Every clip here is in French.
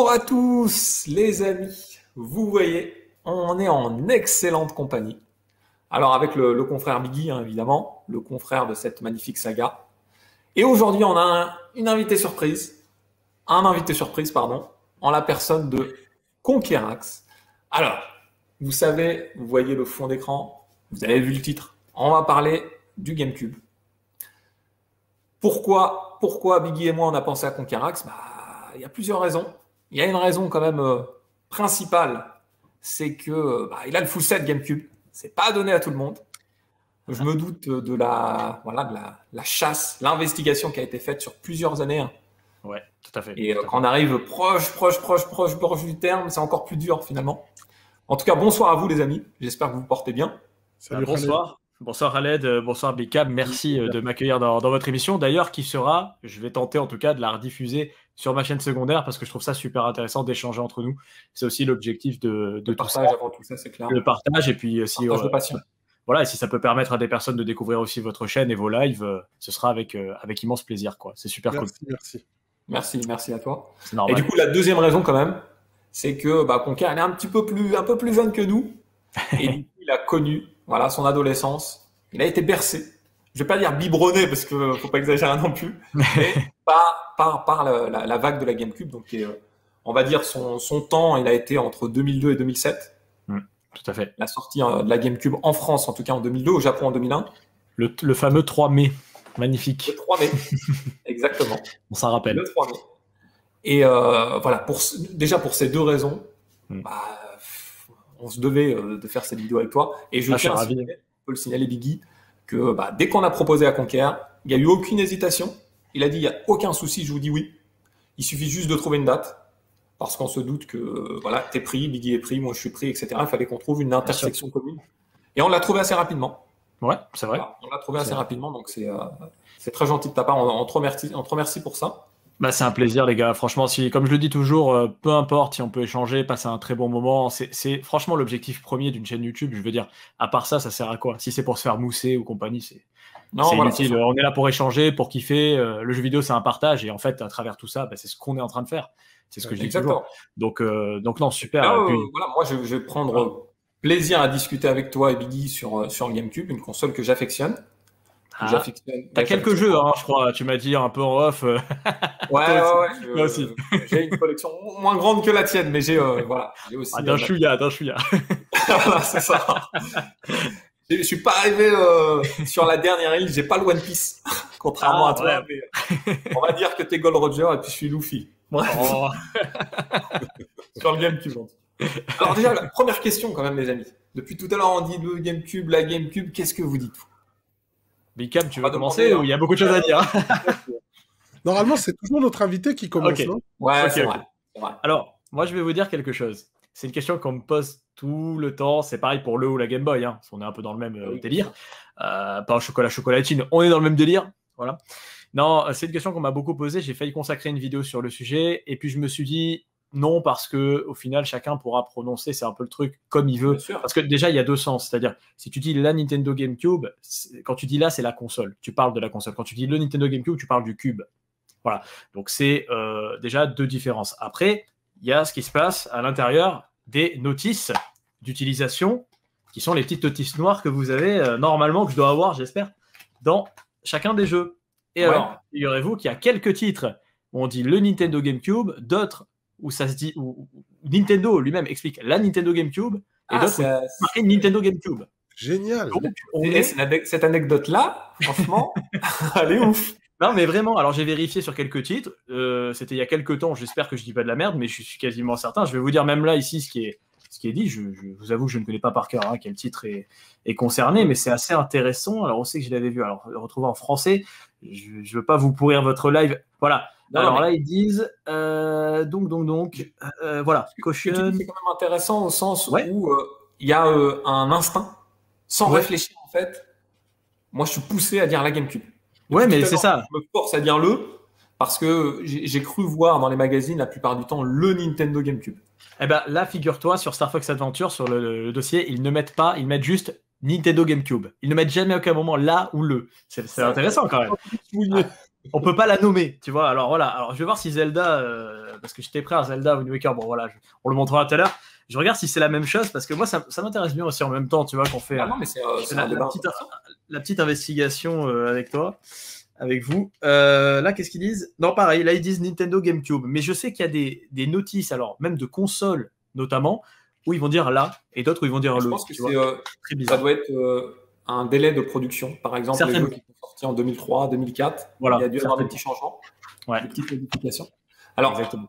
Bonjour à tous les amis, vous voyez, on est en excellente compagnie. Alors avec le confrère Biggie, hein, évidemment, le confrère de cette magnifique saga. Et aujourd'hui on a une invitée surprise, un invité surprise, pardon, en la personne de Conquerax. Alors, vous savez, vous voyez le fond d'écran, vous avez vu le titre, on va parler du GameCube. Pourquoi Biggie et moi on a pensé à Conquerax? Il y a plusieurs raisons. Il y a une raison quand même principale, c'est que il a le full set GameCube. C'est pas donné à tout le monde. Je me doute de la chasse, l'investigation qui a été faite sur plusieurs années, hein. Ouais, tout à fait. Et quand on arrive proche du terme, c'est encore plus dur finalement. En tout cas, bonsoir à vous les amis. J'espère que vous vous portez bien. Salut, bonsoir. Bonsoir Khaled, bonsoir Bicab, merci de m'accueillir dans votre émission. D'ailleurs, qui sera, je vais tenter en tout cas de la rediffuser sur ma chaîne secondaire parce que je trouve ça super intéressant d'échanger entre nous. C'est aussi l'objectif de le partage avant tout ça, c'est clair. Le partage et puis aussi de passion. Voilà, et si ça peut permettre à des personnes de découvrir aussi votre chaîne et vos lives, ce sera avec immense plaisir, quoi. C'est super cool. Merci à toi. Et du coup, la deuxième raison quand même, c'est que Conquer, elle est un peu plus jeune que nous et du coup, il a connu son adolescence. Il a été bercé. Je vais pas dire biberonné parce que faut pas exagérer non plus, mais par la vague de la GameCube. Donc, on va dire son temps, il a été entre 2002 et 2007. Tout à fait. La sortie de la GameCube en France, en tout cas en 2002, au Japon en 2001. Le fameux 3 mai. Magnifique. Le 3 mai, exactement. On s'en rappelle. Le 3 mai. Et voilà, déjà pour ces deux raisons, on se devait de faire cette vidéo avec toi. Et je tiens à le signaler, Biggie, que dès qu'on a proposé à Conquer, il n'y a eu aucune hésitation. Il a dit, il n'y a aucun souci, je vous dis oui. Il suffit juste de trouver une date. Parce qu'on se doute que t'es pris, Biggie est pris, moi je suis pris, etc. Il fallait qu'on trouve une intersection commune. Et on l'a trouvé assez rapidement. Ouais, c'est vrai. Voilà, on l'a trouvé assez rapidement, donc c'est très gentil de ta part. On te remercie pour ça. C'est un plaisir, les gars. Franchement, comme je le dis toujours, peu importe si on peut échanger, passer un très bon moment. C'est franchement l'objectif premier d'une chaîne YouTube. Je veux dire, à part ça sert à quoi? Si c'est pour se faire mousser ou compagnie, c'est inutile. On est là pour échanger, pour kiffer. Le jeu vidéo, c'est un partage. Et en fait, à travers tout ça, c'est ce qu'on est en train de faire. C'est ce que je dis toujours. Donc non, super. Moi, je vais prendre plaisir à discuter avec toi et Biggie sur GameCube, une console que j'affectionne. T'as quelques jeux, hein, je crois. Tu m'as dit un peu en off. Ouais. Moi aussi. J'ai une collection moins grande que la tienne, mais j'ai aussi. D'un chouïa. Voilà, c'est ça. Je suis pas arrivé sur la dernière île. J'ai pas le One Piece, contrairement à toi. Ouais. Mais on va dire que t'es Gold Roger et puis je suis Luffy. Oh. Sur le GameCube. Alors déjà, la première question quand même, les amis. Depuis tout à l'heure, on dit le GameCube, la GameCube. Qu'est-ce que vous dites? Bicam, tu veux commencer ou il y a beaucoup de choses à dire? Normalement, c'est toujours notre invité qui commence, non? Ouais, c'est vrai. Alors, moi, je vais vous dire quelque chose. C'est une question qu'on me pose tout le temps. C'est pareil pour le ou la Game Boy. Hein. On est un peu dans le même délire. Pas au chocolatine. On est dans le même délire. Voilà. Non, c'est une question qu'on m'a beaucoup posée. J'ai failli consacrer une vidéo sur le sujet. Et puis, je me suis dit non, parce que au final, chacun pourra prononcer, c'est un peu le truc, comme il veut. Parce que déjà, il y a deux sens. C'est-à-dire, si tu dis la Nintendo GameCube, quand tu dis là, c'est la console. Tu parles de la console. Quand tu dis le Nintendo GameCube, tu parles du cube. Voilà. Donc, c'est déjà deux différences. Après, il y a ce qui se passe à l'intérieur des notices d'utilisation, qui sont les petites notices noires que vous avez normalement, que je dois avoir, j'espère, dans chacun des jeux. Et alors, figurez-vous qu'il y a quelques titres où on dit le Nintendo GameCube, d'autres où ça se dit, où Nintendo lui-même explique la Nintendo GameCube, et d'autres où c'est marqué Nintendo GameCube. Génial. Donc, cette anecdote-là, franchement, elle est ouf. Non, mais vraiment, alors j'ai vérifié sur quelques titres, c'était il y a quelques temps, j'espère que je dis pas de la merde, mais je suis quasiment certain. Je vais vous dire même là, ici, ce qui est dit. Je vous avoue que je ne connais pas par cœur quel titre est concerné, mais c'est assez intéressant. Alors, on sait que je l'avais vu. Alors, le retrouver en français, je ne veux pas vous pourrir votre live. Voilà. Alors là, ils disent voilà. Caution. C'est quand même intéressant au sens où il y a un instinct, sans réfléchir en fait. Moi, je suis poussé à dire la GameCube. Mais c'est ça. Je me force à dire parce que j'ai cru voir dans les magazines la plupart du temps le Nintendo GameCube. Eh ben là, figure-toi, sur Star Fox Adventure, sur le dossier, ils ne mettent pas, ils mettent juste Nintendo GameCube. Ils ne mettent jamais à aucun moment là ou le. C'est intéressant quand même. on peut pas la nommer, tu vois. Alors voilà, alors je vais voir si Zelda, parce que j'étais prêt à Zelda Wind Waker, bon voilà, on le montrera tout à l'heure. Je regarde si c'est la même chose, parce que moi ça m'intéresse bien aussi en même temps, tu vois, qu'on fait, Ah non, mais c'est la petite investigation avec toi, avec vous. Là, qu'est-ce qu'ils disent? Non, pareil, là ils disent Nintendo GameCube, mais je sais qu'il y a des notices, alors même de consoles notamment, où ils vont dire là, et d'autres où ils vont dire Je le. pense que Très bizarre. ça doit être un délai de production. Par exemple, les jeux qui sont sortis en 2003, 2004, voilà, il y a dû y avoir des petits changements, des petites modifications. Alors, exactement.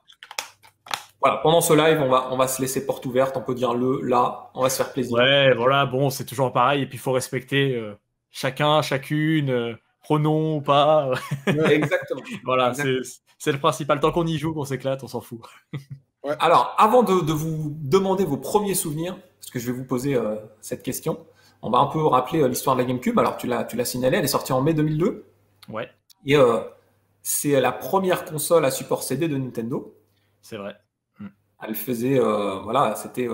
Voilà, pendant ce live, on va se laisser porte ouverte, on peut dire là, on va se faire plaisir. Ouais, voilà, bon, c'est toujours pareil, et puis il faut respecter chacun, chacune, pronom ou pas. Exactement. Voilà, Exactement. c'est le principal. Tant qu'on y joue, qu'on s'éclate, on s'en fout. Ouais. Alors, avant de vous demander vos premiers souvenirs, parce que je vais vous poser cette question, on va un peu rappeler l'histoire de la GameCube. Alors, tu l'as signalé, elle est sortie en mai 2002. Ouais. Et c'est la première console à support CD de Nintendo. C'est vrai. Elle faisait, c'était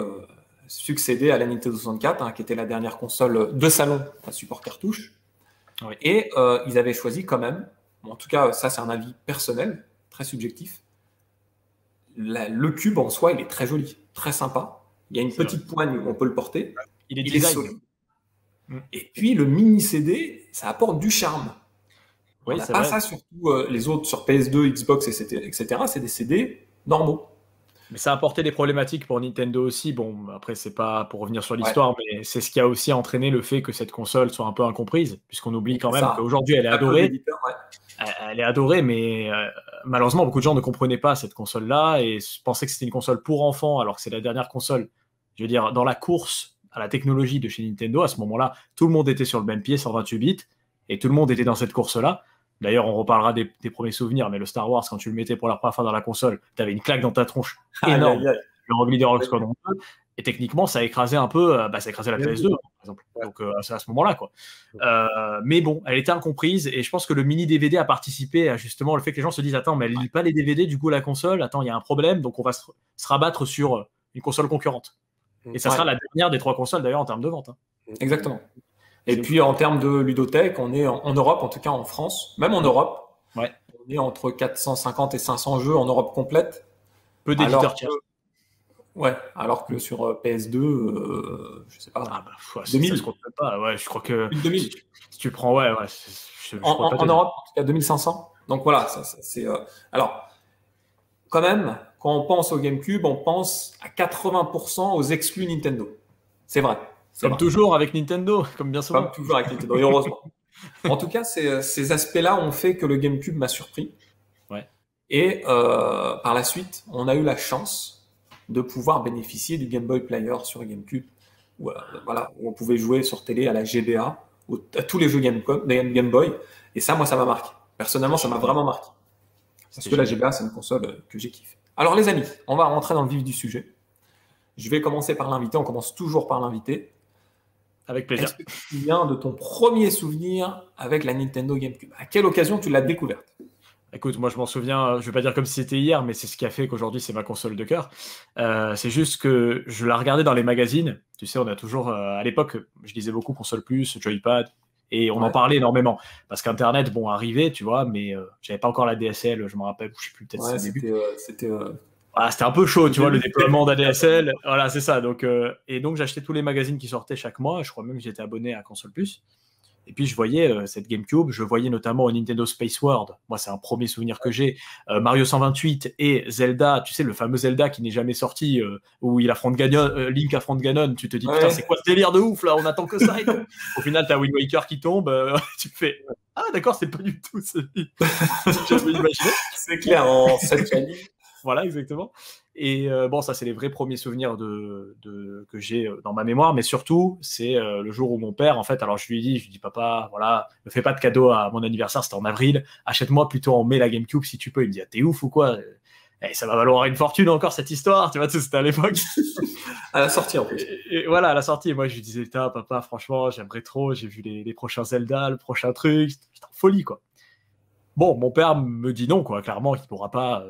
succédé à la Nintendo 64, qui était la dernière console de salon à support cartouche. Oui. Et ils avaient choisi quand même, en tout cas, ça c'est un avis personnel, très subjectif. Le cube en soi, il est très joli, très sympa. Il y a une petite poigne où on peut le porter. Il est solide. Et puis le mini CD, ça apporte du charme. Oui, on n'a pas vrai. ça surtout les autres sur PS2, Xbox, etc. C'est des CD normaux. Mais ça a apporté des problématiques pour Nintendo aussi. Bon, après, c'est pas pour revenir sur l'histoire, mais c'est ce qui a aussi entraîné le fait que cette console soit un peu incomprise, puisqu'on oublie quand même qu'aujourd'hui, elle est adorée. Elle est adorée, mais malheureusement, beaucoup de gens ne comprenaient pas cette console-là et pensaient que c'était une console pour enfants, alors que c'est la dernière console. Je veux dire, dans la course à la technologie de chez Nintendo, à ce moment-là, tout le monde était sur le même pied, 128 bits, et tout le monde était dans cette course-là. D'ailleurs, on reparlera des premiers souvenirs, mais le Star Wars, quand tu le mettais pour la première fois dans la console, tu avais une claque dans ta tronche énorme. Le Rogue Leader Squadron 2, et techniquement, ça a écrasé un peu, ça a écrasé la PS2, par exemple. Donc, c'est à ce moment-là, quoi. Mais bon, elle était incomprise, et je pense que le mini DVD a participé à justement le fait que les gens se disent attends, mais elle lit pas les DVD, du coup, la console, attends, il y a un problème, donc on va se rabattre sur une console concurrente. Et ça sera la dernière des 3 consoles, d'ailleurs, en termes de vente. Exactement. Et puis en termes de ludothèque, on est en Europe, en tout cas en France, même en Europe, on est entre 450 et 500 jeux en Europe complète. Peu d'éditeurs tiers. Ouais, alors que sur PS2, je sais pas. 2000. Ça se compte pas. Ouais, je crois que 2000. Si tu prends, en Europe, en tout cas 2500. Donc voilà, c'est. Alors, quand même, quand on pense au GameCube, on pense à 80% aux exclus Nintendo. C'est vrai. Comme toujours avec Nintendo, comme bien souvent. Comme toujours avec Nintendo, heureusement. En tout cas, ces aspects-là ont fait que le GameCube m'a surpris. Ouais. Et par la suite, on a eu la chance de pouvoir bénéficier du Game Boy Player sur GameCube, où on pouvait jouer sur télé à la GBA, à tous les jeux Game Boy. Et ça, moi, ça m'a marqué. Personnellement, ça m'a vraiment marqué. Parce que la GBA, c'est une console que j'ai kiffé. Alors, les amis, on va rentrer dans le vif du sujet. Je vais commencer par l'invité. On commence toujours par l'invité. Avec plaisir. Est-ce que tu te souviens de ton premier souvenir avec la Nintendo GameCube? À quelle occasion tu l'as découverte? Écoute, moi je m'en souviens, je vais pas dire comme si c'était hier, mais c'est ce qui a fait qu'aujourd'hui c'est ma console de cœur. C'est juste que je la regardais dans les magazines. Tu sais, on a toujours, à l'époque, je lisais beaucoup Console Plus, Joypad, et on en parlait énormément. Parce qu'Internet, bon, arrivait, tu vois, mais j'avais pas encore la DSL, je me rappelle, je sais plus, peut-être c'est le début. C'était un peu chaud, tu vois, le déploiement d'ADSL. Voilà, c'est ça. Donc, et donc, j'achetais tous les magazines qui sortaient chaque mois. Je crois même que j'étais abonné à Console Plus. Et puis, je voyais cette GameCube. Je voyais notamment au Nintendo Space World. Moi, c'est un premier souvenir que j'ai. Mario 128 et Zelda. Tu sais, le fameux Zelda qui n'est jamais sorti, où il affronte Link affronte Ganon. Tu te dis, putain, c'est quoi ce délire de ouf, là? On attend que ça. Et tout. Au final, t'as Wind Waker qui tombe. Tu fais, ah, d'accord, c'est pas du tout celui que j'avais imaginé. C'est clair, en 7 années. Voilà, exactement. Et bon, ça, c'est les vrais premiers souvenirs que j'ai dans ma mémoire. Mais surtout, c'est le jour où mon père, en fait, alors je lui dis, papa, voilà, ne fais pas de cadeau à mon anniversaire, c'était en avril. Achète-moi plutôt en mai la GameCube si tu peux. Il me dit, ah, t'es ouf ou quoi? Ça va valoir une fortune encore cette histoire, tu vois, c'était à l'époque. À la sortie en plus. Et voilà, à la sortie. Et moi, je lui disais, papa, franchement, j'aimerais trop. J'ai vu les prochains Zelda, le prochain truc. J'étais en folie, quoi. Bon, mon père me dit non, quoi. Clairement, il ne pourra pas,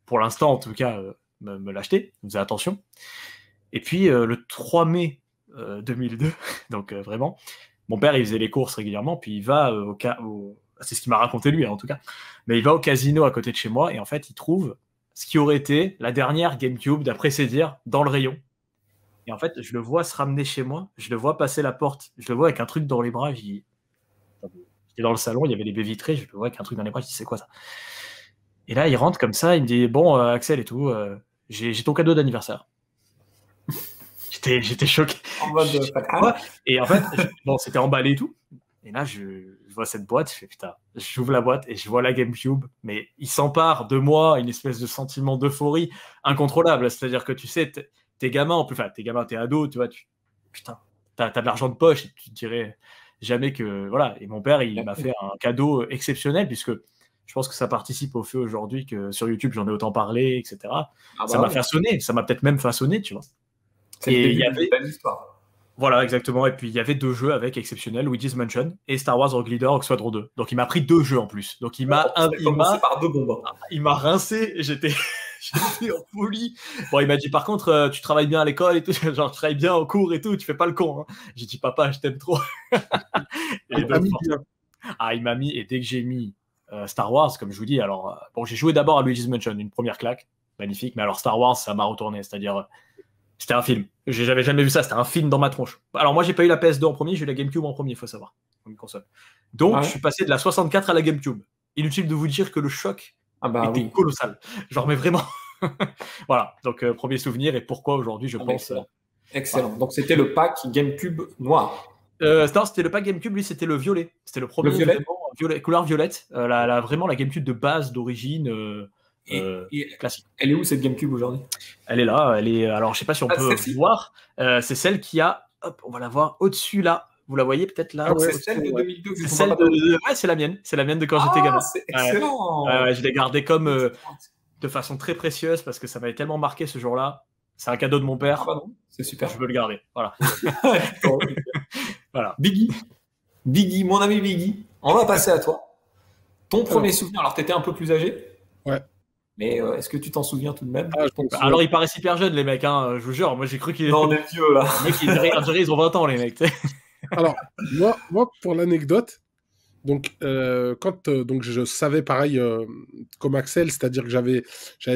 pour l'instant en tout cas, me l'acheter. Il faisait attention. Et puis, le 3 mai 2002, donc vraiment, mon père, il faisait les courses régulièrement, puis il va c'est ce qu'il m'a raconté lui, hein, en tout cas. Mais il va au casino à côté de chez moi et en fait, il trouve ce qui aurait été la dernière GameCube, d'après ses dires, dans le rayon. Et en fait, je le vois se ramener chez moi, je le vois passer la porte, je le vois avec un truc dans les bras, j'étais dans le salon, il y avait les baies vitrées, je le vois avec un truc dans les bras, je dis c'est quoi ça? Et là, il rentre comme ça, il me dit bon, Axel et tout, j'ai ton cadeau d'anniversaire. J'étais choqué. En mode et en fait, bon, c'était emballé et tout. Et là, je vois cette boîte, je fais putain, j'ouvre la boîte et je vois la GameCube, mais il s'empare de moi une espèce de sentiment d'euphorie incontrôlable. C'est-à-dire que tu sais, t'es gamin, en plus, enfin, t'es ado, tu vois, putain, t'as de l'argent de poche et tu te dirais jamais que. Voilà. Et mon père, il m'a fait un cadeau exceptionnel, puisque je pense que ça participe au fait aujourd'hui que sur YouTube, j'en ai autant parlé, etc. Ça m'a façonné, ça m'a peut-être même façonné, tu vois. C'est le début d'une belle histoire. Voilà, exactement. Et puis, il y avait 2 jeux avec exceptionnels, Luigi's Mansion et Star Wars Rogue Leader Squadron 2. Donc, il m'a pris 2 jeux en plus. Donc, il m'a rincé. J'étais en folie. Bon, il m'a dit, par contre, tu travailles bien à l'école et tout. Genre, tu travailles bien au cours et tout. Tu fais pas le con. Hein. J'ai dit, papa, je t'aime trop. Il m'a mis. Et dès que j'ai mis Star Wars, comme je vous dis, alors, bon, j'ai joué d'abord à Luigi's Mansion, une première claque. Magnifique. Mais alors, Star Wars, ça m'a retourné. C'est-à-dire. C'était un film. J'avais jamais vu ça. C'était un film dans ma tronche. Alors moi, j'ai pas eu la PS2 en premier, j'ai eu la GameCube en premier, il faut savoir, une console. Donc, je suis passé de la 64 à la GameCube. Inutile de vous dire que le choc était colossal. Genre, mais vraiment. Voilà. Donc, premier souvenir et pourquoi aujourd'hui, je pense. Excellent. Voilà. Donc, c'était le pack GameCube noir. Non, c'était le pack GameCube. Lui, c'était le violet. C'était le premier. Violet. Couleur violette. Vraiment la GameCube de base, d'origine. Classique. Elle est où cette GameCube aujourd'hui? Elle est là, alors je sais pas si on peut voir, c'est celle qui a, hop, on va la voir au-dessus là, vous la voyez peut-être là. C'est celle de 2002. C'est celle ouais, c'est la mienne de quand j'étais gamin. C'est excellent. Je l'ai gardée comme de façon très précieuse parce que ça m'avait tellement marqué ce jour-là. C'est un cadeau de mon père. Ah bah non, c'est super. Je veux le garder. Voilà. Voilà. Biggie, mon ami Biggie, on va passer à toi. Ton premier souvenir, alors tu étais un peu plus âgé. Ouais. Mais est-ce que tu t'en souviens tout de même? Alors, ils paraissent hyper jeunes, les mecs, hein, je vous jure. Moi, j'ai cru qu'ils... Non, on est vieux, là. Les mecs, ils ont 20 ans, les mecs. Alors, moi, pour l'anecdote, donc, donc je savais pareil comme Axel, c'est-à-dire que j'avais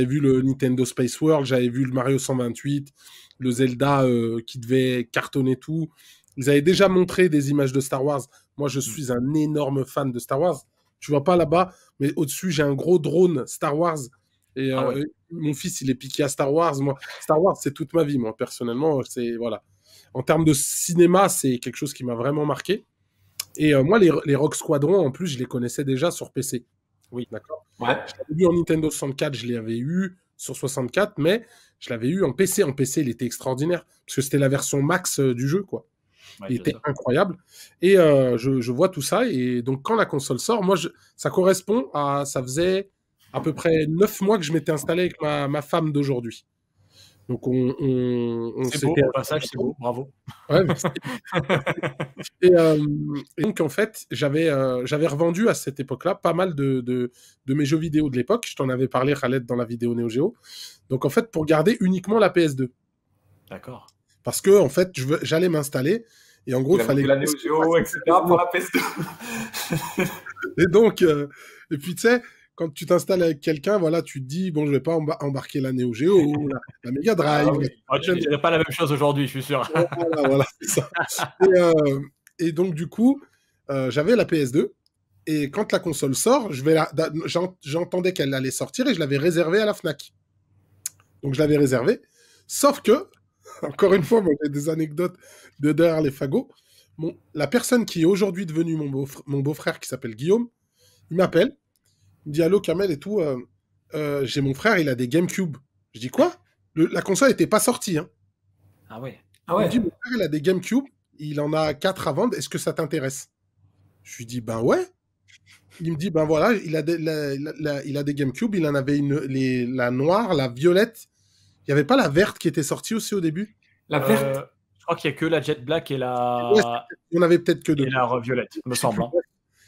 vu le Nintendo Space World, j'avais vu le Mario 128, le Zelda qui devait cartonner tout. Ils avaient déjà montré des images de Star Wars. Moi, je suis un énorme fan de Star Wars. Tu vois pas là-bas, mais au-dessus, j'ai un gros drone Star Wars. Et mon fils, il est piqué à Star Wars. Moi, Star Wars, c'est toute ma vie, moi, personnellement. Voilà. En termes de cinéma, c'est quelque chose qui m'a vraiment marqué. Et moi, les Rogue Squadron, en plus, je les connaissais déjà sur PC. Oui. D'accord. Ouais. Je l'avais eu en Nintendo 64, je l'avais eu sur 64, mais je l'avais eu en PC. En PC, il était extraordinaire, parce que c'était la version max du jeu, quoi. Ouais, il était incroyable. Et je vois tout ça. Et donc, quand la console sort, moi, ça correspond à... Ça faisait à peu près 9 mois que je m'étais installé avec ma femme d'aujourd'hui. Donc, c'est beau, au passage, c'est beau. Bravo. Ouais, et donc, en fait, j'avais revendu à cette époque-là pas mal de mes jeux vidéo de l'époque. Je t'en avais parlé, Khaled, dans la vidéo Neo Geo. Donc, en fait, pour garder uniquement la PS2. D'accord. Parce que, en fait, j'allais m'installer. Et en gros, il fallait... la Neo Geo, etc. pour la PS2. Et donc, et puis, tu sais, quand tu t'installes avec quelqu'un, voilà, tu te dis, bon, je vais pas embarquer la Neo Geo, la Mega Drive. Tu ne dirais pas la même chose aujourd'hui, je suis sûr. Voilà, c'est ça. Et donc, du coup, j'avais la PS2. Et quand la console sort, j'entendais qu'elle allait sortir et je l'avais réservée à la Fnac. Donc, je l'avais réservée. Sauf que, encore une fois, moi, j'ai des anecdotes de derrière les fagots. La personne qui est aujourd'hui devenue mon beau-frère, qui s'appelle Guillaume, il m'appelle. Il me dit, allô, Kamel et tout, j'ai mon frère, il a des GameCube. Je dis, quoi? La console n'était pas sortie. Hein. Ah ouais. Il me dit, mon frère, il a des GameCube, il en a 4 à vendre, est-ce que ça t'intéresse? Je lui dis, ben ouais. Il me dit, ben voilà, il a des GameCube, il en avait la noire, la violette. Il n'y avait pas la verte qui était sortie aussi au début? La verte je crois qu'il n'y a que la Jet Black et la... Ouais, on avait peut-être que 2. Et la violette, me semble. Hein.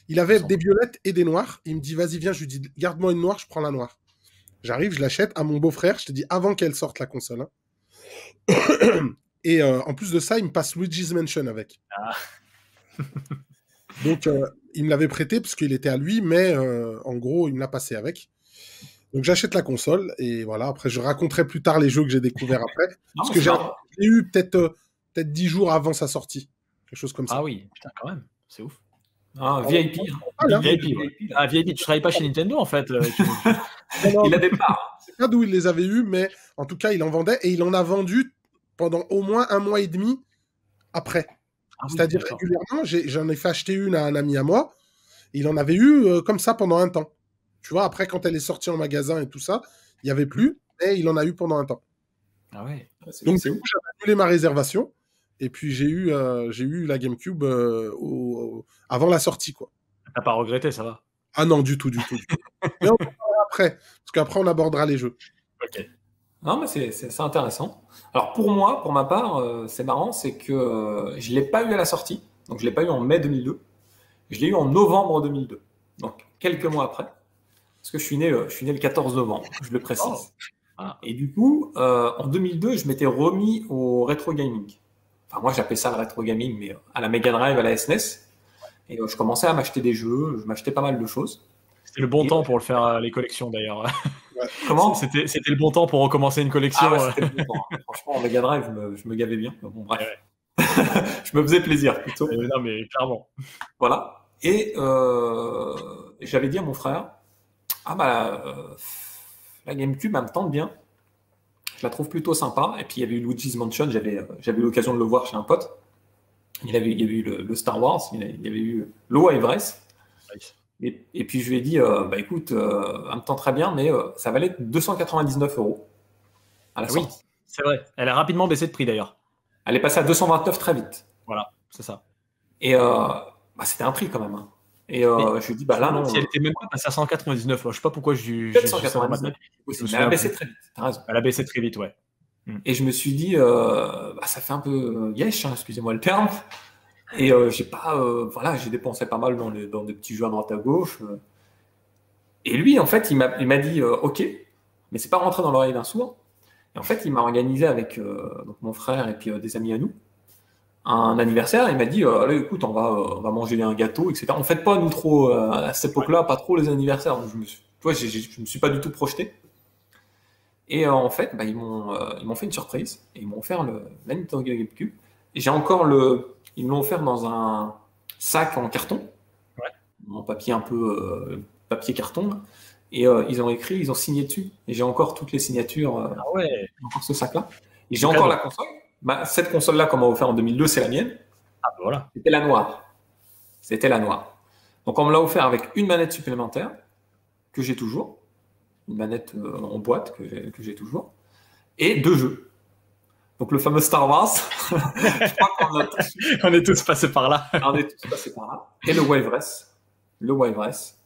Il avait des violettes et des noires. Il me dit, vas-y, viens. Je lui dis, garde-moi une noire, je prends la noire. J'arrive, je l'achète à mon beau-frère. Je te dis, avant qu'elle sorte la console. Hein. Et en plus de ça, il me passe Luigi's Mansion avec. Ah. Donc, il me l'avait prêté parce qu'il était à lui, mais en gros, il me l'a passé avec. Donc, j'achète la console et voilà. Après, je raconterai plus tard les jeux que j'ai découverts après. Non, Parce mais que c'est j'ai marrant. eu peut-être 10 jours avant sa sortie. Quelque chose comme ça. Ah oui, putain, quand même, c'est ouf. Ah, VIP. Hein. Voilà. VIP, ouais. VIP, là. Ah, VIP, tu travailles pas chez Nintendo en fait. Non, Il a des parts. je sais pas d'où il les avait eus, mais en tout cas, il en vendait et il en a vendu pendant au moins 1 mois et demi après. Ah oui, C'est-à-dire d'accord. régulièrement, j'en ai fait acheter une à un ami à moi. Il en avait eu comme ça pendant un temps. Tu vois, après, quand elle est sortie en magasin et tout ça, il n'y avait plus, mais il en a eu pendant un temps. Ah ouais. Donc, C'est du coup, j'avais annulé ma réservation. Et puis, j'ai eu la GameCube avant la sortie, quoi. T'as pas regretté, ça va. Ah non, du tout, du tout. Du tout. Mais on en parlera après, parce qu'après, on abordera les jeux. Ok. Non, mais c'est intéressant. Alors pour moi, pour ma part, c'est marrant, c'est que je ne l'ai pas eu à la sortie. Donc je ne l'ai pas eu en mai 2002. Je l'ai eu en novembre 2002. Donc quelques mois après. Parce que je suis né le 14 novembre, je le précise. Oh. Ah. Et du coup, en 2002, je m'étais remis au rétro gaming. Enfin, moi, j'appelais ça le rétro gaming, mais à la Mega Drive, à la SNES. Et je commençais à m'acheter des jeux, je m'achetais pas mal de choses. C'était le bon Et, temps pour le faire, les collections d'ailleurs. Comment? C'était le bon temps pour recommencer une collection. Ah ouais, c'était le bon temps, hein. Franchement, en Mega Drive, je me gavais bien. Bon, bref. Ouais. Je me faisais plaisir plutôt. Non, mais clairement. Voilà. Et j'avais dit à mon frère, ah bah, la GameCube, elle me tente bien. Je la trouve plutôt sympa. Et puis il y avait eu Luigi's Mansion, j'avais eu l'occasion de le voir chez un pote. Il y avait eu le Star Wars, il y avait eu le Wild Race. Nice. Et puis je lui ai dit, bah écoute, elle me tente très bien, mais ça valait 299 € à la Oui, sortie. c'est vrai. Elle a rapidement baissé de prix d'ailleurs. Elle est passée à 229 très vite. Voilà, c'est ça. Et bah, c'était un prix quand même. Hein. Et je lui ai dit, bah là, non. Si elle était même pas passée à 199, je sais pas pourquoi je Peut-être ça dans ma 199. tête. Aussi, mais elle a baissé très vite, t'as raison. Elle a baissé très vite, ouais. Et je me suis dit, bah, ça fait un peu yesh, hein, excusez-moi le terme. Et j'ai pas, voilà, j'ai dépensé pas mal dans des petits jeux à droite à gauche. Et lui, en fait, il m'a dit, ok, mais c'est pas rentré dans l'oreille d'un sourd. Et en fait, il m'a organisé avec donc mon frère et puis des amis à nous un anniversaire. Il m'a dit, allez, écoute, on va manger un gâteau, etc. On fête pas nous trop à cette époque-là, pas trop les anniversaires. Donc, je me suis pas du tout projeté. Et en fait, bah, ils m'ont fait une surprise et ils m'ont offert la Nintendo GameCube. Et j'ai encore ils me l'ont offert dans un sac en carton, en papier un peu papier carton. Là. Et ils ont signé dessus. Et j'ai encore toutes les signatures Ah ouais. dans ce sac-là. Et j'ai encore la console. Bah, cette console-là qu'on m'a offert en 2002, c'est la mienne. Ah bah voilà. C'était la noire. C'était la noire. Donc on me l'a offert avec une manette supplémentaire que j'ai toujours. Une manette en boîte que j'ai toujours. Et 2 jeux. Donc le fameux Star Wars. Je crois qu'on a tous... On est tous passés par là. On est tous passés par là. Et le Wild Race. Le Wild Race.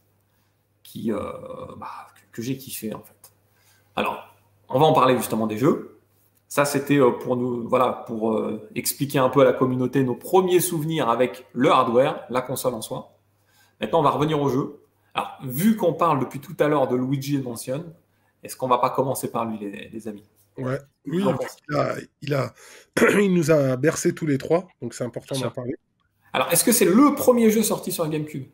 Que j'ai kiffé en fait. Alors, on va en parler justement des jeux. Ça, c'était pour nous, voilà, pour expliquer un peu à la communauté nos premiers souvenirs avec le hardware, la console en soi. Maintenant, on va revenir au jeu. Alors, vu qu'on parle depuis tout à l'heure de Luigi Mansion, est-ce qu'on va pas commencer par lui, les amis? Ouais. Oui, il nous a bercé tous les trois, donc c'est important d'en parler. Alors, est-ce que c'est le premier jeu sorti sur la GameCube?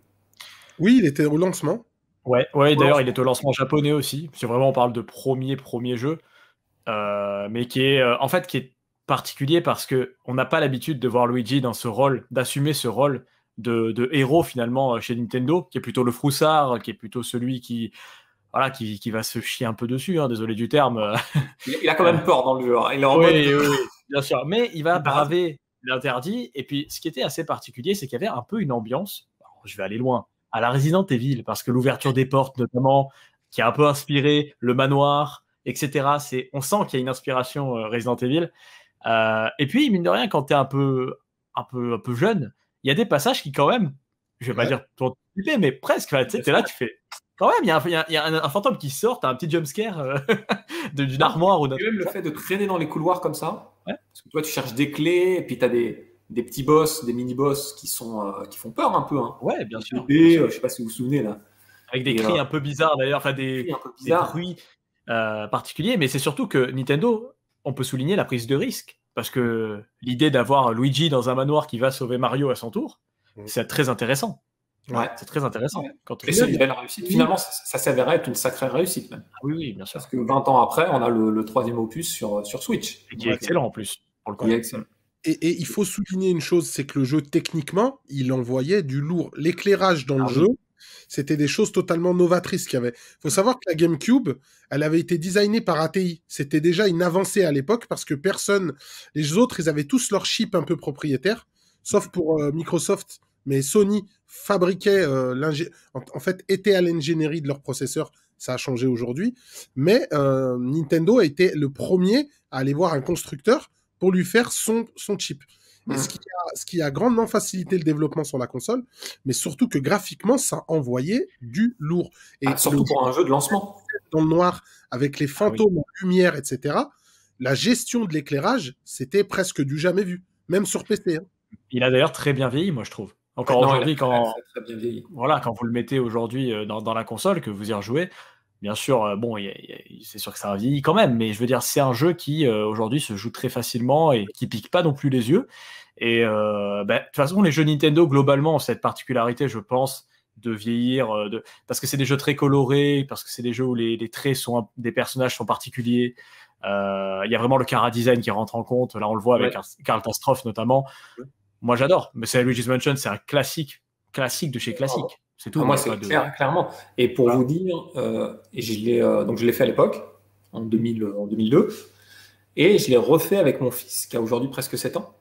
Oui, il était au lancement. Ouais, d'ailleurs, il est au lancement japonais aussi. C'est vraiment, on parle de premier jeu. Mais qui est particulier parce que on n'a pas l'habitude de voir Luigi dans ce rôle, d'assumer ce rôle de héros finalement chez Nintendo, qui est plutôt le froussard, qui est plutôt celui qui va se chier un peu dessus, hein, désolé du terme. Il a quand même peur dans le jeu. Hein. Il est en oui, bien sûr, mais il va braver l'interdit. Et puis, ce qui était assez particulier, c'est qu'il y avait un peu une ambiance, alors, je vais aller loin, à la Resident Evil, parce que l'ouverture des portes notamment, qui a un peu inspiré le manoir, etc. On sent qu'il y a une inspiration Resident Evil. Et puis, mine de rien, quand tu es un peu jeune, il y a des passages qui, quand même, je vais pas dire pour flipper, mais presque. Tu sais, t'es là, tu fais. Quand même, il y a un fantôme qui sort, t'as un petit jumpscare d'une armoire ou d'un. Même le fait de traîner dans les couloirs comme ça, parce que toi, tu cherches des clés, et puis tu as des petits boss, des mini-boss qui font peur un peu. Hein. Ouais, bien sûr. Je sais pas si vous vous souvenez là. Avec des cris un peu bizarres d'ailleurs, enfin des bruits particuliers, mais c'est surtout que Nintendo, on peut souligner la prise de risque, parce que l'idée d'avoir Luigi dans un manoir qui va sauver Mario à son tour, c'est très intéressant. Ouais. C'est très intéressant. Ouais. Quand Et c'est une belle réussite. Finalement, ça s'avérait être une sacrée réussite même. Ah oui, bien sûr. Parce que 20 ans après, on a le troisième opus sur Switch. Et qui est excellent en plus. Pour le coup. Il est excellent. Et il faut souligner une chose, c'est que le jeu, techniquement, il envoyait du lourd. L'éclairage dans le jeu, c'était des choses totalement novatrices qu'il y avait. Il faut savoir que la GameCube, elle avait été designée par ATI. C'était déjà une avancée à l'époque parce que les autres, ils avaient tous leur chip un peu propriétaire, sauf pour Microsoft. Mais Sony fabriquait, en fait, était à l'ingénierie de leur processeur. Ça a changé aujourd'hui. Mais Nintendo a été le premier à aller voir un constructeur pour lui faire son chip. Et ce qui a grandement facilité le développement sur la console, mais surtout que graphiquement, ça envoyait du lourd. Et surtout pour un jeu de lancement. Dans le noir, avec les fantômes en lumière, etc., la gestion de l'éclairage, c'était presque du jamais vu, même sur PC. Hein. Il a d'ailleurs très bien vieilli, moi, je trouve. Encore aujourd'hui, quand vous le mettez aujourd'hui dans la console, que vous y rejouez, bien sûr, c'est sûr que ça a vieilli quand même, mais je veux dire, c'est un jeu qui aujourd'hui se joue très facilement et qui pique pas non plus les yeux. Et de toute façon, les jeux Nintendo, globalement, ont cette particularité, je pense, de vieillir, parce que c'est des jeux très colorés, parce que c'est des jeux où les traits des personnages sont particuliers. Il y a vraiment le chara-design qui rentre en compte. Là, on le voit avec Karl Tastroff notamment. Moi, j'adore. Mais c'est Luigi's Mansion, c'est un classique de chez classique. C'est tout. Moi, c'est clairement. Et pour vous dire, je l'ai fait à l'époque, en 2002, et je l'ai refait avec mon fils, qui a aujourd'hui presque 7 ans.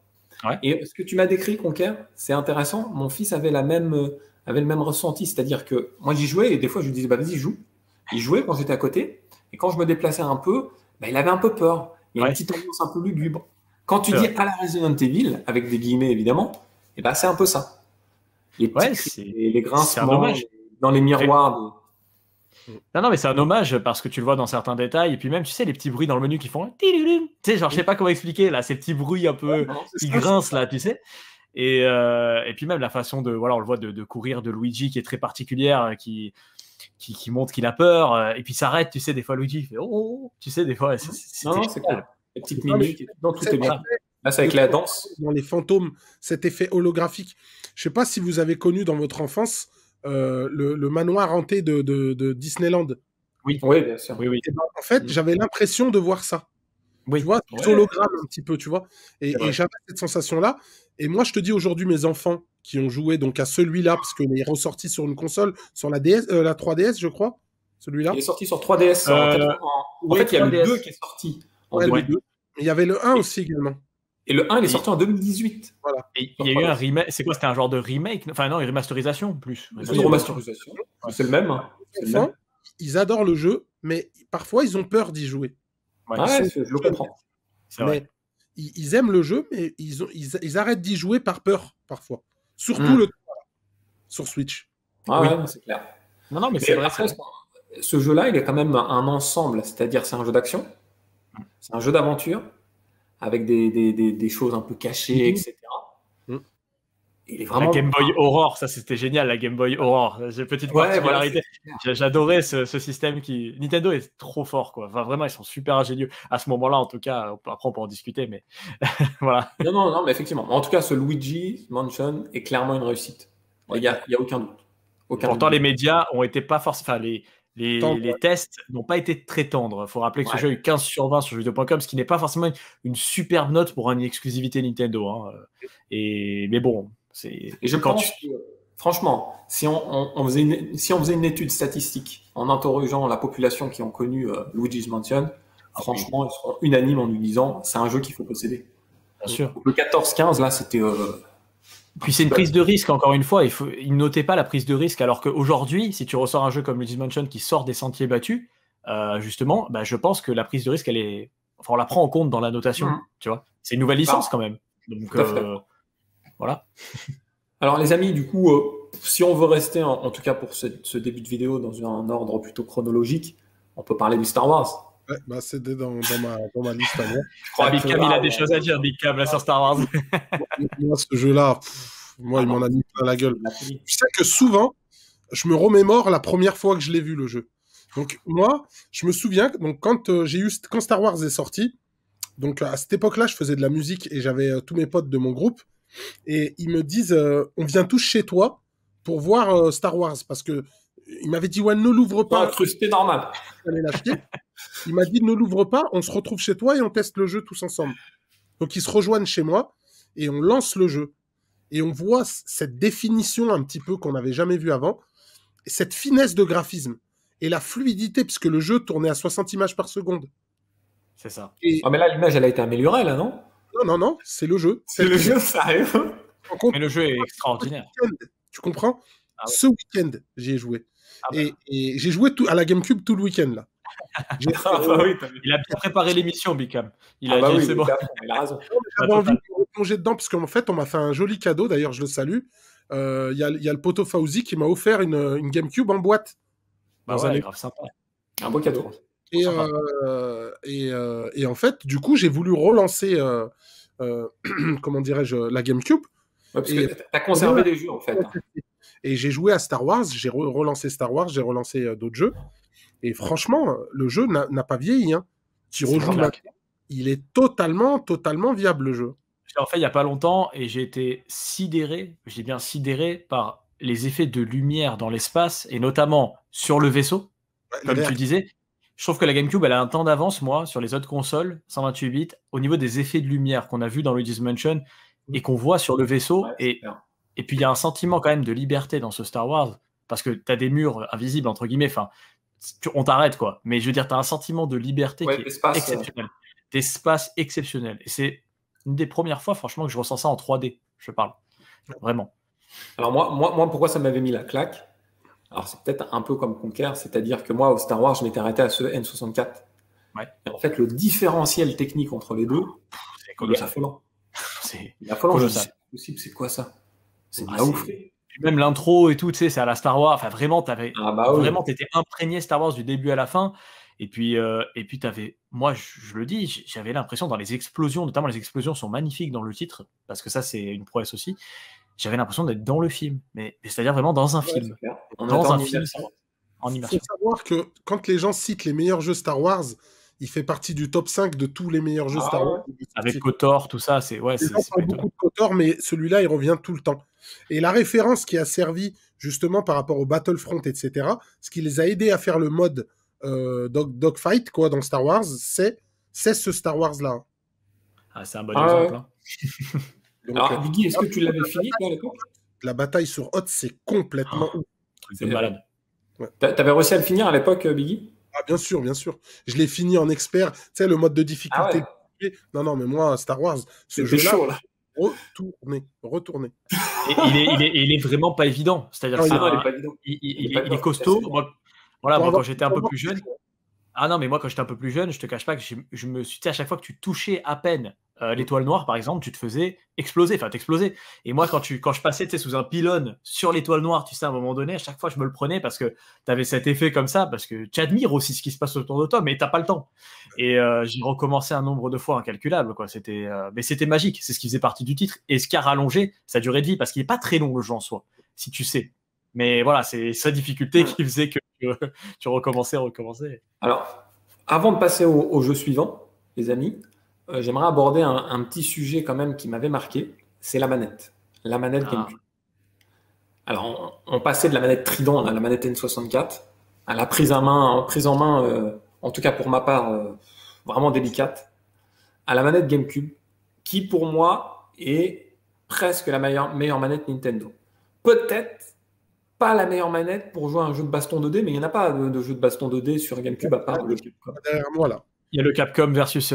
Ouais. Et ce que tu m'as décrit, Conker, c'est intéressant. Mon fils avait le même ressenti, c'est-à-dire que moi, j'y jouais, et des fois, je lui disais, vas-y, joue. Il jouait quand j'étais à côté, et quand je me déplaçais un peu, il avait un peu peur. Il y a une petite ambiance un peu lugubre. Quand tu dis à la Resident Evil, avec des guillemets évidemment, c'est un peu ça. Les petits les grincements dans les miroirs. Non, mais c'est un hommage parce que tu le vois dans certains détails. Et puis même, tu sais, les petits bruits dans le menu qui font... Tu sais, genre, je sais pas comment expliquer, là, ces petits bruits un peu qui grincent, là, tu sais. Et puis même la façon de... Voilà, on le voit de courir de Luigi qui est très particulière, qui montre qu'il a peur. Et puis s'arrête, tu sais, des fois, Luigi fait... Oh, tu sais, des fois, c'est clair. Les petites mimiques, tout est bien. Là, c'est avec la danse. Dans les fantômes, cet effet holographique. Je sais pas si vous avez connu dans votre enfance le manoir hanté de Disneyland. Oui, bien sûr. Oui. En fait, j'avais l'impression de voir ça. Tu vois, hologramme un petit peu, tu vois. Et j'avais cette sensation-là. Et moi, je te dis aujourd'hui, mes enfants qui ont joué donc à celui-là, parce qu'il est ressorti sur une console, sur la DS, la 3DS, je crois. Celui-là. Il est sorti sur 3DS. En fait, il y a le 2 qui est sorti. Il y avait le 1 aussi également. Et le 1, il est sorti en 2018. Voilà. Et il y a eu un remake. C'est quoi? C'était un genre de remake? Enfin, non, une remasterisation plus. C'est une remasterisation. C'est le même. Ils adorent le jeu, mais parfois, ils ont peur d'y jouer. Je le comprends. Mais ils aiment le jeu, mais ils arrêtent d'y jouer par peur, parfois. Surtout sur Switch. C'est clair. Non, mais c'est vrai. Ce jeu-là, il est quand même un ensemble. C'est-à-dire, c'est un jeu d'action. C'est un jeu d'aventure. Avec des choses un peu cachées, etc. Il est vraiment... La Game Boy Aurore, ça c'était génial, la Game Boy Aurore. J'ai une petite particularité. J'adorais ce système qui... Nintendo est trop fort, quoi. Enfin, vraiment, ils sont super ingénieux. À ce moment-là, en tout cas, après on peut en discuter, mais voilà. Non, mais effectivement. En tout cas, ce Luigi Mansion est clairement une réussite. Il n'y a aucun doute. Pourtant, les médias ont été pas forcément... Enfin, les tests n'ont pas été très tendres. Il faut rappeler que ce jeu a eu 15 sur 20 sur jeuxvideo.com, ce qui n'est pas forcément une superbe note pour une exclusivité Nintendo. Hein. Mais bon, c'est... Et je pense que, franchement, si on faisait une étude statistique en interrogeant la population qui ont connu Luigi's Mansion, franchement, ils seront unanimes en nous disant c'est un jeu qu'il faut posséder. Bien sûr. Le 14-15, là, c'était... Puis c'est une prise de risque, encore une fois. Ils notaient pas la prise de risque, alors qu'aujourd'hui, si tu ressors un jeu comme Luigi's Mansion qui sort des sentiers battus, justement, je pense que la prise de risque, on la prend en compte dans la notation. Tu vois, c'est une nouvelle licence quand même. Donc voilà. Alors les amis, du coup, si on veut rester, en tout cas pour ce début de vidéo, dans un ordre plutôt chronologique, on peut parler du Star Wars. Ouais, c'est dans ma liste à moi. Big Cam, il a des choses à dire, Big Cam, là, sur Star Wars. Moi, ce jeu-là, il m'en a mis plein la gueule. Tu sais que souvent, je me remémore la première fois que je l'ai vu, le jeu. Donc, moi, je me souviens, donc, quand Star Wars est sorti, donc à cette époque-là, je faisais de la musique et j'avais tous mes potes de mon groupe et ils me disent on vient tous chez toi pour voir Star Wars parce que il m'avait dit ouais, ne l'ouvre pas. Incrusté normal. J'allais l'acheter. Il m'a dit ne l'ouvre pas, on se retrouve chez toi et on teste le jeu tous ensemble. Donc ils se rejoignent chez moi et on lance le jeu. Et on voit cette définition un petit peu qu'on n'avait jamais vue avant, cette finesse de graphisme et la fluidité, puisque le jeu tournait à 60 images par seconde. C'est ça. Et... Oh, mais là, l'image, elle a été améliorée, là, non? Non, c'est le jeu. C'est le jeu, sérieux? Mais le jeu est extraordinaire. Tu comprends? Ah ouais. Ce week-end, j'y ai joué. Ah bah. Et j'ai joué à la GameCube tout le week-end, là. Il a bien préparé l'émission, Bicam. Il a dit, c'est bon. Il a raison. J'avais envie de me replonger dedans, parce qu'en fait, on m'a fait un joli cadeau, d'ailleurs, je le salue. Il y a le poteau Fauzi qui m'a offert une GameCube en boîte. Bah ouais, grave sympa. Un beau cadeau. Et en fait, du coup, j'ai voulu relancer, comment dirais-je, la GameCube. Ouais, parce que tu as conservé des jeux, en fait. Et j'ai joué à Star Wars, j'ai relancé Star Wars, j'ai relancé d'autres jeux. Et franchement, le jeu n'a pas vieilli. Hein. Tu rejoues maintenant, il est totalement viable, le jeu. En fait, il n'y a pas longtemps, et j'ai été sidéré, j'ai bien sidéré par les effets de lumière dans l'espace, et notamment sur le vaisseau, comme tu disais. Je trouve que la GameCube, elle a un temps d'avance, moi, sur les autres consoles, 128 bits, au niveau des effets de lumière qu'on a vu dans Luigi's Mansion et qu'on voit sur le vaisseau. Ouais, et puis, il y a un sentiment quand même de liberté dans ce Star Wars, parce que tu as des murs invisibles, entre guillemets, enfin, on t'arrête, quoi. Mais je veux dire, tu as un sentiment de liberté qui est exceptionnel. D'espace exceptionnel. Et c'est une des premières fois, franchement, que je ressens ça en 3D, je parle. Vraiment. Alors moi pourquoi ça m'avait mis la claque? Alors, c'est peut-être un peu comme Conquer, c'est-à-dire que moi, au Star Wars, je m'étais arrêté à ce N64. Ouais. Et en fait, le différentiel technique entre les deux, il est affolant. C'est affolant. C'est possible, c'est quoi ça? C'est de la ouf. Même l'intro et tout, tu sais, c'est à la Star Wars. Enfin, vraiment, vraiment, t'étais imprégné Star Wars du début à la fin. Et puis t'avais, moi, je le dis, j'avais l'impression dans les explosions, notamment les explosions sont magnifiques dans le titre, parce que ça, c'est une prouesse aussi. J'avais l'impression d'être dans le film, mais c'est-à-dire vraiment dans un film. Dans un film en immersion. Il faut savoir que quand les gens citent les meilleurs jeux Star Wars, il fait partie du top 5 de tous les meilleurs jeux Star Wars. Avec KOTOR, tout ça, c'est beaucoup de KOTOR, mais celui-là, il revient tout le temps. Et la référence qui a servi justement par rapport au Battlefront, etc., ce qui les a aidés à faire le mode dogfight, quoi, dans Star Wars, c'est ce Star Wars-là. Ah, c'est un bon exemple. Hein. Donc, alors, Biggie, est-ce que tu l'avais fini, toi, à l'époque? La bataille sur Hoth, c'est complètement ouf. C'est malade. Ouais. T'avais réussi à le finir à l'époque, Biggie? Ah, bien sûr. Je l'ai fini en expert. Tu sais, le mode de difficulté. Ah ouais. Non, mais moi, Star Wars, ce jeu-là, chaud, là. Retourner. Et il est vraiment pas évident. C'est-à-dire il est costaud. Moi, quand j'étais un peu plus jeune. Ah non, mais moi, quand j'étais un peu plus jeune, je te cache pas que je me suis dit, à chaque fois que tu touchais à peine l'étoile noire, par exemple, tu te faisais exploser, t'explosais. Et moi, quand je passais sous un pylône sur l'étoile noire, tu sais, à un moment donné, à chaque fois, je me le prenais parce que tu avais cet effet comme ça, parce que tu admires aussi ce qui se passe autour de toi, mais t'as pas le temps. Et j'ai recommencé un nombre de fois incalculable, quoi. Mais c'était magique, c'est ce qui faisait partie du titre. Et ce qui a rallongé sa durée de vie, parce qu'il n'est pas très long le jeu en soi, si tu sais. Mais voilà, c'est sa difficulté qui faisait que tu recommençais. Alors, avant de passer au jeu suivant, les amis, j'aimerais aborder un petit sujet quand même qui m'avait marqué, c'est la manette. La manette GameCube. Alors, on passait de la manette Trident à la manette N64, à la prise en main, en tout cas pour ma part, vraiment délicate, à la manette GameCube, qui pour moi est presque la meilleure manette Nintendo. Peut-être pas la meilleure manette pour jouer à un jeu de baston 2D, mais il n'y en a pas de jeu de baston 2D sur GameCube à part le Capcom. Derrière moi, là. Il y a le Capcom versus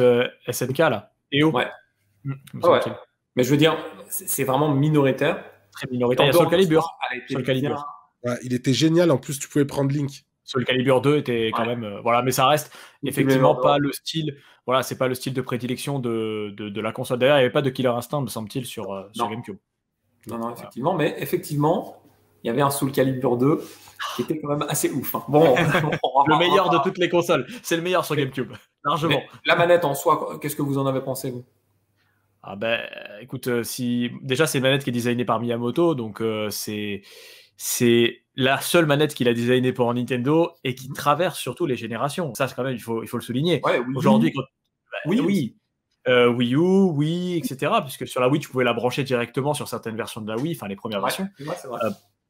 SNK, là. EO. Ouais. Mais je veux dire, c'est vraiment minoritaire. Très minoritaire. Il y a Soul Calibur. Ouais, il était génial. En plus, tu pouvais prendre Link. Soul Calibur 2 était quand même... mais ça reste effectivement pas le style... Voilà, c'est pas le style de prédilection de la console. D'ailleurs, il n'y avait pas de Killer Instinct, me semble-t-il, sur GameCube. Non, effectivement. Mais effectivement... Il y avait un Soul Calibur 2 qui était quand même assez ouf. Hein. Bon, le meilleur de toutes les consoles. C'est le meilleur sur GameCube, largement. Mais la manette en soi, qu'est-ce que vous en avez pensé, vous? Ah ben, écoute, déjà c'est une manette qui est designée par Miyamoto, donc c'est la seule manette qu'il a designée pour Nintendo et qui traverse surtout les générations. Ça, quand même, il faut le souligner. Ouais, aujourd'hui, oui. Wii U, Wii, etc. Puisque sur la Wii, tu pouvais la brancher directement sur certaines versions de la Wii, enfin les premières versions, c'est vrai.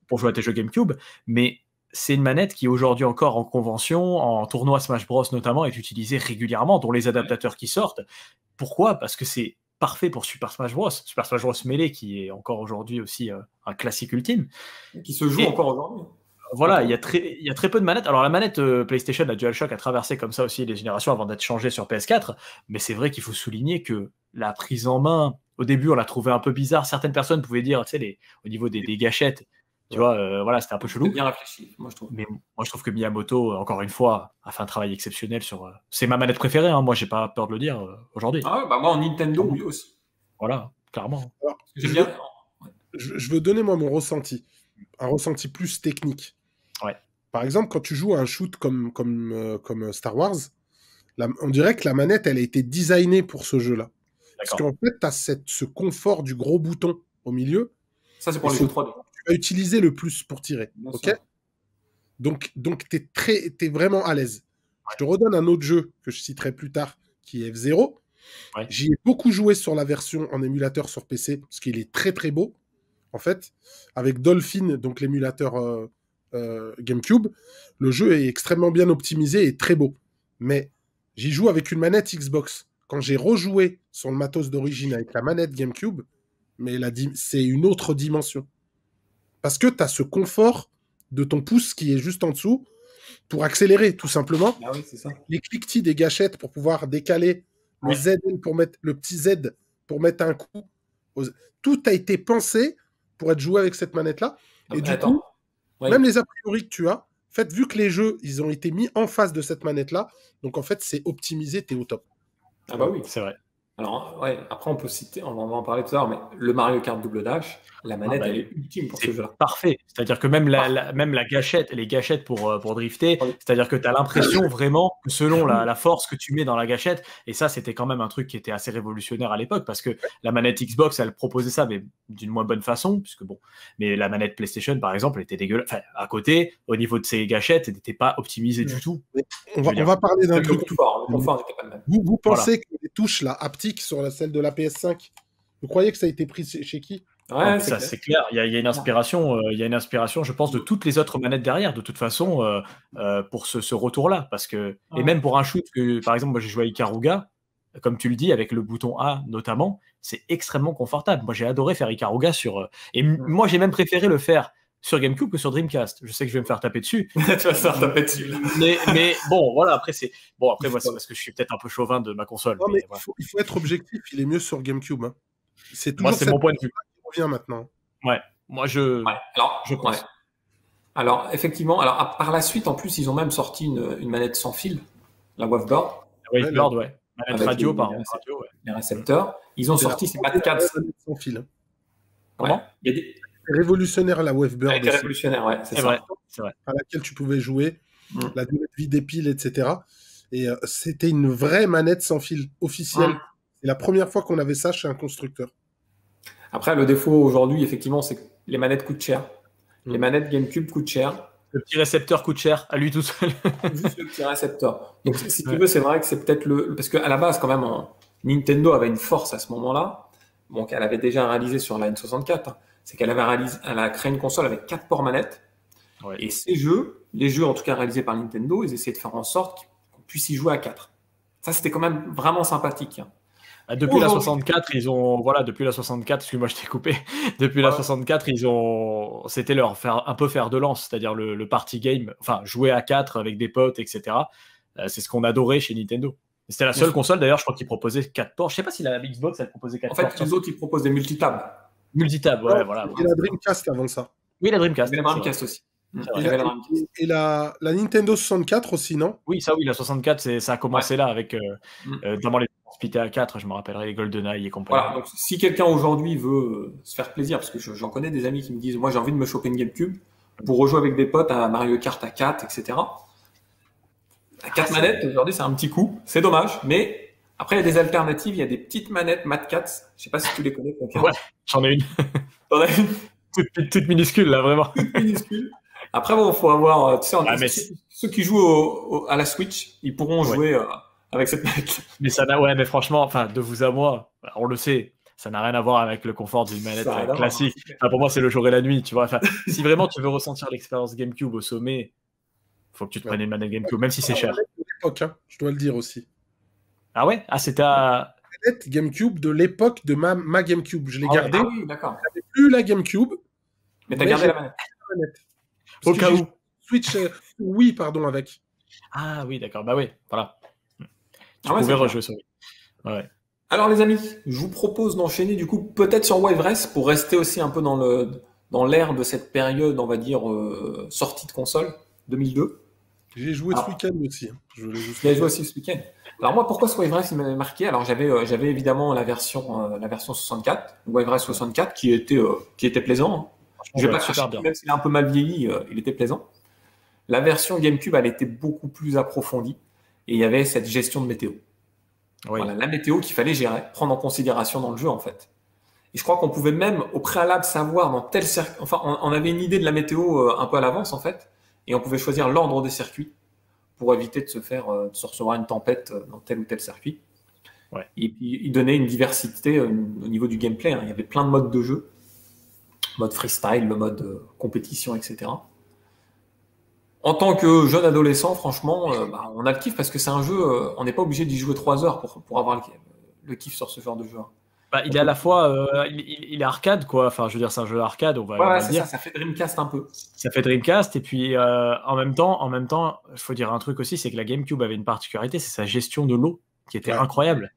pour jouer à tes jeux GameCube. Mais c'est une manette qui aujourd'hui encore en convention, en tournoi Smash Bros notamment, est utilisée régulièrement, dont les adaptateurs qui sortent. Pourquoi? Parce que c'est parfait pour Super Smash Bros. Super Smash Bros Melee, qui est encore aujourd'hui aussi un classique ultime. Qui se joue encore aujourd'hui. Voilà, il y a très peu de manettes. Alors la manette PlayStation, la DualShock, a traversé comme ça aussi les générations avant d'être changée sur PS4. Mais c'est vrai qu'il faut souligner que la prise en main, au début, on l'a trouvé un peu bizarre. Certaines personnes pouvaient dire, tu sais, au niveau des gâchettes, tu vois, voilà, c'était un peu chelou. C'est bien réfléchi, moi je trouve. Mais moi je trouve que Miyamoto, encore une fois, a fait un travail exceptionnel sur. C'est ma manette préférée, hein. Moi j'ai pas peur de le dire aujourd'hui. Ah ouais, bah moi en Nintendo, oui aussi. Voilà, clairement. Alors, je veux donner moi mon ressenti, un ressenti plus technique. Ouais. Par exemple, quand tu joues à un shoot comme Star Wars, on dirait que la manette, elle a été designée pour ce jeu-là. Parce qu'en fait, tu as ce confort du gros bouton au milieu. Ça, c'est pour les jeux 3D. Tu vas utiliser le plus pour tirer. Ok. Donc tu es vraiment à l'aise. Je te redonne un autre jeu que je citerai plus tard, qui est F-Zero. Ouais. J'y ai beaucoup joué sur la version en émulateur sur PC, parce qu'il est très très beau, en fait. Avec Dolphin, donc l'émulateur GameCube, le jeu est extrêmement bien optimisé et très beau. Mais j'y joue avec une manette Xbox. Quand j'ai rejoué sur le matos d'origine avec la manette GameCube, mais c'est une autre dimension. Parce que tu as ce confort de ton pouce qui est juste en dessous pour accélérer, tout simplement. Ah oui, c'est ça. Les cliquetis des gâchettes pour pouvoir décaler le Z pour mettre le petit Z pour mettre un coup. Tout a été pensé pour être joué avec cette manette-là. Et du coup, même les a priori que tu as, en fait, vu que les jeux, ils ont été mis en face de cette manette-là, donc en fait, c'est optimisé, t'es au top. Ah bah oui, c'est vrai. Alors, ouais, après, on peut citer, on va en parler tout à l'heure, mais le Mario Kart Double Dash, la manette, elle est ultime pour ce jeu-là. Parfait. C'est-à-dire que même la gâchette, les gâchettes pour drifter, c'est-à-dire que tu as l'impression vraiment que selon la force que tu mets dans la gâchette, et ça, c'était quand même un truc qui était assez révolutionnaire à l'époque, parce que la manette Xbox, elle proposait ça, mais d'une moins bonne façon, puisque bon, mais la manette PlayStation, par exemple, elle était dégueulasse. Enfin, à côté, au niveau de ses gâchettes, elle n'était pas optimisée du tout. On va parler d'un truc. Le confort n'était pas le même. Vous pensez que les touches là, haptiques sur celle de la PS5, vous croyez que ça a été pris chez qui? Ouais, ça c'est clair. Il y a une inspiration, je pense, de toutes les autres manettes derrière, de toute façon, pour ce retour-là, parce que et même pour un shoot que, par exemple, moi j'ai joué à Ikaruga, comme tu le dis, avec le bouton A notamment, c'est extrêmement confortable. Moi j'ai adoré faire Ikaruga et moi j'ai même préféré le faire sur GameCube que sur Dreamcast. Je sais que je vais me faire taper dessus. Tu vas te faire taper dessus. mais bon, voilà. Après moi c'est parce que je suis peut-être un peu chauvin de ma console. Non, mais il faut être objectif. Il est mieux sur GameCube. Hein. Moi c'est mon point de vue. Revient maintenant. Ouais, moi je pense. Ouais. Alors, effectivement, par la suite, en plus, ils ont même sorti une manette sans fil, la Waveboard. La Waveboard, ouais. Manette radio par radio, ouais. Les récepteurs. Ils ont sorti ces Mad Cats. Sans fil. Comment ? C'est révolutionnaire la Waveboard. C'est révolutionnaire, ouais. C'est vrai. À laquelle tu pouvais jouer, la durée de vie des piles, etc. Et c'était une vraie manette sans fil officielle. C'est la première fois qu'on avait ça chez un constructeur. Après, le défaut aujourd'hui, effectivement, c'est que les manettes coûtent cher. Les manettes GameCube coûtent cher. Le petit récepteur coûte cher à lui tout seul. Juste le petit récepteur. Donc, si tu veux, c'est vrai que c'est peut-être parce qu'à la base, quand même, Nintendo avait une force à ce moment-là. Bon, qu'elle avait déjà réalisé sur la N64. Hein. C'est qu'elle a créé une console avec 4 ports manettes. Ouais. Et les jeux en tout cas réalisés par Nintendo, ils essayaient de faire en sorte qu'on puisse y jouer à 4. Ça, c'était quand même vraiment sympathique. Hein. Depuis la 64, depuis la 64, excuse-moi, je t'ai coupé. Depuis la 64, c'était leur fer de lance, c'est-à-dire le party game, enfin, jouer à 4 avec des potes, etc. C'est ce qu'on adorait chez Nintendo. C'était la seule console, d'ailleurs, je crois qu'ils proposaient 4 ports. Je sais pas si la Xbox, elle proposait 4 ports. En fait, les autres, ils proposent des multitables. Multitables, ouais, voilà. Et la Dreamcast avant ça. Oui, la Dreamcast. Mais la Dreamcast aussi. Et la Nintendo 64 aussi, non? Oui, la 64, ça a commencé là avec notamment les splittés à 4, je me rappellerai les GoldenEye et compagnie. Voilà, donc si quelqu'un aujourd'hui veut se faire plaisir, parce que j'en connais des amis qui me disent, moi j'ai envie de me choper une GameCube pour rejouer avec des potes à Mario Kart à 4, etc. À 4 manettes, aujourd'hui c'est un petit coup, c'est dommage, mais après il y a des alternatives, il y a des petites manettes Mad Cats, je sais pas si tu les connais. Ouais, j'en ai une. T'en as une toute minuscule là, vraiment. Toute minuscule. Après, bon, il faut avoir, tu sais, ceux qui jouent à la Switch, ils pourront jouer avec cette manette. Mais ça n'a, ouais, mais franchement, enfin, de vous à moi, on le sait, ça n'a rien à voir avec le confort d'une manette classique. Enfin, pour moi, c'est le jour et la nuit, tu vois. Enfin, si vraiment tu veux ressentir l'expérience GameCube au sommet, faut que tu te prennes une manette GameCube, même si c'est cher. L'époque, hein, je dois le dire aussi. Ah ouais? Ah, c'était à... Manette GameCube de l'époque de ma GameCube. Je l'ai gardée. Ah oui, d'accord. J'avais plus la GameCube. Mais t'as gardé la manette. Au cas où. Switch, oui, pardon, avec. Ah oui, d'accord. Bah oui, voilà. Tu Ah ouais, pouvais rejouer sur lui. Ouais. Alors les amis, je vous propose d'enchaîner du coup peut-être sur Wave Race pour rester aussi un peu dans l'ère de cette période, on va dire, sortie de console, 2002. J'ai joué ce week-end aussi. Je l'ai joué aussi ce week-end. Alors moi, pourquoi ce Wave Race il m'avait marqué? Alors j'avais évidemment la version 64, Wave Race 64, qui était plaisant. Je vais pas cracher, même s'il est un peu mal vieilli, il était plaisant. La version GameCube, elle était beaucoup plus approfondie et il y avait cette gestion de météo. Oui. Voilà, la météo qu'il fallait gérer, prendre en considération dans le jeu en fait. Et je crois qu'on pouvait même au préalable savoir dans tel circuit, enfin on avait une idée de la météo un peu à l'avance en fait, et on pouvait choisir l'ordre des circuits pour éviter de se recevoir une tempête dans tel ou tel circuit. Ouais. Et puis il donnait une diversité au niveau du gameplay, hein. Il y avait plein de modes de jeu, mode freestyle, le mode compétition, etc. En tant que jeune adolescent, franchement, on a le kiff parce que c'est un jeu, on n'est pas obligé d'y jouer 3 heures pour avoir le kiff sur ce genre de jeu. Bah, il est à la fois, il est arcade, quoi. Enfin, je veux dire, c'est un jeu arcade, on va c'est dire. Ça fait Dreamcast un peu. Ça fait Dreamcast, et puis en même temps, il faut dire un truc aussi, c'est que la GameCube avait une particularité, c'est sa gestion de l'eau qui était incroyable.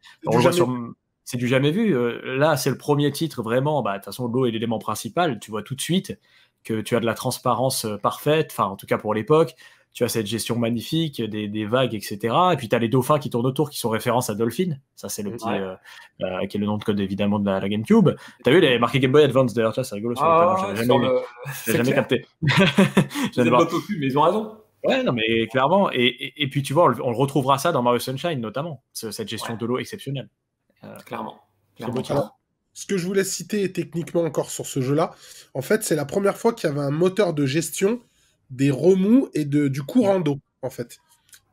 C'est du jamais vu. Là, c'est le premier titre vraiment. Bah, de toute façon, l'eau est l'élément principal. Tu vois tout de suite que tu as de la transparence parfaite, enfin en tout cas pour l'époque, tu as cette gestion magnifique, des vagues, etc. Et puis tu as les dauphins qui tournent autour, qui sont références à Dolphin, ça c'est le petit, qui est le nom de code évidemment de la GameCube. Tu as vu, il avait marqué Game Boy Advance d'ailleurs, c'est rigolo, j'avais jamais capté. Ils aiment l'autocube, mais ils ont raison. Ouais, non mais clairement, et puis tu vois, on le retrouvera ça dans Mario Sunshine notamment, cette gestion de l'eau exceptionnelle. Clairement. Ce que je voulais citer techniquement encore sur ce jeu-là, en fait, c'est la première fois qu'il y avait un moteur de gestion des remous et du courant d'eau, en fait.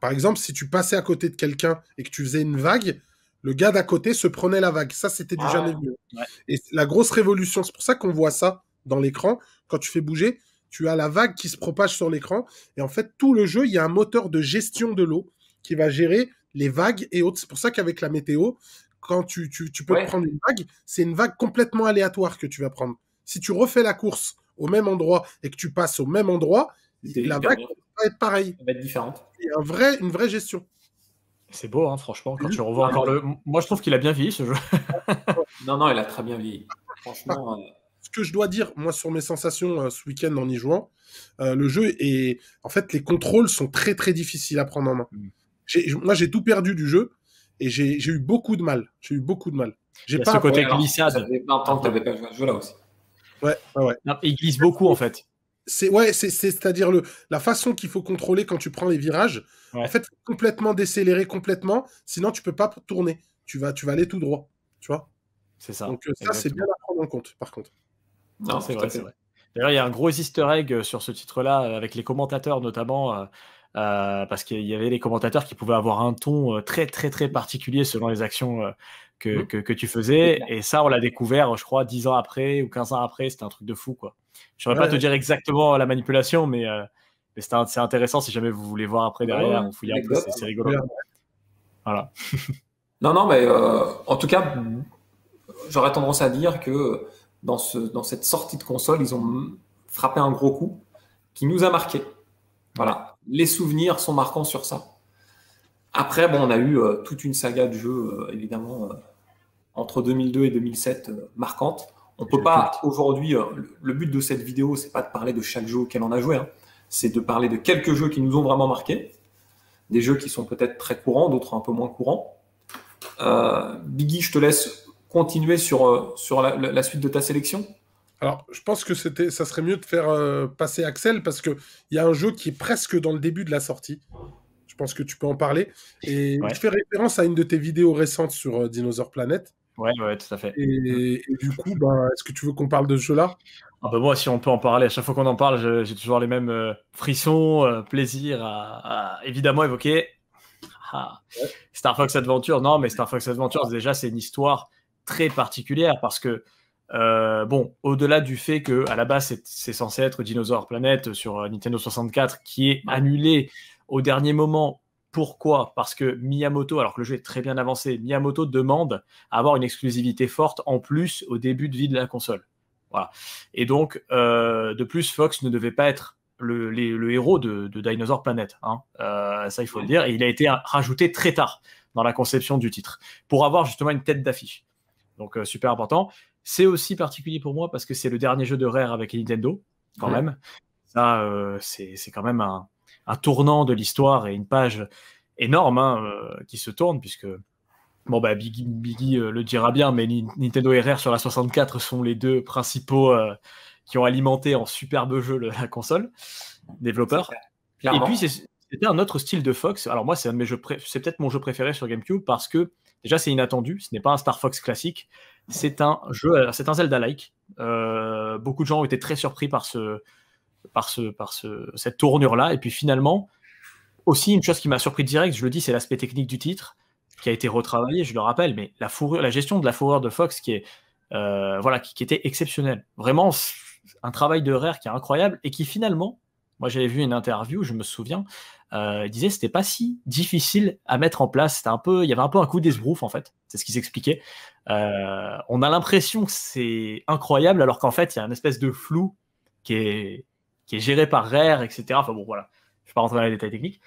Par exemple, si tu passais à côté de quelqu'un et que tu faisais une vague, le gars d'à côté se prenait la vague. Ça, c'était du jamais vu. Ouais. Et la grosse révolution, c'est pour ça qu'on voit ça dans l'écran. Quand tu fais bouger, tu as la vague qui se propage sur l'écran. Et en fait, tout le jeu, il y a un moteur de gestion de l'eau qui va gérer les vagues et autres. C'est pour ça qu'avec la météo, quand tu peux prendre une vague, c'est une vague complètement aléatoire que tu vas prendre. Si tu refais la course au même endroit et que tu passes au même endroit, la vague va être pareille. Elle va être différente. Il y a une vraie gestion. C'est beau, hein, franchement, quand tu revois encore le... Moi, je trouve qu'il a bien vieilli, ce jeu. Non, il a très bien vieilli. Franchement... Ce que je dois dire, moi, sur mes sensations ce week-end en y jouant, le jeu est... En fait, les contrôles sont très, très difficiles à prendre en main. Moi, j'ai tout perdu du jeu. Et j'ai eu beaucoup de mal. J'ai pas ce côté glissade. Ça faisait 20 ans que tu n'avais pas joué à ce jeu-là aussi. Ouais. Non, il glisse beaucoup, en fait. C'est-à-dire la façon qu'il faut contrôler quand tu prends les virages. Ouais. En fait, complètement décélérer complètement. Sinon, tu peux pas tourner. Tu vas aller tout droit. Tu vois. C'est ça. Donc, ça, c'est bien à prendre en compte, par contre. Non, c'est vrai. D'ailleurs, il y a un gros easter egg sur ce titre-là, avec les commentateurs notamment. Parce qu'il y avait les commentateurs qui pouvaient avoir un ton très très très particulier selon les actions que tu faisais, et ça on l'a découvert je crois 10 ans après ou 15 ans après, c'était un truc de fou quoi. Je ne saurais pas te dire exactement la manipulation, mais c'est intéressant si jamais vous voulez voir après derrière, on fouille un peu, c'est rigolo. Voilà. Non, mais en tout cas, j'aurais tendance à dire que dans cette sortie de console, ils ont frappé un gros coup qui nous a marqué. Voilà. Les souvenirs sont marquants sur ça. Après, on a eu toute une saga de jeux, évidemment, entre 2002 et 2007, marquante. On peut pas, aujourd'hui, le but de cette vidéo, c'est pas de parler de chaque jeu auquel on a joué, hein. C'est de parler de quelques jeux qui nous ont vraiment marqués. Des jeux qui sont peut-être très courants, d'autres un peu moins courants. Biggie, je te laisse continuer sur la suite de ta sélection. Alors, je pense que ça serait mieux de faire passer Axel, parce qu'il y a un jeu qui est presque dans le début de la sortie. Je pense que tu peux en parler. Et je fais référence à une de tes vidéos récentes sur Dinosaur Planet. Ouais, tout à fait. Et du coup, est-ce que tu veux qu'on parle de ce jeu-là ? Moi, si on peut en parler, à chaque fois qu'on en parle, j'ai toujours les mêmes frissons, plaisir à évidemment évoquer ah. Ouais. Star Fox Adventure, non, mais Star Fox Adventure, déjà, c'est une histoire très particulière parce que, bon, au-delà du fait que à la base, c'est censé être Dinosaur Planet sur Nintendo 64 qui est annulé au dernier moment. Pourquoi? Parce que Miyamoto, alors que le jeu est très bien avancé, Miyamoto demande à avoir une exclusivité forte en plus au début de vie de la console. Voilà. Et donc, de plus, Fox ne devait pas être le héros de Dinosaur Planet. Hein. Ça, il faut le dire. Et il a été rajouté très tard dans la conception du titre pour avoir justement une tête d'affiche. Donc, super important. C'est aussi particulier pour moi parce que c'est le dernier jeu de Rare avec Nintendo, quand même. Ça, c'est quand même un tournant de l'histoire et une page énorme qui se tourne puisque bon, bah, Biggie le dira bien, mais Nintendo et Rare sur la 64 sont les deux principaux qui ont alimenté en superbe jeu la console, développeurs. Et puis, c'était un autre style de Fox. Alors moi, c'est peut-être mon jeu préféré sur GameCube parce que déjà, c'est inattendu. Ce n'est pas un Star Fox classique. C'est un Zelda-like. Beaucoup de gens ont été très surpris par cette tournure-là. Et puis finalement, aussi, une chose qui m'a surpris direct, je le dis, c'est l'aspect technique du titre qui a été retravaillé, je le rappelle, mais la gestion de la fourrure de Fox qui était exceptionnelle. Vraiment, un travail de Rare qui est incroyable et qui finalement, moi j'avais vu une interview, je me souviens, il disait que c'était pas si difficile à mettre en place. Il y avait un peu un coup d'esbrouf en fait, c'est ce qu'ils expliquaient. On a l'impression que c'est incroyable alors qu'en fait il y a une espèce de flou qui est géré par Rare, etc. Enfin bon, voilà, je ne vais pas rentrer dans les détails techniques.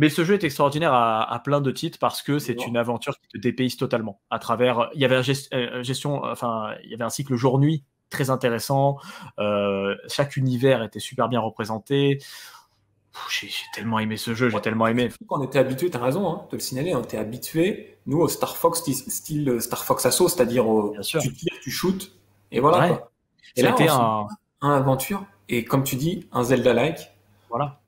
Mais ce jeu est extraordinaire à plein de titres parce que c'est une aventure qui te dépayse totalement. À travers, il y avait il y avait un cycle jour-nuit très intéressant. Chaque univers était super bien représenté. J'ai tellement aimé ce jeu, j'ai tellement aimé. On était habitué, t'as raison, de le signaler, on était habitué, nous, au Star Fox style Star Fox Assault, c'est-à-dire tu tires, tu shootes, et voilà. Ouais. Quoi. Et là, un aventure, et comme tu dis, un Zelda-like. Voilà.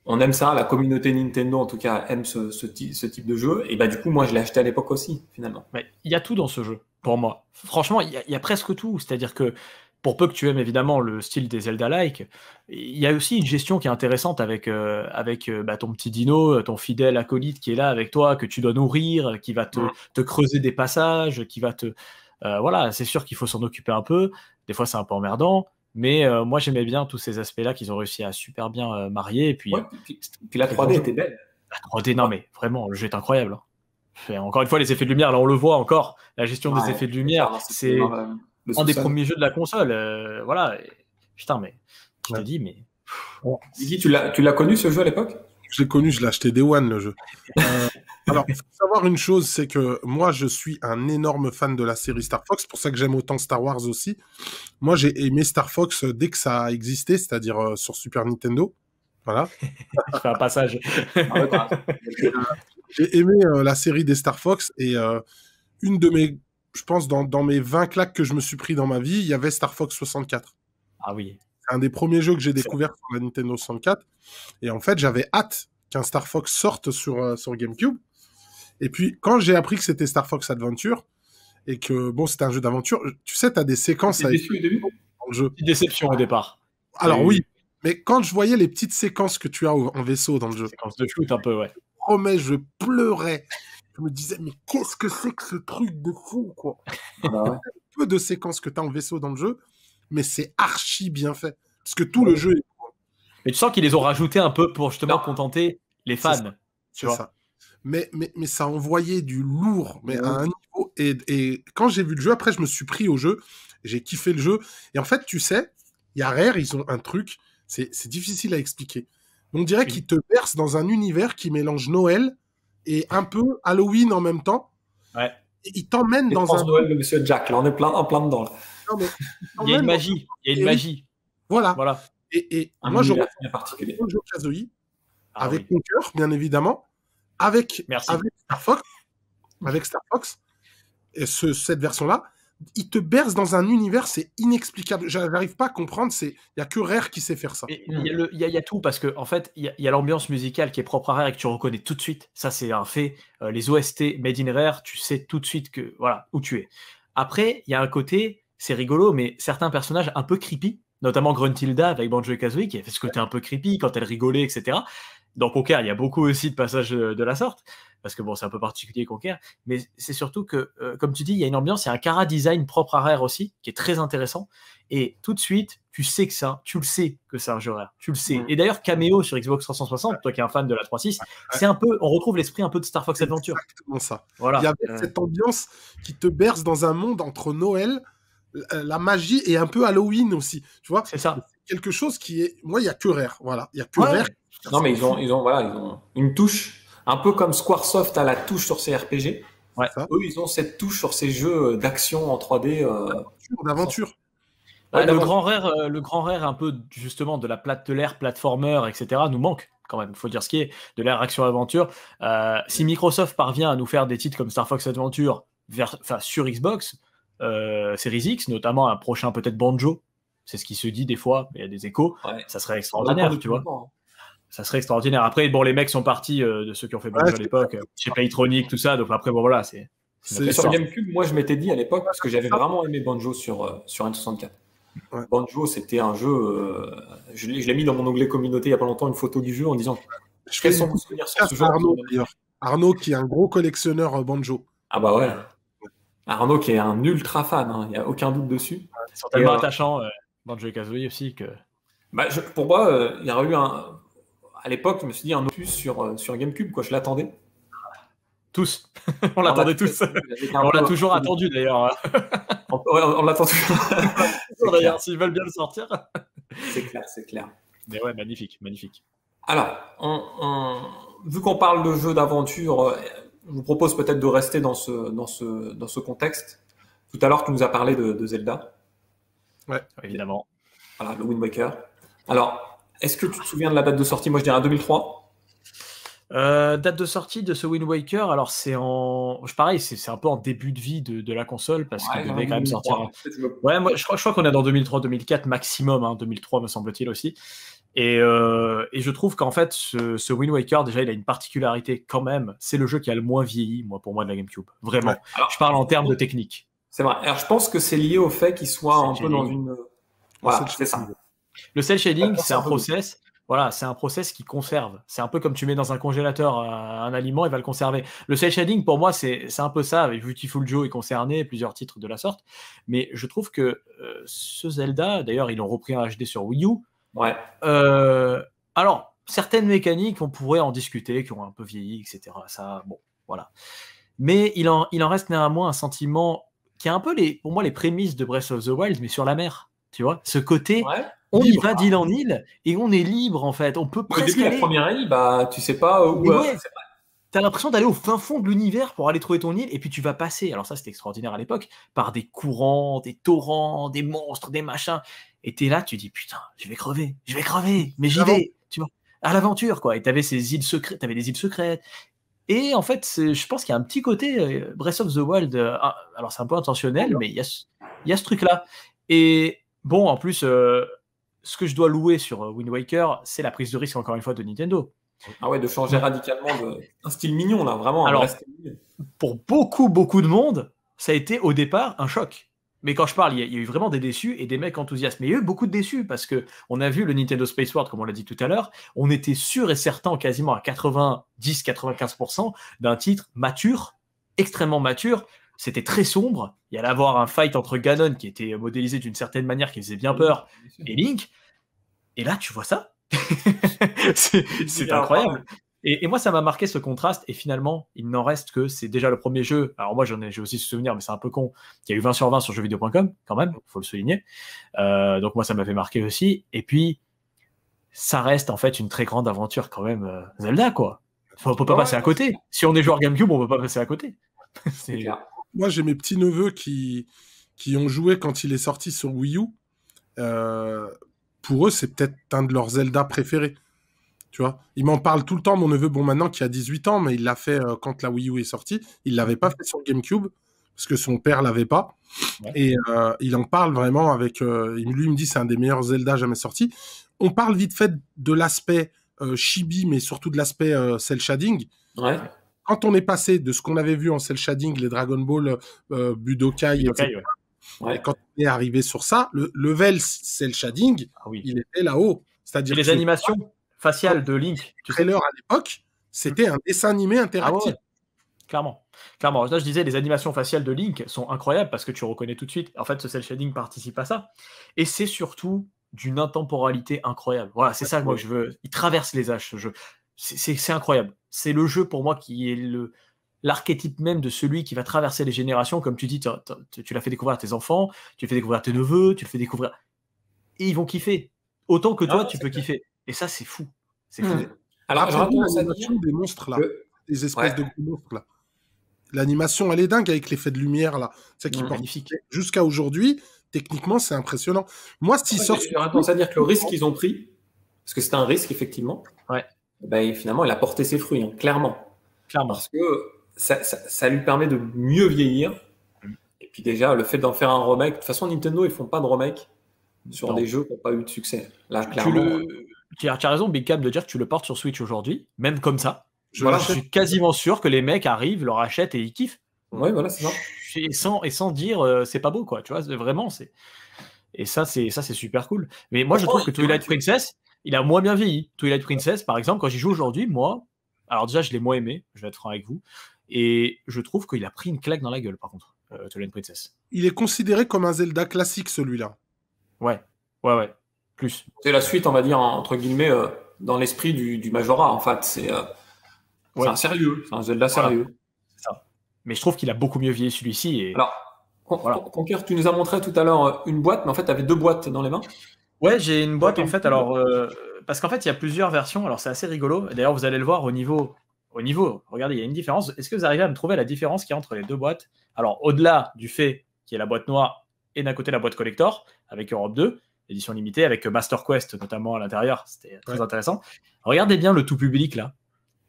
On aime ça, la communauté Nintendo en tout cas aime ce type de jeu. Et bah du coup, moi je l'ai acheté à l'époque aussi, finalement. Mais il y a tout dans ce jeu, pour moi. Franchement, il y a presque tout. C'est-à-dire que pour peu que tu aimes évidemment le style des Zelda-like, il y a aussi une gestion qui est intéressante avec ton petit dino, ton fidèle acolyte qui est là avec toi, que tu dois nourrir, qui va te creuser des passages, qui va te... voilà, c'est sûr qu'il faut s'en occuper un peu. Des fois, c'est un peu emmerdant. Mais moi, j'aimais bien tous ces aspects-là qu'ils ont réussi à super bien marier. Et puis, puis la 3D était belle. La 3D, non, mais vraiment, le jeu est incroyable. Encore une fois, les effets de lumière, là, on le voit encore. La gestion des effets de lumière, c'est un des premiers jeux de la console. Voilà. Putain, mais je te dis, mais... Ziggy, tu l'as connu, ce jeu, à l'époque? Je l'ai connu, je l'ai acheté Day One, le jeu. Alors, il faut savoir une chose, c'est que moi, je suis un énorme fan de la série Star Fox, c'est pour ça que j'aime autant Star Wars aussi. Moi, j'ai aimé Star Fox dès que ça a existé, c'est-à-dire sur Super Nintendo. Voilà. Je fais un passage. J'ai aimé la série des Star Fox et une de mes, je pense, dans mes 20 claques que je me suis pris dans ma vie, il y avait Star Fox 64. Ah oui. C'est un des premiers jeux que j'ai découvert sur la Nintendo 64. Et en fait, j'avais hâte qu'un Star Fox sorte sur GameCube. Et puis, quand j'ai appris que c'était Star Fox Adventure, et que, bon, c'était un jeu d'aventure, tu sais, t'as des séquences avec dans le jeu. Petite déception au départ. Alors oui, mais quand je voyais les petites séquences que tu as en vaisseau dans le jeu... Séquences de shoot un peu, ouais. Je pleurais. Je me disais, mais qu'est-ce que c'est que ce truc de fou, quoi. Peu de séquences que t'as en vaisseau dans le jeu, mais c'est archi bien fait. Parce que tout le jeu est... Mais tu sens qu'ils les ont rajoutés un peu pour justement contenter les fans. C'est ça. Mais ça envoyait du lourd, mais à un niveau. Et quand j'ai vu le jeu, après, je me suis pris au jeu. J'ai kiffé le jeu. Et en fait, tu sais, il y a Rare, ils ont un truc, c'est difficile à expliquer. On dirait qu'ils te bercent dans un univers qui mélange Noël et un peu Halloween en même temps. Ouais. Et ils t'emmènent dans un... Noël de Monsieur Jack, là, on est en plein dedans. Là. Non, mais, il y a une magie. Il y a une magie. Voilà. Et moi, je particulier. Banjo-Kazooie, avec mon cœur, bien évidemment, avec Star Fox, et cette version-là, il te berce dans un univers, c'est inexplicable. J'arrive pas à comprendre, il y a que Rare qui sait faire ça. Il y a tout, parce que en fait, il y a l'ambiance musicale qui est propre à Rare et que tu reconnais tout de suite. Ça, c'est un fait. Les OST Made in Rare, tu sais tout de suite où tu es. Après, il y a un côté, c'est rigolo, mais certains personnages un peu creepy, notamment Gruntilda avec Banjo-Kazooie, qui a fait ce côté un peu creepy quand elle rigolait, etc. Dans Conquer, il y a beaucoup aussi de passages de la sorte, parce que bon, c'est un peu particulier Conquer, mais c'est surtout que, comme tu dis, il y a une ambiance, il y a un chara design propre à Rare aussi, qui est très intéressant, et tout de suite, tu sais que tu le sais que c'est un jeu Rare, tu le sais. Et d'ailleurs, Cameo sur Xbox 360, toi qui es un fan de la 3.6, c'est un peu, on retrouve l'esprit un peu de Star Fox Adventure. Exactement ça. Voilà. Il y avait cette ambiance qui te berce dans un monde entre Noël, la magie et un peu Halloween aussi. Tu vois, c'est ça. Quelque chose qui est. Moi, il n'y a que Rare. Voilà. Il n'y a que Rare. Non, mais ils ont une touche, un peu comme Squaresoft a la touche sur ses RPG. Ouais. Eux, ils ont cette touche sur ces jeux d'action en 3D. D'aventure. Le grand rare un peu justement de la platformer, etc. nous manque quand même, il faut dire ce qui est, de l'ère action-aventure. Si Microsoft parvient à nous faire des titres comme Star Fox Adventure sur Xbox, Series X, notamment un prochain peut-être Banjo, c'est ce qui se dit des fois, mais il y a des échos, ça serait extraordinaire, tu vois. Ça serait extraordinaire. Après, bon, les mecs sont partis de ceux qui ont fait Banjo à l'époque, chez Playtronic, tout ça, donc après, bon voilà, c'est sur GameCube, moi je m'étais dit à l'époque, parce que j'avais vraiment aimé Banjo sur N64. Ouais. Banjo, c'était un jeu. Je l'ai mis dans mon onglet communauté il n'y a pas longtemps, une photo du jeu en disant quels sont vos souvenirs sur ce jeu. Arnaud, qui est un gros collectionneur Banjo. Ah bah ouais. Arnaud, qui est un ultra fan, il n'y a aucun doute dessus. Ils sont tellement attachants, Banjo et Kazooie aussi, que. Bah, pour moi, il y aurait eu à l'époque, je me suis dit un opus sur GameCube, quoi. Je l'attendais. Tous. On l'attendait tous. On l'a toujours attendu d'ailleurs. On l'attend toujours. D'ailleurs, s'ils veulent bien le sortir. C'est clair. Mais ouais, magnifique. Alors, vu qu'on parle de jeux d'aventure, je vous propose peut-être de rester dans ce contexte. Tout à l'heure, tu nous as parlé de Zelda. Ouais, évidemment. Voilà, le Wind Waker. Alors, est-ce que tu te souviens de la date de sortie? Moi, je dirais 2003. Date de sortie de ce Wind Waker, alors pareil, c'est un peu en début de vie de la console parce qu'il devait quand même sortir. Ouais, moi je crois qu'on est dans 2003-2004 maximum, 2003 me semble-t-il aussi. Et je trouve qu'en fait ce Wind Waker déjà il a une particularité quand même, c'est le jeu qui a le moins vieilli pour moi de la GameCube, vraiment. Ouais. Alors, je parle en termes de technique. C'est vrai. Alors je pense que c'est lié au fait qu'il soit un peu dans une. Voilà, c'est ça. Le cel shading, c'est un process. Voilà, c'est un process qui conserve. C'est un peu comme tu mets dans un congélateur un aliment, il va le conserver. Le cel shading, pour moi, c'est un peu ça. Beautiful Joe est concerné, plusieurs titres de la sorte. Mais je trouve que ce Zelda, d'ailleurs, ils l'ont repris en HD sur Wii U. Ouais. Alors, certaines mécaniques, on pourrait en discuter, qui ont un peu vieilli, etc. Ça, bon, voilà. Mais il en reste néanmoins un sentiment qui a un peu, pour moi, les prémices de Breath of the Wild, mais sur la mer. Tu vois, ce côté... Ouais. On y va d'île en île et on est libre en fait. On peut presque aller... la première île, tu sais pas où. T'as l'impression d'aller au fin fond de l'univers pour aller trouver ton île et puis tu vas passer. Alors ça c'était extraordinaire à l'époque par des courants, des torrents, des monstres, des machins. Et t'es là, tu dis putain, je vais crever, mais j'y vais. Tu vois, à l'aventure quoi. Et t'avais des îles secrètes. Et en fait, je pense qu'il y a un petit côté Breath of the Wild. Alors c'est un peu intentionnel, mais il y a ce truc là. Et bon, en plus. Ce que je dois louer sur Wind Waker, c'est la prise de risque, encore une fois, de Nintendo. Ah ouais, de changer radicalement un style mignon, là, vraiment. Alors, pour beaucoup de monde, ça a été au départ un choc. Mais quand je parle, il y a eu vraiment des déçus et des mecs enthousiastes. Mais il y a eu beaucoup de déçus parce qu'on a vu le Nintendo Space World, comme on l'a dit tout à l'heure, on était sûr et certain, quasiment à 90-95%, d'un titre mature, extrêmement mature. C'était très sombre. Il y allait avoir un fight entre Ganon qui était modélisé d'une certaine manière, qui faisait bien peur, et Link. Et là, tu vois ça. c'est incroyable. Et moi, ça m'a marqué ce contraste. Et finalement, il n'en reste que c'est déjà le premier jeu. Alors moi, j'ai aussi ce souvenir, mais c'est un peu con. Il y a eu 20 sur 20 sur jeuxvideo.com, quand même, il faut le souligner. Donc moi, ça m'avait marqué aussi. Et puis, ça reste en fait une très grande aventure quand même. Zelda, quoi. On peut pas passer à côté. Si on est joueur GameCube, on peut pas passer à côté. C'est clair. Moi, j'ai mes petits-neveux qui ont joué quand il est sorti sur Wii U. Pour eux, c'est peut-être un de leurs Zelda préférés. Tu vois, ils m'en parlent tout le temps, mon neveu, bon, maintenant qui a 18 ans, mais il l'a fait quand la Wii U est sortie. Il l'avait pas fait sur GameCube, parce que son père l'avait pas. Ouais. Et il en parle vraiment avec... lui, il me dit c'est un des meilleurs Zelda jamais sortis. On parle vite fait de l'aspect chibi, mais surtout de l'aspect cel shading. Ouais. Quand on est passé de ce qu'on avait vu en cel shading, les Dragon Ball, Budokai, etc. Ouais. Et quand on est arrivé sur ça, le level cel shading, il était là-haut. C'est-à-dire les animations. facial de Link. Le trailer à l'époque, c'était un dessin animé interactif. Ah ouais. Clairement. Clairement. Là, je disais, les animations faciales de Link sont incroyables parce que tu reconnais tout de suite. En fait, ce cel shading participe à ça. Et c'est surtout d'une intemporalité incroyable. Voilà, c'est ça que moi je veux. Il traverse les âges, ce jeu. C'est incroyable. C'est le jeu pour moi qui est l'archétype même de celui qui va traverser les générations. Comme tu dis, tu l'as fait découvrir à tes enfants, tu le fais découvrir à tes neveux, tu le fais découvrir. Et ils vont kiffer. Autant que toi, tu peux kiffer. Et ça, c'est fou. C'est fou. Alors, l'animation des monstres, là. Des espèces de monstres, là. L'animation, elle est dingue avec l'effet de lumière, là. C'est qui porte magnifique. Jusqu'à aujourd'hui, techniquement, c'est impressionnant. Moi, s'ils sortent. J'ai tendance à dire que le risque qu'ils ont pris, parce que c'était un risque, effectivement, ben, finalement, il a porté ses fruits, hein, clairement. Parce que ça lui permet de mieux vieillir. Et puis déjà, le fait d'en faire un remake, de toute façon, Nintendo, ils font pas de remake sur des jeux qui n'ont pas eu de succès. Là, clairement. Tu as raison, Big Cam, de dire que tu le portes sur Switch aujourd'hui, même comme ça. Je suis quasiment sûr que les mecs arrivent, leur achètent et ils kiffent. Ouais, voilà, c'est ça. Et sans dire c'est pas beau, quoi. Tu vois, vraiment, c'est. Et ça, c'est super cool. Mais moi, je trouve que Twilight Princess, il a moins bien vieilli. Twilight Princess, par exemple, quand j'y joue aujourd'hui, moi, alors déjà, je l'ai moins aimé, je vais être franc avec vous, et je trouve qu'il a pris une claque dans la gueule, par contre, Twilight Princess. Il est considéré comme un Zelda classique, celui-là. Ouais. Plus. C'est la suite, on va dire, entre guillemets, dans l'esprit du Majora, en fait. C'est un sérieux, c'est un Zelda sérieux. Voilà. C'est ça. Mais je trouve qu'il a beaucoup mieux vieilli celui-ci. Et... Alors, Conquer, tu nous as montré tout à l'heure une boîte, mais en fait, tu avais 2 boîtes dans les mains. Ouais, j'ai une boîte en fait. Alors, parce qu'en fait, il y a plusieurs versions. Alors, c'est assez rigolo. D'ailleurs, vous allez le voir au niveau. Regardez, il y a une différence. Est-ce que vous arrivez à me trouver la différence qu'il y a entre les 2 boîtes? Alors, au-delà du fait qu'il y ait la boîte noire et d'un côté la boîte collector avec Europe 2, édition limitée, avec Master Quest notamment à l'intérieur, c'était très intéressant. Regardez bien le tout public là.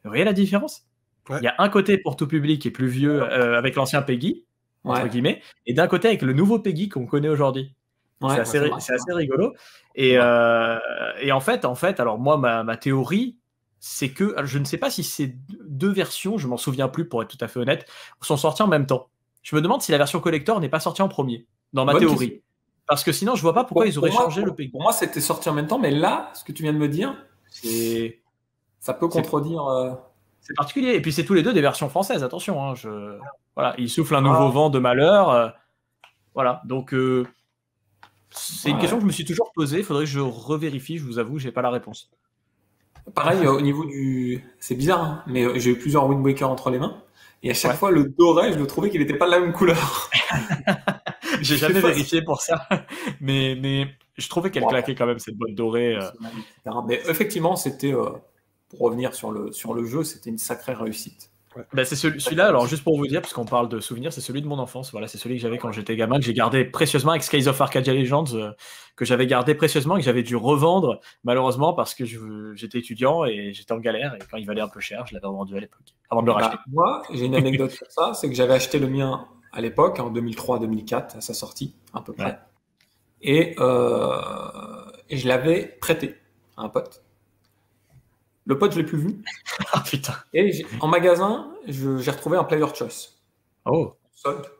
Vous voyez la différence? Il y a un côté pour tout public qui est plus vieux avec l'ancien Peggy, entre guillemets, et d'un côté avec le nouveau Peggy qu'on connaît aujourd'hui. C'est assez rigolo. Et en fait, alors moi, ma théorie, c'est que je ne sais pas si ces 2 versions, je m'en souviens plus pour être tout à fait honnête, sont sorties en même temps. Je me demande si la version collector n'est pas sortie en premier, dans ma théorie. Question. Parce que sinon, je vois pas pourquoi ils auraient changé le Peggy. Pour moi, c'était sorti en même temps, mais là, ce que tu viens de me dire, ça peut contredire. C'est particulier. Et puis, c'est tous les 2 des versions françaises, attention. Hein, voilà, il souffle un nouveau vent de malheur. Voilà, donc c'est une question que je me suis toujours posée. Il faudrait que je revérifie, je vous avoue, j'ai pas la réponse. Pareil, au niveau du... C'est bizarre, hein, mais j'ai eu plusieurs Wind Waker entre les mains. Et à chaque fois, le doré, je le trouvais qu'il n'était pas de la même couleur. J'ai jamais vérifié pour ça. mais je trouvais qu'elle claquait quand même, cette boîte dorée. Mais effectivement, c'était... pour revenir sur le jeu, c'était une sacrée réussite. Ben c'est celui-là, alors juste pour vous dire, parce qu'on parle de souvenirs, c'est celui de mon enfance. Voilà, c'est celui que j'avais quand j'étais gamin, que j'ai gardé précieusement avec Skies of Arcadia Legends, que j'avais gardé précieusement et que j'avais dû revendre, malheureusement, parce que j'étais étudiant et j'étais en galère. Et quand il valait un peu cher, je l'avais revendu à l'époque, avant de le racheter. Moi, j'ai une anecdote sur ça, c'est que j'avais acheté le mien à l'époque, en 2003-2004, à sa sortie, à peu près. Et je l'avais prêté à un pote. Le pote, je l'ai plus vu. Ah putain. Et en magasin, j'ai retrouvé un Player Choice. Oh.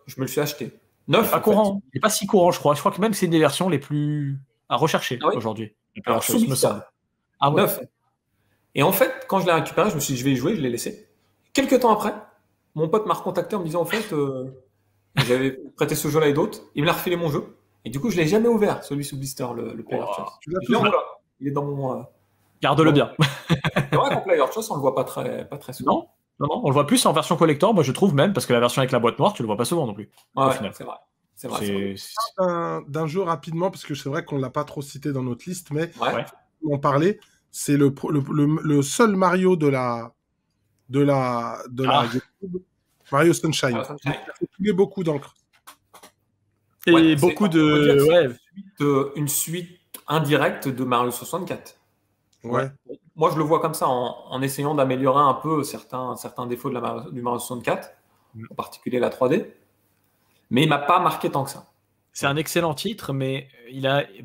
Je me le suis acheté. Neuf. Pas courant. Il n'est pas si courant, je crois. Je crois que même c'est une des versions les plus à rechercher aujourd'hui. Alors, Choice, me semble. Ah ouais. 9. Et en fait, quand je l'ai récupéré, je me suis dit, je vais y jouer, je l'ai laissé. Quelques temps après, mon pote m'a recontacté en me disant, en fait, j'avais prêté ce jeu-là et d'autres. Il me l'a refilé mon jeu. Et du coup, je l'ai jamais ouvert, celui sous blister, le Player Choice. Il est dans mon... Garde-le bien. C'est vrai qu'en Player Choice, on le voit pas très souvent. Non, on le voit plus en version collector, moi je trouve même, parce que la version avec la boîte noire, tu le vois pas souvent non plus. Ouais, c'est vrai. D'un jeu rapidement, parce que c'est vrai qu'on l'a pas trop cité dans notre liste, mais on en parlait. C'est le seul Mario de la GameCube, Mario Sunshine. Il a fait beaucoup d'encre. Et beaucoup une suite indirecte de Mario 64. Ouais. Moi, je le vois comme ça, en essayant d'améliorer un peu certains défauts du Mario 64, en particulier la 3D. Mais il m'a pas marqué tant que ça. C'est un excellent titre, mais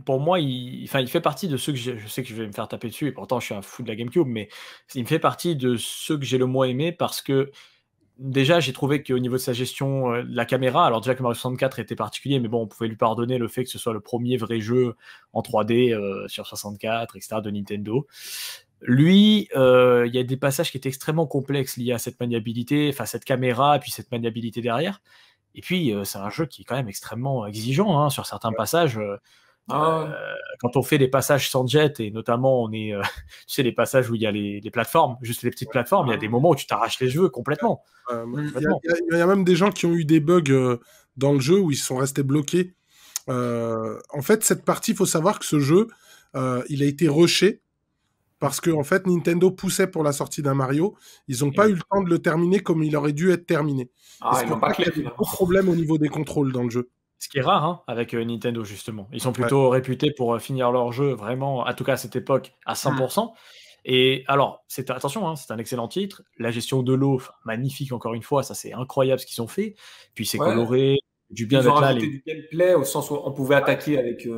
pour moi, il fait partie de ceux que je sais que je vais me faire taper dessus, et pourtant je suis un fou de la GameCube, mais il me fait partie de ceux que j'ai le moins aimé parce que déjà, j'ai trouvé qu'au niveau de sa gestion de la caméra, alors déjà que Mario 64 était particulier, mais bon, on pouvait lui pardonner le fait que ce soit le premier vrai jeu en 3D sur 64, etc., de Nintendo. Lui, il y a des passages qui étaient extrêmement complexes liés à cette maniabilité, enfin cette caméra, et puis cette maniabilité derrière. Et puis, c'est un jeu qui est quand même extrêmement exigeant hein, sur certains passages. Quand on fait des passages sans jet, et notamment on est, tu sais, les passages où il y a les plateformes, juste les petites plateformes, il y a des moments où tu t'arraches les cheveux complètement. Il y a même des gens qui ont eu des bugs dans le jeu où ils sont restés bloqués. En fait, cette partie, il faut savoir que ce jeu, il a été rushé parce que en fait, Nintendo poussait pour la sortie d'un Mario. Ils n'ont pas eu le temps de le terminer comme il aurait dû être terminé. Ils n'ont pas clair. Il y a des gros problèmes au niveau des contrôles dans le jeu. Ce qui est rare hein, avec Nintendo, justement. Ils sont plutôt réputés pour finir leur jeu, vraiment, en tout cas à cette époque, à 100%. Et alors, attention, hein, c'est un excellent titre. La gestion de l'eau, magnifique encore une fois, ça c'est incroyable ce qu'ils ont fait. Puis c'est coloré, du bien d'être là. Du gameplay au sens où on pouvait attaquer avec.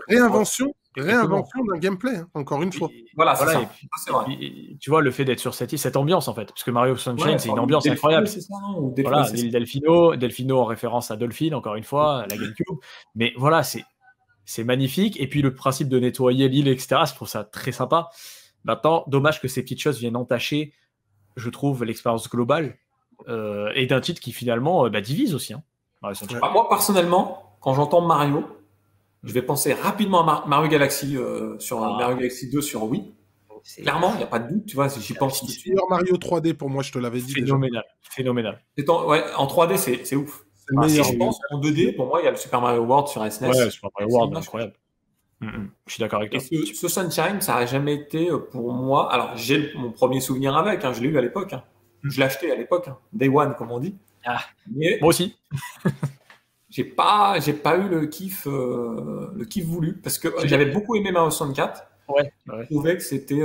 Réinvention d'un gameplay, hein, encore une fois. Voilà, c'est ça. Et puis, tu vois, le fait d'être sur cette île, cette ambiance en fait, parce que Mario Sunshine, c'est une ambiance incroyable. C'est ça, voilà, l'île Delfino en référence à Dolphin, encore une fois, la GameCube. Mais voilà, c'est magnifique. Et puis le principe de nettoyer l'île, etc., je trouve ça très sympa. Maintenant, dommage que ces petites choses viennent entacher, je trouve, l'expérience globale et d'un titre qui finalement divise aussi. Hein, moi, personnellement, quand j'entends Mario, je vais penser rapidement à Mario Galaxy Mario Galaxy 2 sur Wii. Clairement, il n'y a pas de doute, tu vois, j'y pense tout de suite. Mario 3D pour moi, je te l'avais dit. Phénoménal. En 3D, c'est ouf. Si je pense en 2D, pour moi, il y a le Super Mario World sur SNES. Ouais, Super Mario World, incroyable. Je suis d'accord avec toi. Et ce Sunshine, ça n'a jamais été pour moi. Alors, j'ai mon premier souvenir avec, je l'ai eu à l'époque. Je l'ai acheté à l'époque, Day One, comme on dit. Mais moi aussi. j'ai pas eu le kiff voulu parce que j'avais beaucoup aimé Mario 64. Je trouvais que c'était.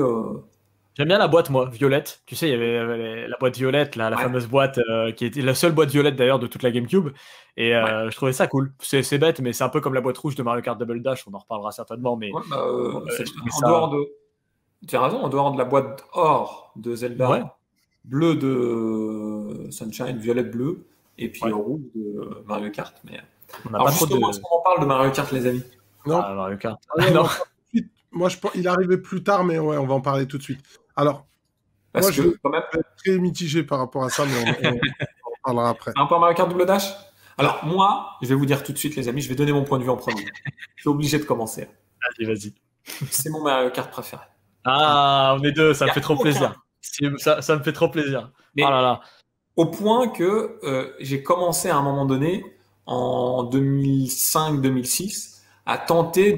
J'aime bien la boîte, moi, violette. Tu sais, il y avait la boîte violette, la fameuse boîte qui était la seule boîte violette d'ailleurs de toute la GameCube. Et je trouvais ça cool. C'est bête, mais c'est un peu comme la boîte rouge de Mario Kart Double Dash. On en reparlera certainement. Mais tu as raison, en dehors de la boîte or de Zelda, bleu de Sunshine, violette bleu, et puis rouge de Mario Kart. Mais alors justement, est-ce qu'on en parle de Mario Kart, les amis? Non. Mario Kart. Non. Moi, il est arrivé plus tard, mais ouais, on va en parler tout de suite. Alors, moi, je vais être très mitigé par rapport à ça, mais on en parlera après. Un peu Mario Kart Double Dash? Alors, moi, je vais vous dire tout de suite, les amis, je vais donner mon point de vue en premier. Je suis obligé de commencer. Vas-y. C'est mon Mario Kart préféré. Ah, on est deux, ça me fait trop plaisir. Ça me fait trop plaisir. Mais au point que j'ai commencé à un moment donné, en 2005-2006, à tenter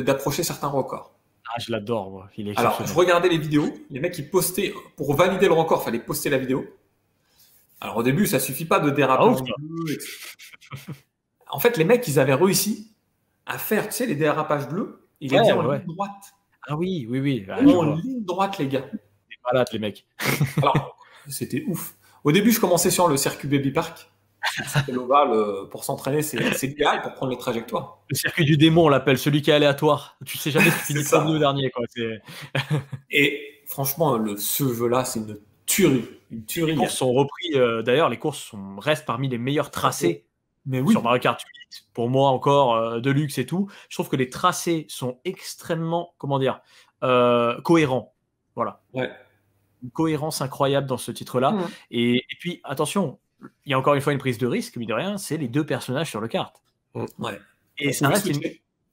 d'approcher certains records. Ah, je l'adore, moi. Il est Alors, je regardais les vidéos. Les mecs, ils postaient. Pour valider le record, il fallait poster la vidéo. Alors, au début, ça suffit pas de déraper en bleu. En fait, les mecs, ils avaient réussi à faire, tu sais, les dérapages bleus. Ils les disaient en ligne droite. Ah oui. En ligne droite, les gars. C'est malade, les mecs. Alors, c'était ouf. Au début, je commençais sur le circuit Baby Park. C'était l'ovale pour s'entraîner, c'est idéal pour prendre les trajectoires. Le circuit du démon, on l'appelle, celui qui est aléatoire. Tu sais jamais si tu finis premier ou dernier. Quoi. Et franchement, ce jeu-là, c'est une tuerie. Les courses sont repris, d'ailleurs, les courses restent parmi les meilleurs tracés sur Mario Kart 8. Pour moi, encore, de luxe et tout. Je trouve que les tracés sont extrêmement, cohérents. Voilà. Une cohérence incroyable dans ce titre-là. Et puis, attention, il y a encore une fois une prise de risque, mais de rien, c'est les deux personnages sur le kart. Et ça reste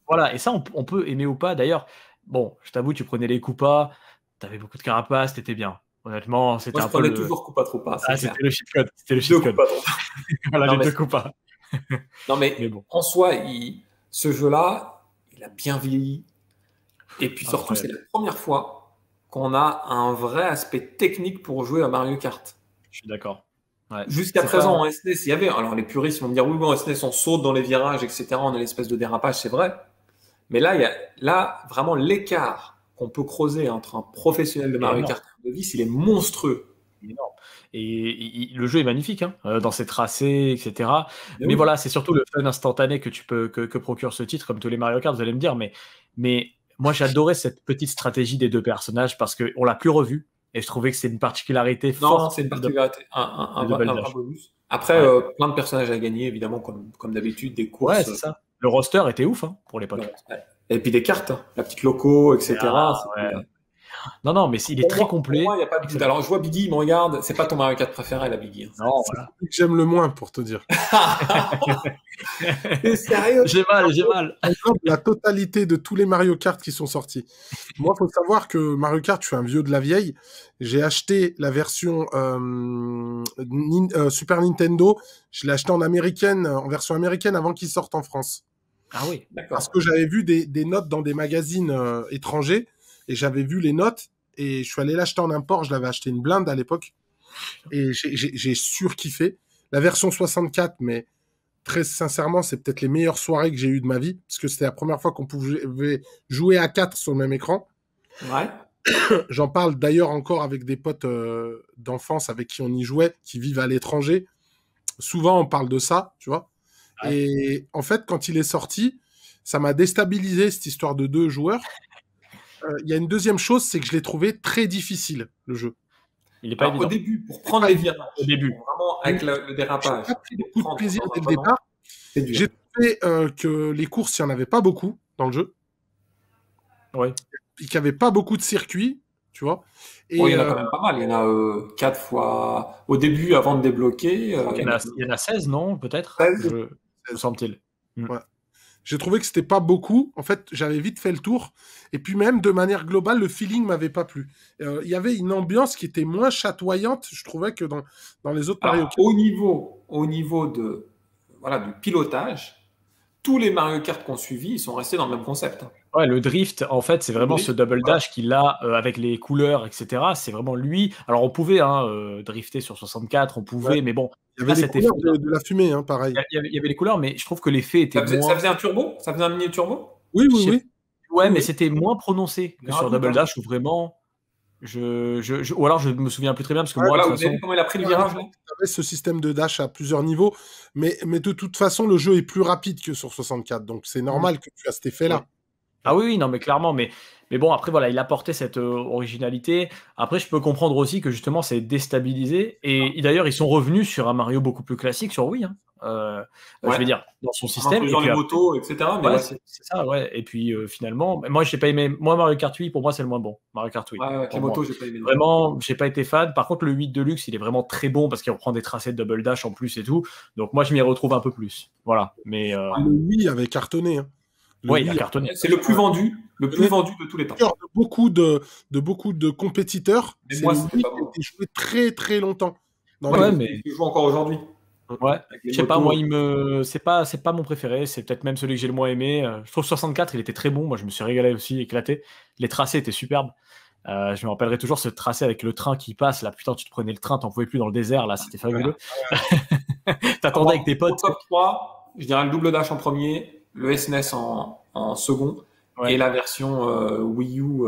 Voilà, et ça, on peut aimer ou pas. D'ailleurs, bon, je t'avoue, tu prenais les Koopas, t'avais beaucoup de carapaces, t'étais bien. Honnêtement, c'était un peu le... toujours Koopa Troopa. C'était le cheat code. C'était le cheat code. Voilà, les deux Koopas. Non, mais bon. En soi, ce jeu-là, il a bien vieilli. Et puis surtout, c'est la première fois qu'on a un vrai aspect technique pour jouer à Mario Kart. Je suis d'accord. Jusqu'à présent, en SNES, il y avait. Alors, les puristes vont me dire oui, bon, en SNES, on saute dans les virages, etc. On a l'espèce de dérapage, c'est vrai. Mais là, il y a vraiment l'écart qu'on peut creuser entre un professionnel de Mario Kart et un novice, il est monstrueux. Énorme. Et le jeu est magnifique dans ses tracés, etc. Mais voilà, c'est surtout le fun instantané que procure ce titre, comme tous les Mario Kart, vous allez me dire. Mais moi, j'adorais cette petite stratégie des deux personnages parce qu'on l'a plus revu. Et je trouvais que c'est une particularité forte. Non, c'est une particularité, un bonus. Après, plein de personnages à gagner, évidemment, comme d'habitude, des courses. Ouais, c'est ça. Le roster était ouf pour l'époque. Et puis des cartes, la petite loco, etc. Non, mais il est très complet. Pour moi, y a pas de... Alors, je vois Biggie, il me regarde. C'est pas ton Mario Kart préféré, la Biggie. Non, C'est celui que j'aime le moins, pour te dire. T'es sérieux? J'ai mal. La totalité de tous les Mario Kart qui sont sortis. Moi, il faut savoir que Mario Kart, je suis un vieux de la vieille. J'ai acheté la version Super Nintendo. Je l'ai acheté en version américaine avant qu'il sorte en France. Ah oui, d'accord. Parce que j'avais vu des notes dans des magazines étrangers et j'avais vu les notes et je suis allé l'acheter en import. Je l'avais acheté une blinde à l'époque et j'ai surkiffé. La version 64, mais très sincèrement, c'est peut-être les meilleures soirées que j'ai eues de ma vie parce que c'était la première fois qu'on pouvait jouer à 4 sur le même écran. Ouais. J'en parle d'ailleurs encore avec des potes d'enfance avec qui on y jouait, qui vivent à l'étranger. Souvent, on parle de ça, tu vois. Ouais. Et en fait, quand il est sorti, ça m'a déstabilisé, cette histoire de 2 joueurs. Il y a une deuxième chose, c'est que je l'ai trouvé très difficile, le jeu. Il est pas évident. Au début, pour prendre les virages, au début, vraiment avec le dérapage. J'ai pas pris beaucoup de plaisir dès le départ. J'ai trouvé que les courses, il n'y en avait pas beaucoup dans le jeu. Oui. Il n'y avait pas beaucoup de circuits, tu vois. Et il y en a quand même pas mal. Il y en a 4 fois au début avant de débloquer. Il y en a 16, non? Peut-être 16, me semble-t-il. Ouais. J'ai trouvé que c'était pas beaucoup. En fait, j'avais vite fait le tour. Et puis même, de manière globale, le feeling m'avait pas plu. Il y avait une ambiance qui était moins chatoyante, je trouvais, que dans les autres Mario Kart. Au niveau de, du pilotage, tous les Mario Kart qu'on suivi, ils sont restés dans le même concept. Ouais, le drift, en fait, c'est vraiment ce double dash qu'il a avec les couleurs, etc. C'est vraiment lui. Alors, on pouvait drifter sur 64, on pouvait, mais bon. Il y avait les couleurs de la fumée, hein, pareil. Il y avait les couleurs, mais je trouve que l'effet était moins... Ça faisait un turbo? Ça faisait un mini turbo? Oui. Ouais, mais c'était moins prononcé que sur double dash, où vraiment... Ou alors, je me souviens plus très bien, parce que moi, de toute façon... Comment il a pris le virage, là? Il avait ce système de dash à plusieurs niveaux, mais de toute façon, le jeu est plus rapide que sur 64, donc c'est normal que tu as cet effet-là. Ouais. Ah oui, non, mais clairement, mais bon, après, voilà, il apportait cette originalité. Après, je peux comprendre aussi que justement, c'est déstabilisé. Et d'ailleurs, ils sont revenus sur un Mario beaucoup plus classique sur Wii. Je vais dire, dans son système. Dans les motos, etc. Mais ouais, c'est ça, ouais. Et puis finalement, moi, j'ai pas aimé. Moi, Mario Kart 8, pour moi, c'est le moins bon. Mario Kart 8. Les motos, j'ai pas aimé. Vraiment, j'ai pas été fan. Par contre, le 8 Deluxe, il est vraiment très bon parce qu'il reprend des tracés de double dash en plus et tout. Donc, moi, je m'y retrouve un peu plus. Voilà. Mais le Wii avait cartonné. Hein. Oui, il a cartonné. C'est le plus vendu, de tous les temps. De beaucoup de compétiteurs. Mais moi, c'est le Wii qui a été joué très très longtemps. Mais il joue encore aujourd'hui. Ouais, je sais pas, moi, c'est pas mon préféré, c'est peut-être même celui que j'ai le moins aimé. Je trouve 64, il était très bon, moi je me suis régalé aussi, éclaté. Les tracés étaient superbes. Je me rappellerai toujours ce tracé avec le train qui passe, là, putain, tu te prenais le train, t'en pouvais plus dans le désert, là, c'était fabuleux. T'attendais avec tes potes. Au top 3, je dirais le double dash en premier, le SNES en second, et la version Wii U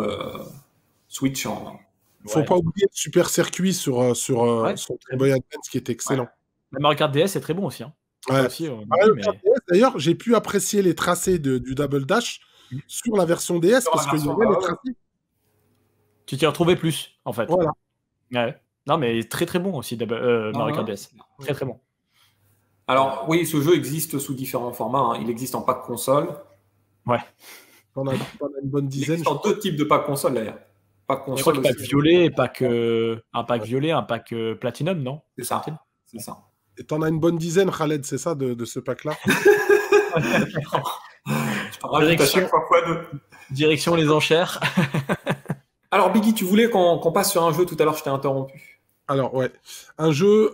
Switch en... Faut pas oublier le super circuit sur Game Boy Advance qui est excellent. Ouais. Le Mario Kart DS est très bon aussi. Hein. Ouais. DS, d'ailleurs, j'ai pu apprécier les tracés du Double Dash sur la version DS parce qu'il y avait les tracés. Tu t'y retrouvais plus, en fait. Voilà. Ouais. Non, mais très très bon aussi, Mario Kart DS. Très très bon. Alors, oui, ce jeu existe sous différents formats. Hein. Il existe en pack console. Ouais. On a une bonne dizaine. Il existe en 2 types de pack console, d'ailleurs. Je crois que pack violet, un pack violet, un pack platinum, non? C'est ça. Et t'en as une bonne dizaine, Khaled, c'est ça, de ce pack-là? Direction les enchères. Alors, Biggie, tu voulais qu'on passe sur un jeu tout à l'heure, je t'ai interrompu. Alors, ouais. Un jeu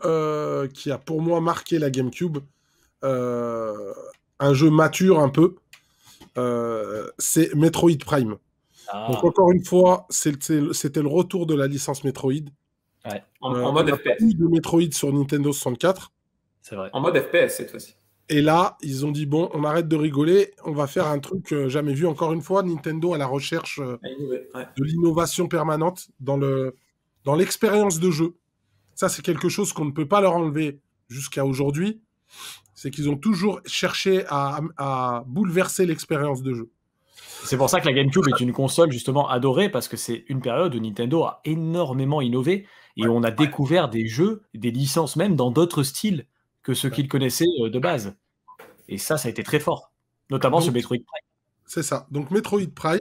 qui a pour moi marqué la GameCube. Un jeu mature un peu. C'est Metroid Prime. Donc, encore une fois, c'était le retour de la licence Metroid. Ouais. En mode FPS. De Metroid sur Nintendo 64. C'est vrai. En mode FPS cette fois-ci. Et là, ils ont dit bon, on arrête de rigoler, on va faire un truc jamais vu. Encore une fois, Nintendo à la recherche de l'innovation permanente dans l'expérience de jeu. Ça, c'est quelque chose qu'on ne peut pas leur enlever jusqu'à aujourd'hui. C'est qu'ils ont toujours cherché à bouleverser l'expérience de jeu. C'est pour ça que la GameCube est une console justement adorée, parce que c'est une période où Nintendo a énormément innové et on a découvert des jeux, des licences même dans d'autres styles que ceux qu'ils connaissaient de base. Et ça a été très fort, notamment ce Metroid Prime. C'est ça. Donc Metroid Prime,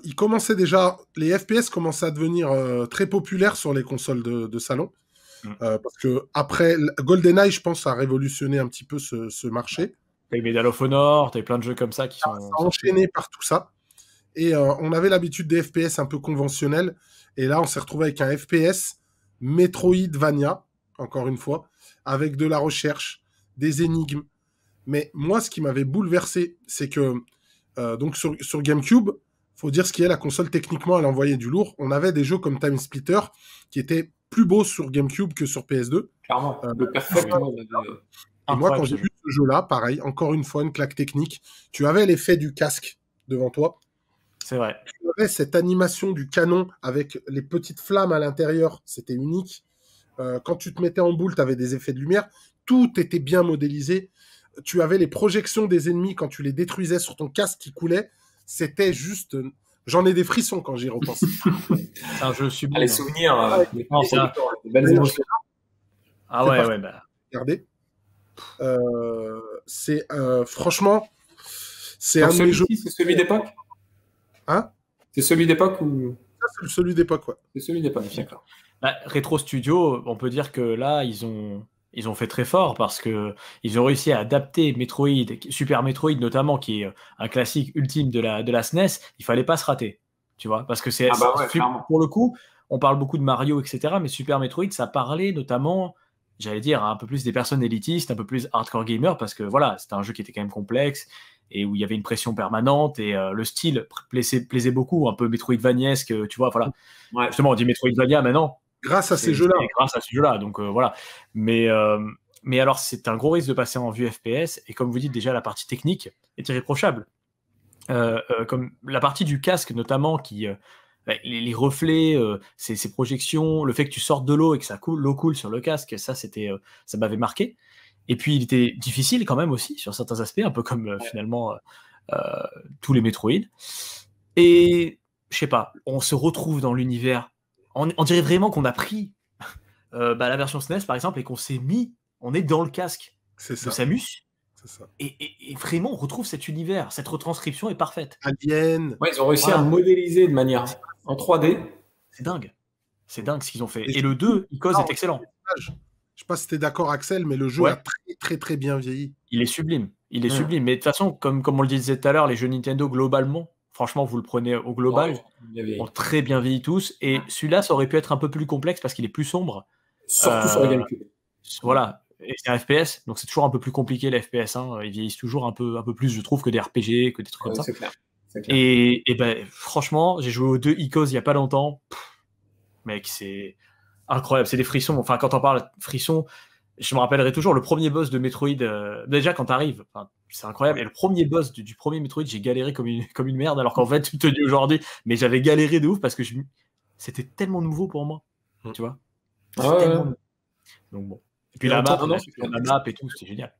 il commençait déjà, les FPS commençaient à devenir très populaires sur les consoles de salon. Parce que après GoldenEye, je pense, a révolutionné un petit peu ce marché. T'as eu Medal of Honor, t'as eu plein de jeux comme ça qui sont... Ça a enchaîné par tout ça. Et on avait l'habitude des FPS un peu conventionnels. Et là, on s'est retrouvé avec un FPS Metroidvania, encore une fois, avec de la recherche, des énigmes. Mais moi, ce qui m'avait bouleversé, c'est que donc sur GameCube, faut dire ce qui est, la console, techniquement, elle envoyait du lourd. On avait des jeux comme Time Splitter qui étaient plus beaux sur GameCube que sur PS2. Clairement, le perfectement. Et moi, quand j'ai vu ce jeu-là, pareil, encore une fois, une claque technique, tu avais l'effet du casque devant toi. C'est vrai. Tu avais cette animation du canon avec les petites flammes à l'intérieur, c'était unique. Quand tu te mettais en boule, tu avais des effets de lumière. Tout était bien modélisé. Tu avais les projections des ennemis quand tu les détruisais sur ton casque qui coulait. C'était juste... J'en ai des frissons quand j'y repense. C'est un jeu sublime. Les souvenirs, des belles émotions. Ah ouais, bah. Regardez. C'est franchement, c'est donc un de mes jeux. C'est celui d'époque. Hein? C'est celui d'époque ou c'est celui d'époque, ouais. C'est celui d'époque, d'accord. Bah, Retro Studio, on peut dire que là, ils ont fait très fort parce que ils ont réussi à adapter Metroid, Super Metroid notamment, qui est un classique ultime de la SNES. Il fallait pas se rater, tu vois, parce que c'est pour le coup, on parle beaucoup de Mario, etc., mais Super Metroid, ça parlait notamment, j'allais dire, un peu plus des personnes élitistes, un peu plus hardcore gamers, parce que voilà, c'était un jeu qui était quand même complexe et où il y avait une pression permanente et le style plaisait beaucoup, un peu Metroidvaniesque, tu vois, voilà. Ouais. Justement, on dit Metroidvania maintenant. Grâce à ces jeux-là. Grâce à ces jeux-là, donc voilà. Mais alors, c'est un gros risque de passer en vue FPS, et comme vous dites, déjà, la partie technique est irréprochable. Comme la partie du casque, notamment, qui... les reflets, ces projections, le fait que tu sortes de l'eau et que l'eau coule sur le casque, ça m'avait marqué. Et puis il était difficile quand même aussi sur certains aspects, un peu comme finalement tous les Metroid. Et je sais pas, on se retrouve dans l'univers. On dirait vraiment qu'on a pris la version SNES par exemple et qu'on s'est mis, on est dans le casque de Samus. C'est ça. Et vraiment, on retrouve cet univers, cette retranscription est parfaite. Alien. Ouais, ils ont réussi à modéliser de manière en 3D. C'est dingue ce qu'ils ont fait. Et le 2, Icos est excellent. Je sais pas si tu es d'accord, Axel, mais le jeu a très, très, très bien vieilli. Il est sublime. Sublime. Mais de toute façon, comme on le disait tout à l'heure, les jeux Nintendo, globalement, franchement, vous le prenez au global, ont très bien vieilli tous. Et celui-là, ça aurait pu être un peu plus complexe parce qu'il est plus sombre. Surtout sur la GameCube. Voilà. Et c'est un FPS, donc c'est toujours un peu plus compliqué les FPS. Hein. Ils vieillissent toujours un peu plus, je trouve, que des RPG, que des trucs comme ça. C'est clair. Et ben, franchement, j'ai joué aux 2 Icos il n'y a pas longtemps. Mec, c'est incroyable, c'est des frissons. Enfin, quand on parle frissons, je me rappellerai toujours le premier boss de Metroid. Déjà, quand t'arrives, c'est incroyable. Et le premier boss du premier Metroid, j'ai galéré comme une merde, alors qu'en fait, tu te dis aujourd'hui, mais j'avais galéré de ouf parce que c'était tellement nouveau pour moi. Tu vois tellement... Donc bon. Et puis la map et tout, c'était génial.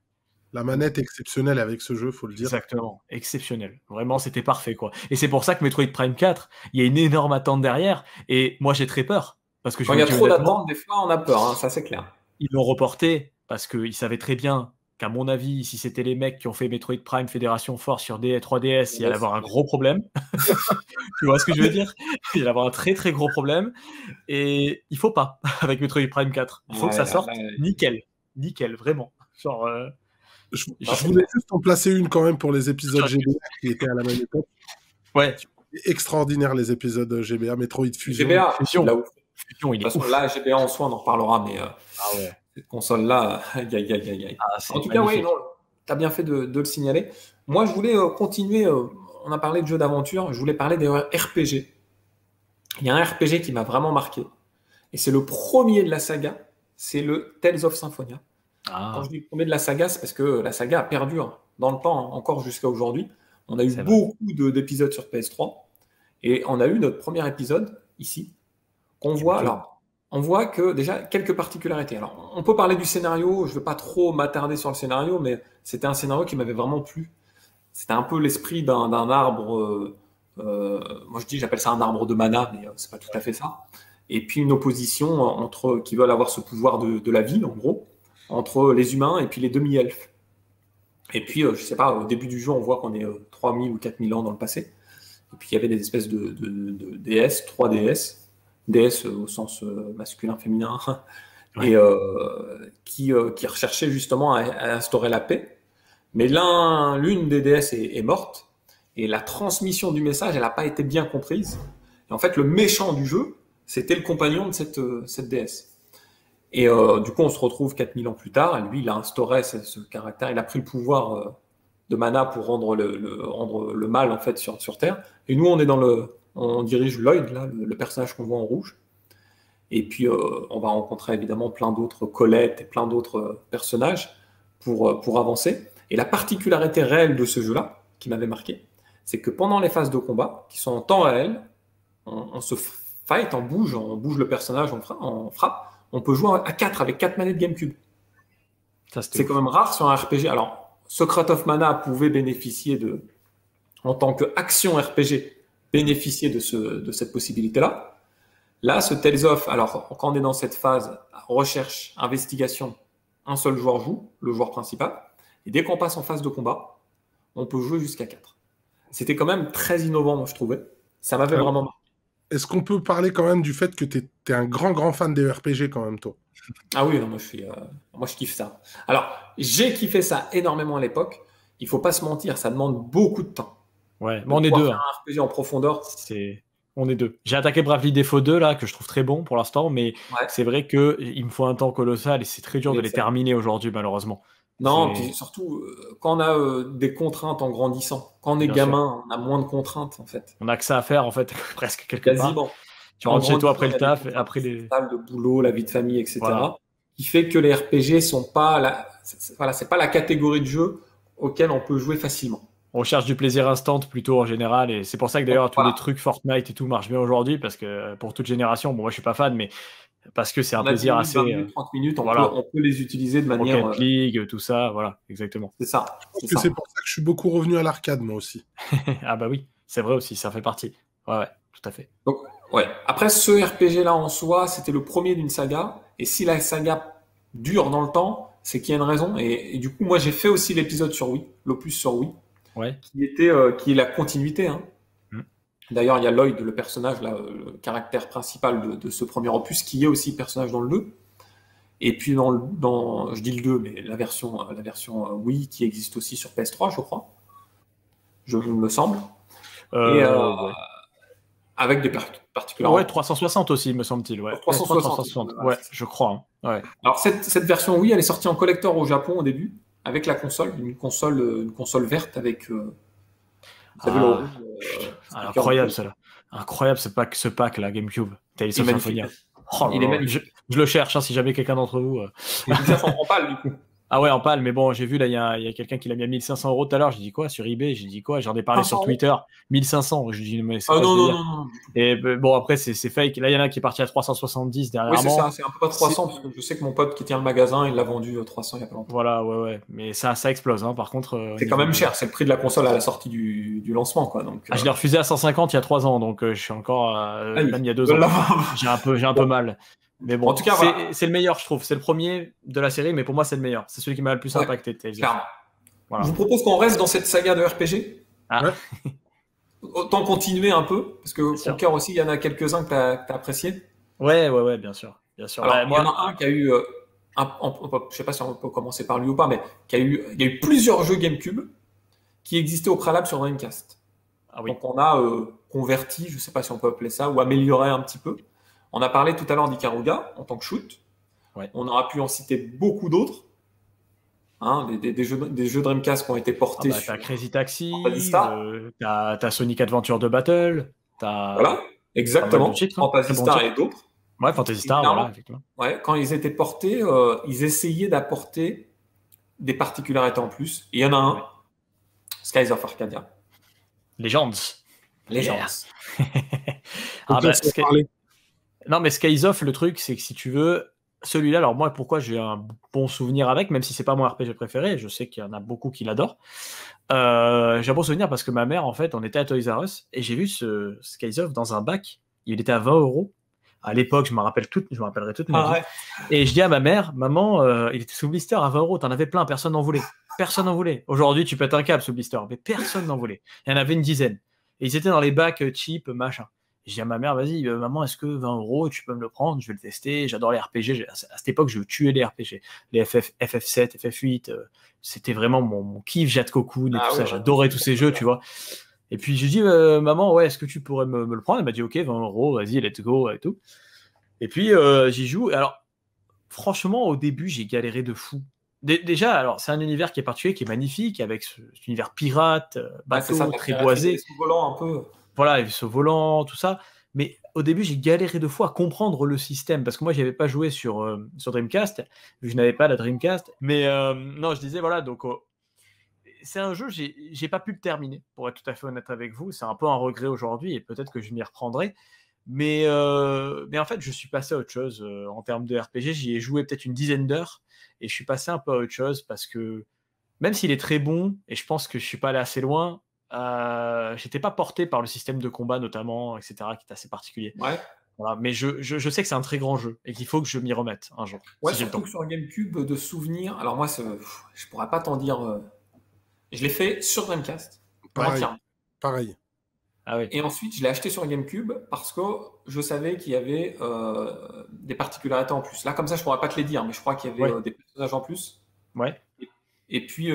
La manette exceptionnelle avec ce jeu, faut le dire. Exactement, exceptionnel. Vraiment, c'était parfait, quoi. Et c'est pour ça que Metroid Prime 4, il y a une énorme attente derrière. Et moi, j'ai très peur. Parce que quand il y a trop d'attentes, des fois, on a peur, hein, ça c'est clair. Ils l'ont reporté parce qu'ils savaient très bien qu'à mon avis, si c'était les mecs qui ont fait Metroid Prime Fédération Force sur 3DS, il y allait avoir un gros problème. Tu vois ce que je veux dire? Il y allait avoir un très très gros problème. Et il faut pas avec Metroid Prime 4. Il faut que ça sorte nickel, vraiment. Genre... Je voulais juste en placer une quand même pour les épisodes GBA qui étaient à la même époque. Ouais. Extraordinaire les épisodes GBA, Metroid Fusion. GBA, Fusion, de toute façon, là, GBA en soi, on en reparlera, mais cette console-là, aïe. En tout cas, oui, tu as bien fait de le signaler. Moi, je voulais continuer, on a parlé de jeux d'aventure, je voulais parler des RPG. Il y a un RPG qui m'a vraiment marqué, et c'est le premier de la saga, c'est le Tales of Symphonia. Quand je dis premier de la saga, c'est parce que la saga a perdu dans le temps, encore jusqu'à aujourd'hui. On a eu beaucoup d'épisodes sur PS3 et on a eu notre premier épisode ici qu'on voit. Alors, on voit que déjà quelques particularités. Alors, on peut parler du scénario. Je ne veux pas trop m'attarder sur le scénario, mais c'était un scénario qui m'avait vraiment plu. C'était un peu l'esprit d'un arbre. Moi, j'appelle ça un arbre de mana, mais c'est pas tout à fait ça. Et puis une opposition entre qui veulent avoir ce pouvoir de la vie, en gros, entre les humains et puis les demi-elfes. Et puis, je sais pas, au début du jeu, on voit qu'on est 3000 ou 4000 ans dans le passé. Et puis, il y avait des espèces de déesses, 3 déesses, déesses au sens masculin-féminin, Ouais. et qui recherchaient justement à instaurer la paix. Mais l'une des déesses est morte, et la transmission du message, elle n'a pas été bien comprise. Et en fait, le méchant du jeu, c'était le compagnon de cette déesse. Et du coup, on se retrouve 4000 ans plus tard, et lui, il a instauré ce caractère, il a pris le pouvoir de mana pour rendre rendre le mal en fait sur Terre. Et nous, on dirige Lloyd, là, le personnage qu'on voit en rouge. Et puis, on va rencontrer évidemment plein d'autres Colette et plein d'autres personnages pour avancer. Et la particularité réelle de ce jeu-là, qui m'avait marqué, c'est que pendant les phases de combat, qui sont en temps réel, on se fight, on bouge le personnage, on frappe. On peut jouer à 4 avec 4 manettes GameCube. C'est quand même rare sur un RPG. Alors, Secret of Mana pouvait bénéficier en tant qu'action RPG, bénéficier de cette possibilité-là. Là, ce Tales of, alors quand on est dans cette phase recherche, investigation, un seul joueur joue, le joueur principal. Et dès qu'on passe en phase de combat, on peut jouer jusqu'à 4. C'était quand même très innovant, moi, je trouvais. Ça m'avait vraiment marqué. Est-ce qu'on peut parler quand même du fait que tu es un grand fan des RPG quand même, toi? Ah oui, non, moi je kiffe ça. Alors, j'ai kiffé ça énormément à l'époque. Il faut pas se mentir, ça demande beaucoup de temps. Ouais, mais on est deux. Faire un RPG en profondeur. On est deux. J'ai attaqué Bravely Default 2 là, que je trouve très bon pour l'instant, mais c'est vrai qu'il me faut un temps colossal et c'est très dur de les terminer aujourd'hui, malheureusement. Non, puis surtout, quand on a des contraintes en grandissant, quand on est gamin, on a moins de contraintes en fait. On a que ça à faire en fait, presque quelque part. Quasiment. Tu rentres chez toi après le taf, après les de boulot, la vie de famille, etc. Voilà. Qui fait que les RPG sont pas c'est pas la catégorie de jeu auquel on peut jouer facilement. On cherche du plaisir instant plutôt en général, et c'est pour ça que d'ailleurs tous les trucs Fortnite et tout marchent bien aujourd'hui, parce que pour toute génération, bon moi je suis pas fan, mais parce que c'est un plaisir assez. 20 minutes, 30 minutes, on peut les utiliser de manière. Rocket League, tout ça, voilà, exactement. C'est ça. C'est pour ça que je suis beaucoup revenu à l'arcade, moi aussi. Ah bah oui, c'est vrai aussi, ça fait partie. Ouais, tout à fait. Donc, ouais. Après, ce RPG-là en soi, c'était le premier d'une saga, et si la saga dure dans le temps, c'est qu'il y a une raison. Et du coup, moi, j'ai fait aussi l'épisode sur Wii, l'opus sur Wii, qui est la continuité. Hein. D'ailleurs, il y a Lloyd, le personnage, là, le caractère principal de ce premier opus, qui est aussi personnage dans le 2. Et puis je dis le 2, mais la version Wii qui existe aussi sur PS3, je crois. Il me semble. Avec des particularités. Ouais, 360 aussi, me semble-t-il. Ouais. 360. Ouais, je crois. Hein. Ouais. Alors, cette version Wii, elle est sortie en collector au Japon au début, avec la console, une console verte avec. Incroyable, ça. Incroyable ce pack là, GameCube. Tales of Symphonia. Il est magnifique. Je le cherche, hein, si jamais quelqu'un d'entre vous. Ça en pâle, du coup. Ah ouais, en pâle, mais bon, j'ai vu là, il y a quelqu'un qui l'a mis à 1500 € tout à l'heure. J'ai dit quoi sur eBay? J'ai dit quoi? J'en ai parlé sur Twitter. 1500. Je dis, mais c'est pas non. Et bon, après, c'est fake. Là, il y en a qui est parti à 370 dernièrement. Oui, c'est ça, c'est un peu pas 300, parce que je sais que mon pote qui tient le magasin, il l'a vendu 300 il y a pas longtemps. Voilà, ouais. Mais ça explose, hein, par contre. C'est quand même cher, c'est le prix de la console à la sortie du lancement, quoi. Donc, je l'ai refusé à 150 il y a 3 ans, donc je suis encore. Même il y a 2 ans. J'ai un peu mal. Mais bon, en tout cas, c'est le meilleur, je trouve. C'est le premier de la série, mais pour moi, c'est le meilleur. C'est celui qui m'a le plus impacté. Clairement. Voilà. Je vous propose qu'on reste dans cette saga de RPG. Autant continuer un peu, parce que Conker aussi, il y en a quelques-uns que tu as appréciés. Ouais, bien sûr. Alors, il y en a un qui a eu, je sais pas si on peut commencer par lui ou pas, mais il y a eu plusieurs jeux GameCube qui existaient au préalable sur Dreamcast. Ah oui. Donc on a converti, je sais pas si on peut appeler ça, ou amélioré un petit peu. On a parlé tout à l'heure d'Ikaruga en tant que shoot. Ouais. On aura pu en citer beaucoup d'autres. Hein, des jeux Dreamcast qui ont été portés sur. T'as Crazy Taxi, t'as Sonic Adventure 2 Battle. Voilà, exactement. Fantasy Star et d'autres. Ouais, Fantasy Star, voilà, effectivement. Ouais, quand ils étaient portés, ils essayaient d'apporter des particularités en plus. Et il y en a un, Skies of Arcadia. Legends. Non, mais Skies of, le truc, c'est que si tu veux, celui-là, alors moi, pourquoi j'ai un bon souvenir avec, même si c'est pas mon RPG préféré, je sais qu'il y en a beaucoup qui l'adorent. J'ai un bon souvenir parce que ma mère, en fait, on était à Toys R Us et j'ai vu ce Skies of dans un bac. Il était à 20 €. À l'époque, je me rappellerai toute ma vie. Ouais. Et je dis à ma mère, maman, il était sous blister à 20 €, t'en avais plein, personne n'en voulait. Personne n'en voulait. Aujourd'hui, tu pètes un câble sous blister, mais personne n'en voulait. Il y en avait une dizaine. Et ils étaient dans les bacs cheap, machin. J'ai dit à ma mère, vas-y, maman, est-ce que 20 euros, tu peux me le prendre? Je vais le tester. J'adore les RPG. À cette époque, je tuais les RPG. Les FF7, FF8. C'était vraiment mon kiff, Jade Cocoon et tout ça. J'adorais tous ces jeux, tu vois. Et puis, j'ai dit, maman, ouais, est-ce que tu pourrais me le prendre? Elle m'a dit, ok, 20 euros, vas-y, let's go, et tout. Et puis, j'y joue. Alors, franchement, au début, j'ai galéré de fou. Déjà, alors, c'est un univers qui est particulier, qui est magnifique, avec cet univers pirate, bateau, très boisé. Volant un peu. Voilà, ce volant, tout ça. Mais au début, j'ai galéré 2 fois à comprendre le système, parce que moi, je n'avais pas joué sur Dreamcast, vu que je n'avais pas la Dreamcast. Mais non, je disais, voilà, donc c'est un jeu, j'ai pas pu le terminer, pour être tout à fait honnête avec vous. C'est un peu un regret aujourd'hui, et peut-être que je m'y reprendrai. Mais en fait, je suis passé à autre chose en termes de RPG. J'y ai joué peut-être une dizaine d'heures, et je suis passé un peu à autre chose, parce que même s'il est très bon, et je pense que je suis pas allé assez loin, j'étais pas porté par le système de combat notamment, etc., qui est assez particulier. Ouais. Voilà, mais je sais que c'est un très grand jeu et qu'il faut que je m'y remette un jour. Ouais, si j'ai le surtout temps. que sur GameCube, de souvenirs. Alors moi, je pourrais pas t'en dire. Je l'ai fait sur Dreamcast. Pareil. Ah oui. Et ensuite, je l'ai acheté sur GameCube parce que je savais qu'il y avait des particularités en plus. Là, comme ça, je pourrais pas te les dire, mais je crois qu'il y avait des personnages en plus. Ouais. Et puis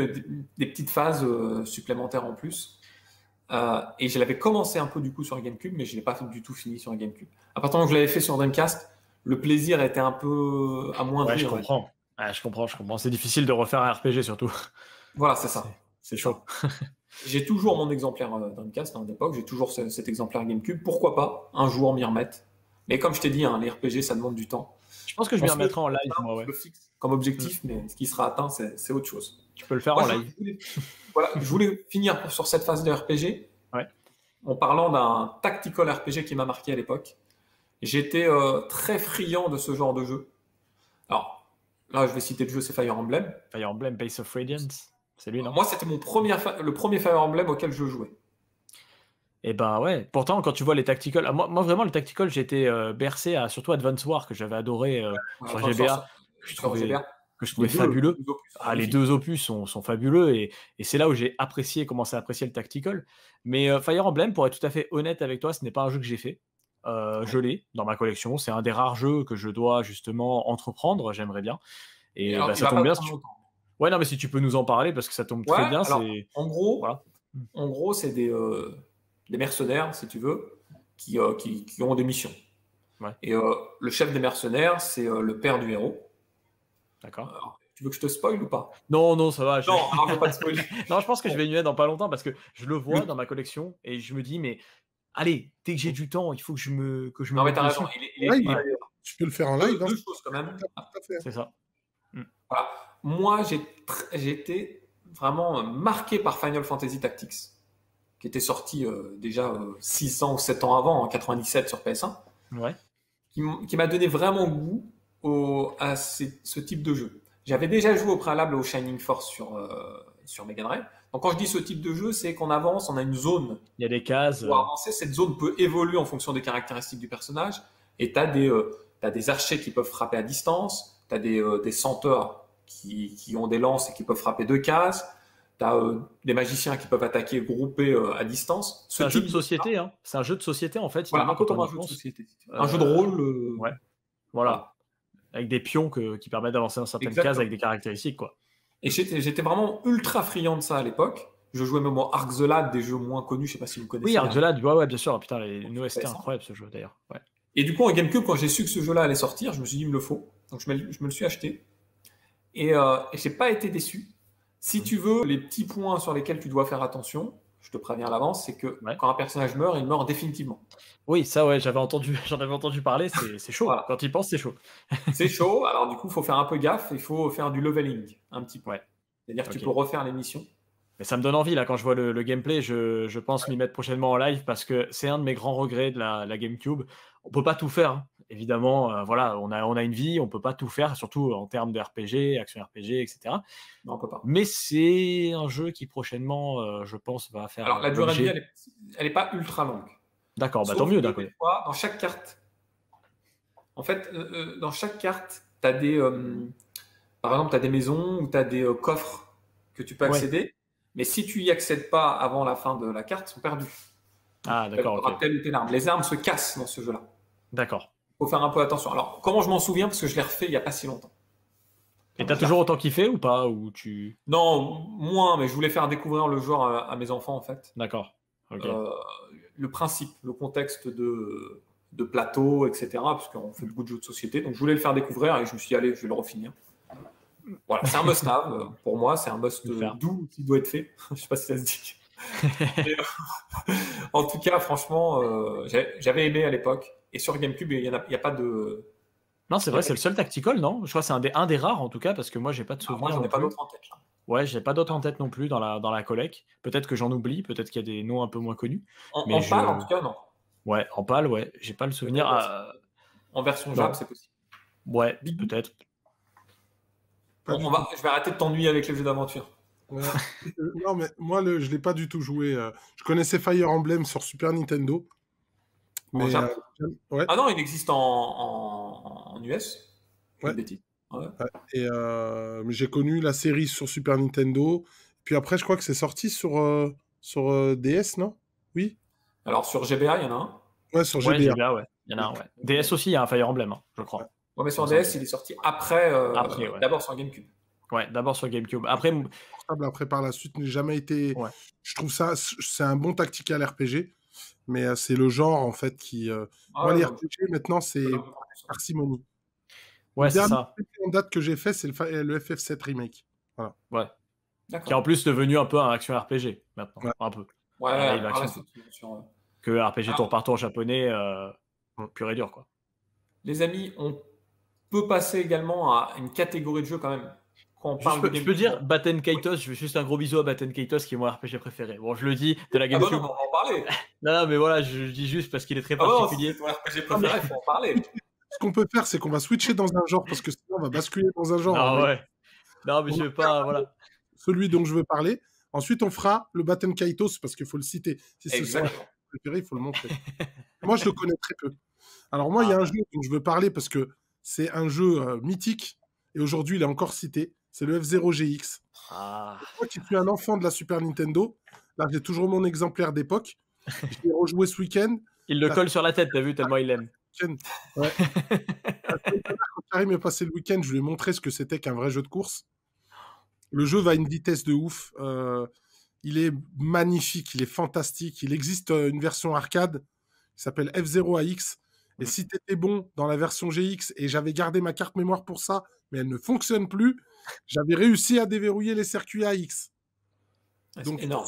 des petites phases supplémentaires en plus. Et je l'avais commencé un peu du coup sur GameCube, mais je l'ai pas du tout fini sur GameCube. À partir du moment que je l'avais fait sur Dreamcast, le plaisir était un peu amoindri. Ouais, je comprends. Ouais, je comprends. C'est difficile de refaire un RPG surtout. Voilà, c'est ça. C'est chaud. J'ai toujours mon exemplaire Dreamcast à l'époque, j'ai toujours cet exemplaire GameCube. Pourquoi pas un jour m'y remettre? Mais comme je t'ai dit, les RPG, ça demande du temps. Je pense que je m'y remettrai en live, moi, ouais. Je le fixe comme objectif, mais ce qui sera atteint, c'est autre chose. Tu peux le faire en live. Je voulais finir sur cette phase de RPG en parlant d'un tactical RPG qui m'a marqué à l'époque. J'étais très friand de ce genre de jeu. Alors, là, je vais citer le jeu, c'est Fire Emblem. Fire Emblem, Base of Radiance. C'est lui, non? Moi, c'était le premier Fire Emblem auquel je jouais. Et ben ouais. Pourtant, quand tu vois les tactical, moi vraiment, les tactical, j'ai été bercé à surtout Advance War, que j'avais adoré sur GBA, que je trouvais fabuleux. Les 2 opus sont fabuleux, et c'est là où j'ai commencé à apprécier le tactical. Mais Fire Emblem, pour être tout à fait honnête avec toi, ce n'est pas un jeu que j'ai fait. Je l'ai dans ma collection. C'est un des rares jeux que je dois justement entreprendre. J'aimerais bien. Et alors, ça tombe bien. Ouais, non, mais si tu peux nous en parler, parce que ça tombe très bien. Alors, en gros, c'est des mercenaires, si tu veux, qui ont des missions. Ouais. Et le chef des mercenaires, c'est le père du héros. D'accord. Tu veux que je te spoil ou pas? Non, ça va. Non, je ne veux pas te spoiler. Non, je pense que je vais y aller dans pas longtemps, parce que je le vois dans ma collection et je me dis, mais allez, dès que j'ai du temps, il faut que je me Non, mais t'as raison. Tu peux le faire en live. Deux choses quand même. C'est ça. Voilà. Moi, j'ai été vraiment marqué par Final Fantasy Tactics, qui était sorti déjà 600 ou 7 ans avant, en 97 sur PS1, qui m'a donné vraiment goût à ce type de jeu. J'avais déjà joué au préalable au Shining Force sur Mega Drive. Donc quand je dis ce type de jeu, c'est qu'on avance, on a une zone. Il y a des cases. Pour avancer, cette zone peut évoluer en fonction des caractéristiques du personnage. Et tu as des archers qui peuvent frapper à distance, tu as des senteurs qui ont des lances et qui peuvent frapper 2 cases. Tu as des magiciens qui peuvent attaquer groupés à distance. C'est un jeu de société, hein. C'est un jeu de société, en fait. Voilà, un peu comme un jeu de société. Un jeu de rôle. Ouais. Voilà. Avec des pions qui permettent d'avancer dans certaines cases avec des caractéristiques, quoi. Et j'étais vraiment ultra friand de ça à l'époque. Je jouais même au Ark the Lad, des jeux moins connus, je sais pas si vous connaissez. Oui, Ark the Lad, ouais, bien sûr. Putain, les OST, incroyable ce jeu, d'ailleurs. Ouais. Et du coup, en GameCube, quand j'ai su que ce jeu-là allait sortir, je me suis dit, il me le faut. Donc je me le suis acheté. Et j'ai pas été déçu. Si tu veux, les petits points sur lesquels tu dois faire attention, je te préviens à l'avance, c'est que quand un personnage meurt, il meurt définitivement. Oui, ça, ouais, j'en avais entendu parler, c'est chaud. Voilà. Quand il pense, c'est chaud. C'est chaud, alors du coup, il faut faire un peu gaffe, il faut faire du leveling, un petit peu. C'est-à-dire que tu peux refaire les missions. Mais ça me donne envie, là, quand je vois le gameplay, je pense m'y mettre prochainement en live, parce que c'est un de mes grands regrets de la GameCube. On peut pas tout faire, hein. Évidemment, voilà, on a une vie, on peut pas tout faire, surtout en termes de RPG, action RPG, etc. Non, on peut pas. Mais c'est un jeu qui prochainement, je pense, va faire. Alors la durée de vie, elle est pas ultra longue. D'accord, bah tant mieux d'un côté. Dans chaque carte, en fait, dans chaque carte, t'as par exemple, tu as des maisons ou tu as des coffres que tu peux accéder. Mais si tu y accèdes pas avant la fin de la carte, ils sont perdus. Ah, d'accord. Tu auras telle ou telle arme. Les armes se cassent dans ce jeu-là. D'accord. Il faut faire un peu attention. Alors, comment je m'en souviens? Parce que je l'ai refait il n'y a pas si longtemps. Et t'as toujours autant kiffé ou pas, ou tu... Non, moins, mais je voulais faire découvrir le joueur à mes enfants, en fait. D'accord. Okay. Le principe, le contexte de plateau, etc. Parce qu'on fait beaucoup de jeux de société. Donc, je voulais le faire découvrir et je me suis dit, allez, je vais le refinir. Voilà, c'est un must-have. Pour moi, c'est un must doux qui doit être fait. Je ne sais pas si ça se dit. En tout cas, franchement, j'avais aimé à l'époque. Et sur GameCube, il n'y a pas de... Non, c'est vrai, c'est le seul tactical, non? Je crois que c'est un des rares, en tout cas, parce que moi, j'ai pas de souvenir. Moi, j'en ai pas d'autres en tête, là. Ouais, j'ai pas d'autres en tête non plus dans la collecte. Peut-être que j'en oublie, peut-être qu'il y a des noms un peu moins connus. En PAL, en tout cas, non. Ouais, en PAL, ouais. J'ai pas le souvenir. En version JAB, c'est possible. Ouais, peut-être. Je vais arrêter de t'ennuyer avec les jeux d'aventure. Non, mais moi, je l'ai pas du tout joué. Je connaissais Fire Emblem sur Super Nintendo. Mais, ouais. Ah non, il existe en US. Ouais. Ouais. Et j'ai connu la série sur Super Nintendo. Puis après, je crois que c'est sorti sur DS, non? Oui. Alors sur GBA, il y en a un. Ouais, sur GBA. Ouais, GBA, ouais. Il y en a un, ouais. DS aussi, il y a un Fire Emblem, hein, je crois. Ouais, mais sur DS, il est sorti après ouais. D'abord sur GameCube. Ouais, d'abord sur GameCube. Après par la suite, n'a jamais été. Ouais. Je trouve ça, c'est un bon tactical RPG, mais c'est le genre en fait qui. Moi, les RPG maintenant, c'est parcimonie. Ouais, c'est ça. En date que j'ai fait, c'est le FF7 remake. Voilà. Ouais. Qui est en plus devenu un peu un action RPG maintenant, un peu. Ouais. Que RPG tour par tour japonais, pur et dur, quoi. Les amis, on peut passer également à une catégorie de jeux quand même. Je peux dire Baten Kaitos, je fais juste un gros bisou à Baten Kaitos qui est mon RPG préféré. Bon, je le dis, de la GameCube. Ah bon, on va en parler. non, mais voilà, je dis juste parce qu'il est très particulier. C'est ton RPG préféré, il faut en parler. Ce qu'on peut faire, c'est qu'on va switcher dans un genre parce que sinon on va basculer dans un genre. Ah ouais. Non, mais je veux pas, voilà. Celui dont je veux parler. Ensuite, on fera le Baten Kaitos parce qu'il faut le citer. Si c'est son préféré, il faut le montrer. Moi, je le connais très peu. Alors moi, il y a un jeu dont je veux parler parce que c'est un jeu mythique et aujourd'hui, il est encore cité. C'est le F-Zero GX. Moi qui suis un enfant de la Super Nintendo, là, j'ai toujours mon exemplaire d'époque. Je l'ai rejoué ce week-end. Il le colle sur la tête, t'as vu, tellement il l'aime. Ouais. Quand Karim est passé le week-end, je lui ai montré ce que c'était qu'un vrai jeu de course. Le jeu va à une vitesse de ouf. Il est magnifique, il est fantastique. Il existe une version arcade qui s'appelle F-Zero AX. Et si t'étais bon dans la version GX et j'avais gardé ma carte mémoire pour ça, mais elle ne fonctionne plus, j'avais réussi à déverrouiller les circuits AX. Donc c'est énorme.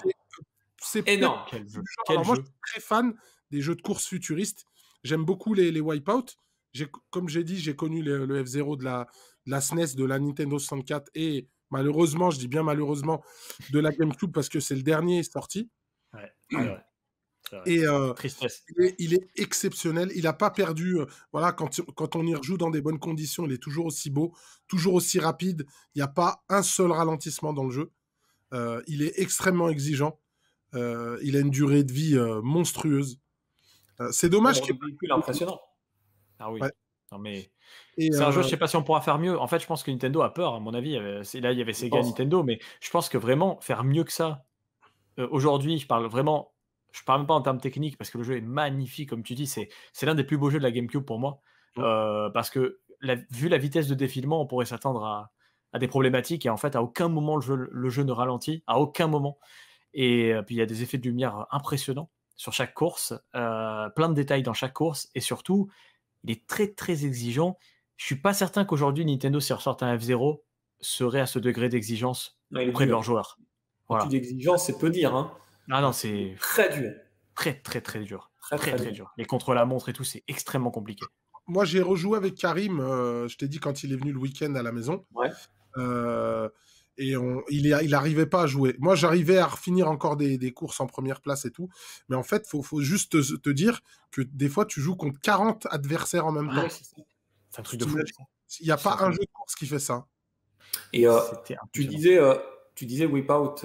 C'est énorme. Quel jeu. Moi, je suis très fan des jeux de course futuristes. J'aime beaucoup les Wipeout. Comme j'ai dit, j'ai connu le F-Zero de la SNES, de la Nintendo 64 et malheureusement, je dis bien malheureusement, de la GameCube parce que c'est le dernier sorti. Ouais. Et tristesse. Il est exceptionnel. Il n'a pas perdu. Voilà, quand on y rejoue dans des bonnes conditions, il est toujours aussi beau, toujours aussi rapide. Il n'y a pas un seul ralentissement dans le jeu. Il est extrêmement exigeant. Il a une durée de vie monstrueuse. C'est dommage qu'il véhicule impressionnant. Ah oui. Ouais. Non mais c'est un jeu, je sais pas si on pourra faire mieux. En fait, je pense que Nintendo a peur, à mon avis. Là, il y avait Sega, Nintendo, mais je pense que vraiment faire mieux que ça. Aujourd'hui, je parle même pas en termes techniques parce que le jeu est magnifique, comme tu dis. C'est l'un des plus beaux jeux de la GameCube pour moi, parce que vu la vitesse de défilement, on pourrait s'attendre à des problématiques et en fait, à aucun moment le jeu ne ralentit, à aucun moment. Et puis il y a des effets de lumière impressionnants sur chaque course, plein de détails dans chaque course et surtout. Il est très très exigeant. Je suis pas certain qu'aujourd'hui Nintendo, s'il ressorte un F-Zero, serait à ce degré d'exigence auprès de leurs joueurs. Voilà. D'exigence, c'est peu dire. Hein. Ah non, c'est très dur. Très très très dur. Très dur. Les contre-la-montre et tout, c'est extrêmement compliqué. Moi, j'ai rejoué avec Karim. Je t'ai dit quand il est venu le week-end à la maison. Ouais. Et il arrivait pas à jouer. Moi, j'arrivais à finir encore des courses en première place et tout. Mais en fait, faut juste te dire que des fois, tu joues contre 40 adversaires en même temps. C'est un truc de fou. Il n'y a pas un jeu de course qui fait ça. Et tu disais Wipeout,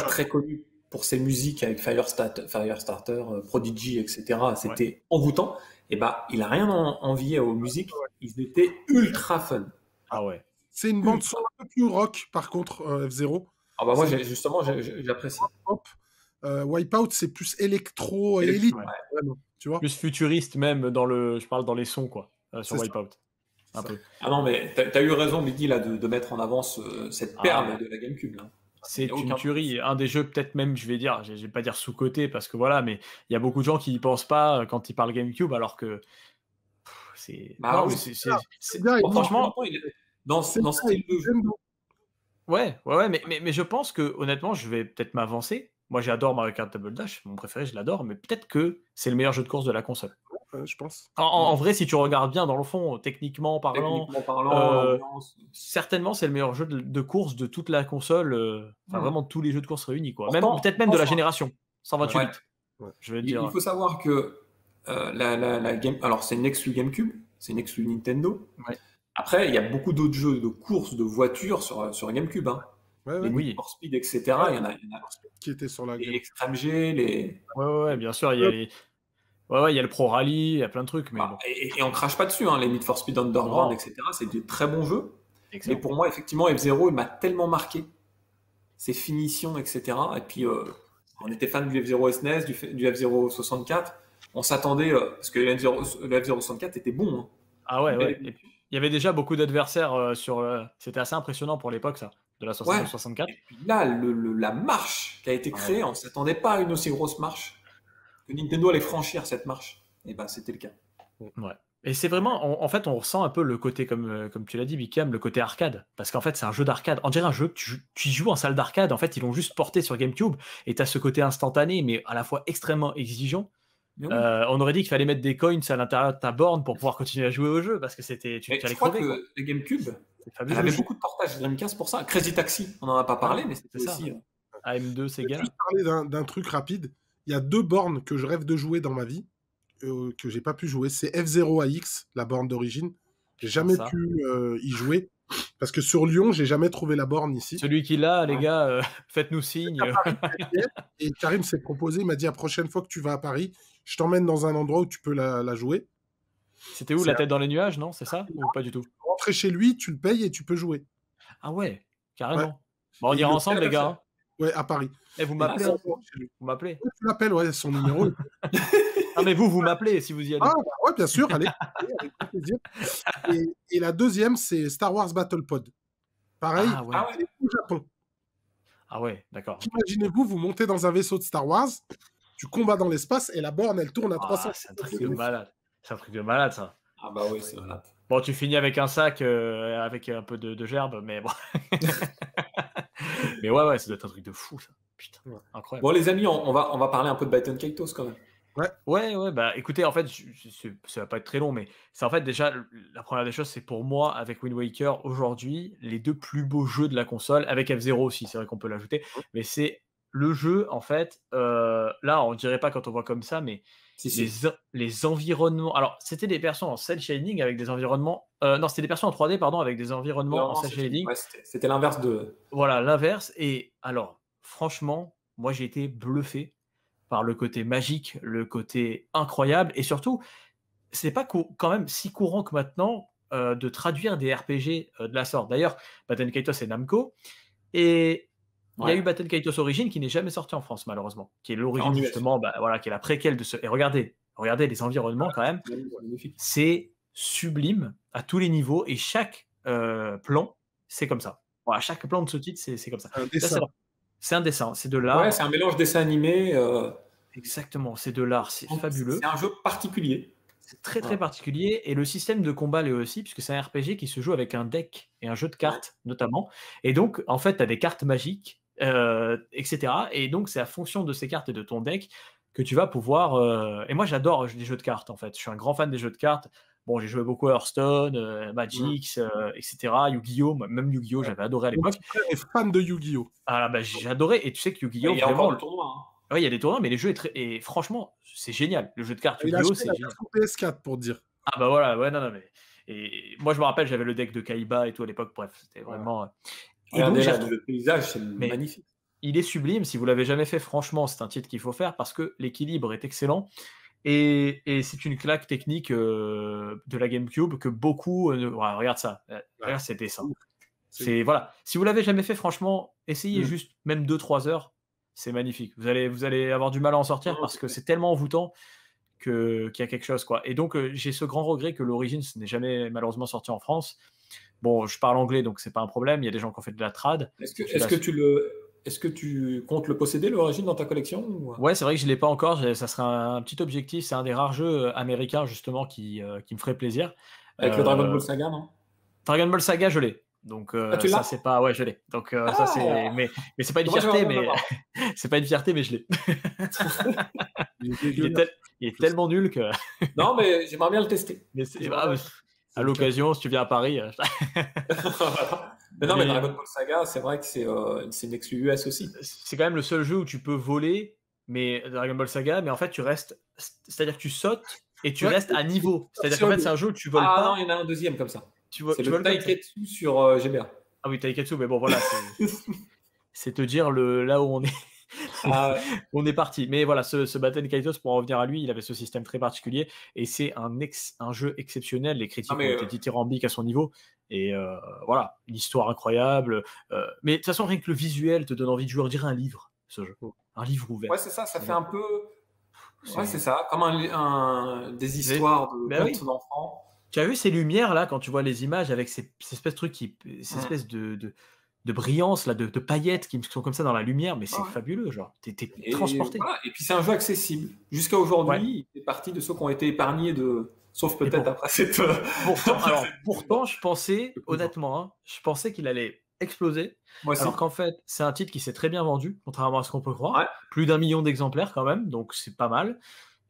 très connu pour ses musiques avec Firestarter, Prodigy, etc. C'était envoûtant. Et il a rien envié aux musiques. Ils étaient ultra fun. Ah ouais. C'est une bande son un peu plus rock, par contre, F-Zero. Ah bah moi, j'apprécie. Pop. Wipeout, c'est plus électro et élite. Ouais. Vraiment, tu vois. Plus futuriste même je parle dans les sons quoi, sur C'est Wipeout. Un peu. Ah non, mais t'as eu raison, Biggie, là, de mettre en avant cette perle de la GameCube. Là. C'est Y a une aucun tuerie. Un des jeux, peut-être même, je vais pas dire sous-côté parce que voilà, mais il y a beaucoup de gens qui y pensent pas quand ils parlent GameCube alors que c'est. Bah non, oui, mais c'est. bien, Bon, Franchement, dans c'est ce style de jeu. ouais, mais je pense que honnêtement, je vais peut-être m'avancer. Moi, j'adore Mario Kart Double Dash, mon préféré, je l'adore, mais peut-être que c'est le meilleur jeu de course de la console. Je pense. En vrai, si tu regardes bien dans le fond, techniquement parlant, l'ambiance. certainement c'est le meilleur jeu de course de toute la console, vraiment tous les jeux de course réunis, quoi. Même Pourtant, peut-être même de la génération 128 Ouais. bits. Je vais te dire. Il faut savoir que la Game, alors c'est une exclu GameCube, c'est une exclu Nintendo. Ouais. Après, il y a beaucoup d'autres jeux de course, de voitures sur GameCube. Hein. Ouais, Les Oui. Need for Speed, etc. Il y en a Qui était sur la les game. Extreme G, les. Ouais, bien sûr, il y a les. Ouais, il y a le Pro Rally, il y a plein de trucs, mais bon. Et on crache pas dessus, hein, les Need for Speed Underground, Non. etc. C'est de très bons jeux. Excellent. Mais pour moi, effectivement, F-Zero, il m'a tellement marqué. Ses finitions, etc. Et puis, on était fan du F-Zero SNES, du F-Zero 64. On s'attendait, parce que le F-Zero 64 était bon. Hein. Ah ouais. Et puis, il y avait déjà beaucoup d'adversaires c'était assez impressionnant pour l'époque, ça, de la 64. Et puis là, la marche qui a été créée, on ne s'attendait pas à une aussi grosse marche. Que Nintendo allait franchir cette marche. Et ben, c'était le cas. Ouais. Et c'est vraiment, en fait, on ressent un peu le côté, comme tu l'as dit, Bicam, le côté arcade. Parce qu'en fait, c'est un jeu d'arcade. On dirait un jeu que tu joues en salle d'arcade. En fait, ils l'ont juste porté sur GameCube. Et tu as ce côté instantané, mais à la fois extrêmement exigeant. Oui. On aurait dit qu'il fallait mettre des coins à l'intérieur de ta borne pour pouvoir continuer à jouer au jeu. Parce que c'était. Tu allais crever. Que les GameCube, elle avait beaucoup de portages Dreamcast pour ça. Crazy Taxi, on n'en a pas parlé, mais c'était aussi. AM2, Sega. Je vais juste parler d'un truc rapide. Il y a 2 bornes que je rêve de jouer dans ma vie. Que j'ai pas pu jouer, c'est F-Zero AX, la borne d'origine. J'ai jamais pu y jouer parce que sur Lyon, j'ai jamais trouvé la borne ici. Celui qui l'a, les gars, faites-nous signe. Et Karim s'est proposé, il m'a dit la prochaine fois que tu vas à Paris, je t'emmène dans un endroit où tu peux la jouer. C'était où, la tête dans les nuages, non? C'est ça? Ou pas du tout? Rentrer chez lui, tu le payes et tu peux jouer. Ah ouais, carrément. Ouais. Bon, on ira ensemble, les gars. Ouais, à Paris. Et vous m'appelez? Vous m'appelez? Ouais, tu l'appelles, ouais, son numéro. Non, mais vous m'appelez si vous y allez. Ah, bah ouais, bien sûr, allez, avec plaisir. Et la deuxième, c'est Star Wars Battle Pod. Pareil, c'est au Japon. Ah ouais, d'accord. Imaginez-vous, vous montez dans un vaisseau de Star Wars, tu combats dans l'espace et la borne, elle tourne à 300. C'est un truc de malade. C'est un truc de malade, ça. Ah bah oui, c'est malade. Bon, tu finis avec un sac, avec un peu de gerbe, mais bon. Mais ouais, ça doit être un truc de fou, ça. Putain, incroyable. Bon, les amis, on va parler un peu de Baton Kaitos quand même. Ouais, bah écoutez, en fait, ça va pas être très long, mais c'est en fait déjà, la première des choses, c'est pour moi, avec Wind Waker, aujourd'hui, les 2 plus beaux jeux de la console, avec F-Zero aussi, c'est vrai qu'on peut l'ajouter, mais c'est le jeu, en fait, là, on dirait pas quand on voit comme ça, mais les environnements, alors, c'était des persos en cel shading avec des environnements, non, c'était des persos en 3D, pardon, avec des environnements en cel shading. Ouais, c'était l'inverse de... Voilà, l'inverse, et alors, franchement, moi, j'ai été bluffé par le côté magique, le côté incroyable, et surtout, c'est pas quand même si courant que maintenant de traduire des RPG de la sorte. D'ailleurs, Baton Kaitos c'est Namco, et il y a eu Baton Kaitos Origin qui n'est jamais sorti en France malheureusement, qui est l'origine justement, qui est la préquelle de ce. Et regardez les environnements quand même, c'est sublime à tous les niveaux, et chaque plan, c'est comme ça. Voilà, chaque plan de ce titre, c'est comme ça. C'est un dessin, c'est de l'art. Ouais, c'est un mélange dessin animé. Exactement, c'est de l'art, c'est fabuleux. C'est un jeu particulier. C'est très particulier, et le système de combat l'est aussi, puisque c'est un RPG qui se joue avec un deck et un jeu de cartes notamment. Et donc, en fait, tu as des cartes magiques, etc. Et donc, c'est à fonction de ces cartes et de ton deck que tu vas pouvoir... Et moi, j'adore les jeux de cartes, en fait. Je suis un grand fan des jeux de cartes. Bon, j'ai joué beaucoup à Hearthstone, Magic, etc. Yu-Gi-Oh! Même Yu-Gi-Oh! J'avais adoré à l'époque. Mon frère est fan de Yu-Gi-Oh! Ah bah, j'ai adoré. Et tu sais que Yu-Gi-Oh! Il y a encore le tournoi. Hein. Oui, il y a des tournois, mais les jeux et franchement, c'est génial. Le jeu de cartes Yu-Gi-Oh! C'est génial. PS4 pour dire. Ah bah voilà, ouais, non, mais. Et moi, je me rappelle, j'avais le deck de Kaiba et tout à l'époque. Bref, c'était vraiment. Et donc, le paysage, c'est magnifique. Il est sublime. Si vous l'avez jamais fait, franchement, c'est un titre qu'il faut faire parce que l'équilibre est excellent. Et c'est une claque technique de la GameCube que beaucoup. Regarde ça. Regarde ces dessins. Voilà. Si vous l'avez jamais fait, franchement, essayez juste même 2-3 heures. C'est magnifique. Vous allez avoir du mal à en sortir parce que c'est tellement envoûtant qu'il y a quelque chose, quoi. Et donc, j'ai ce grand regret que l'Origins n'est jamais malheureusement sorti en France. Bon, je parle anglais, donc c'est pas un problème. Il y a des gens qui ont fait de la trad. Est-ce que tu comptes le posséder, l'Origin, dans ta collection ou... Ouais, c'est vrai que je l'ai pas encore. Ça serait un petit objectif. C'est un des rares jeux américains, justement, qui me ferait plaisir. Avec le Dragon Ball Saga, non? Dragon Ball Saga, je l'ai. Donc ça c'est pas je l'ai. Donc ça c'est mais c'est pas une fierté mais c'est pas une fierté mais je l'ai. il est tellement nul que non mais j'aimerais bien le tester. Mais à l'occasion si tu viens à Paris. Mais non mais Dragon Ball Saga c'est vrai que c'est une exclu US aussi. C'est quand même le seul jeu où tu peux voler mais Dragon Ball Saga mais en fait tu restes c'est-à-dire que tu sautes et tu restes à niveau. C'est-à-dire qu'en fait c'est un jeu où tu voles pas. Ah non, il y en a un deuxième comme ça. C'est le Taiketsu sur GBA. Ah oui, Taiketsu, mais bon, voilà, c'est te dire là où on est. On est parti. Mais voilà, ce Baten Kaitos, pour en revenir à lui, il avait ce système très particulier et c'est un jeu exceptionnel. Les critiques ont été dithyrambiques à son niveau. Et voilà, une histoire incroyable. Mais de toute façon, rien que le visuel te donne envie de jouer. On dirait un livre, ce jeu. Un livre ouvert. Ouais, c'est ça, ça fait un peu. Ouais, c'est ça, comme des histoires de contes d'enfants. Tu as vu ces lumières là quand tu vois les images avec ces espèces de trucs ces espèces de brillance là, de paillettes qui sont comme ça dans la lumière, mais c'est fabuleux, genre t'es transporté. Voilà. Et puis c'est un jeu accessible. Jusqu'à aujourd'hui, il fait partie de ceux qui ont été épargnés sauf peut-être après cette. Pourtant, je pensais honnêtement, je pensais qu'il allait exploser. Alors qu'en fait, c'est un titre qui s'est très bien vendu, contrairement à ce qu'on peut croire. Plus d'1 million d'exemplaires quand même, donc c'est pas mal.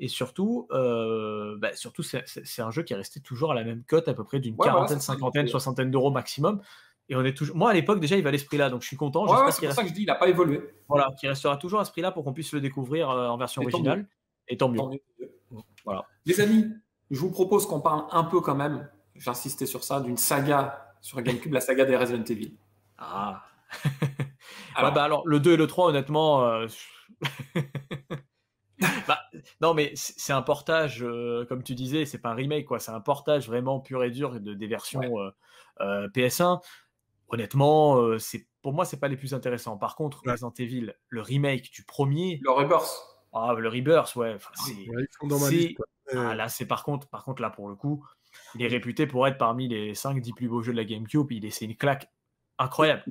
Et surtout, c'est un jeu qui est resté toujours à la même cote, à peu près d'une quarantaine, cinquantaine, soixantaine d'euros maximum. Et on est toujours. Moi, à l'époque, déjà, il valait ce prix-là, donc je suis content. C'est pour ça que je dis, il n'a pas évolué. Voilà, qui restera toujours à ce prix-là pour qu'on puisse le découvrir en version originale. Et tant mieux. Voilà. Les amis, je vous propose qu'on parle un peu quand même, j'insistais sur ça, d'une saga sur GameCube, la saga des Resident Evil. Ah. Alors, le 2 et le 3, honnêtement. Non mais c'est un portage comme tu disais, c'est pas un remake quoi, c'est un portage vraiment pur et dur des versions PS1. Honnêtement, pour moi c'est pas les plus intéressants. Par contre, Resident Evil, le remake du premier, le Rebirth. Ah, le Rebirth, ouais, là c'est par contre là pour le coup, il est réputé pour être parmi les 5-10 plus beaux jeux de la GameCube, c'est une claque incroyable.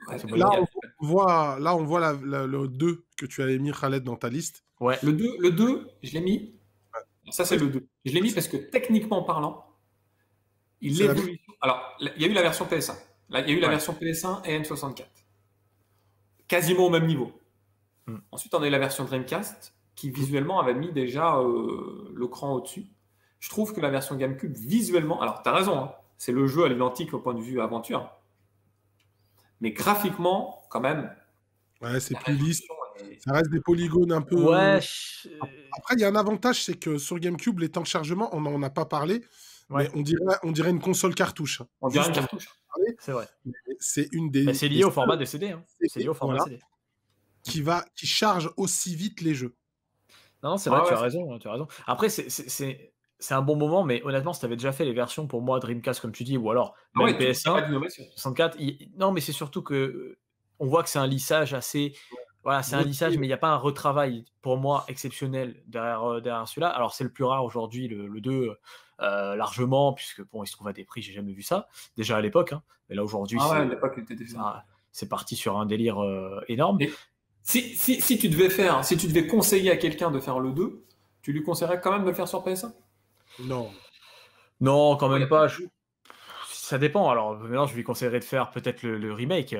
Là on voit le 2 que tu avais mis, Khaled, dans ta liste. Ouais. Le 2, je l'ai mis. Ça, c'est le 2. Je l'ai mis parce que techniquement parlant, il évolue. Alors, il y a eu la version PS1. Là, il y a eu la version PS1 et N64. Quasiment au même niveau. Ensuite, on a eu la version Dreamcast qui visuellement avait mis déjà le cran au-dessus. Je trouve que la version GameCube, visuellement, alors tu as raison, hein, c'est le jeu à l'identique au point de vue aventure. Mais graphiquement, quand même. Ouais, c'est plus lisse. Ça reste des polygones un peu. Ouais. Après, il y a un avantage, c'est que sur GameCube, les temps de chargement, on n'en a pas parlé, mais on dirait une console cartouche. On dirait une cartouche. C'est vrai. C'est une des. C'est lié au format des CD. Hein. C'est lié au format CD. Qui charge aussi vite les jeux. Non, c'est vrai, tu as raison. Après, c'est un bon moment, mais honnêtement, si tu avais déjà fait les versions pour moi Dreamcast, comme tu dis, ou alors même PS1, 64, non, mais c'est surtout que on voit que c'est un lissage assez. Voilà, c'est un lissage, mais il n'y a pas un retravail pour moi exceptionnel derrière celui-là. Alors, c'est le plus rare aujourd'hui, le 2, largement, puisque bon, il se trouve à des prix, j'ai jamais vu ça, déjà à l'époque, hein, mais là aujourd'hui, c'est parti sur un délire énorme. Et si tu devais conseiller à quelqu'un de faire le 2, tu lui conseillerais quand même de le faire sur PS1 ? Non, quand même pas. Ça dépend. Alors, maintenant, je lui conseillerais de faire peut-être le remake.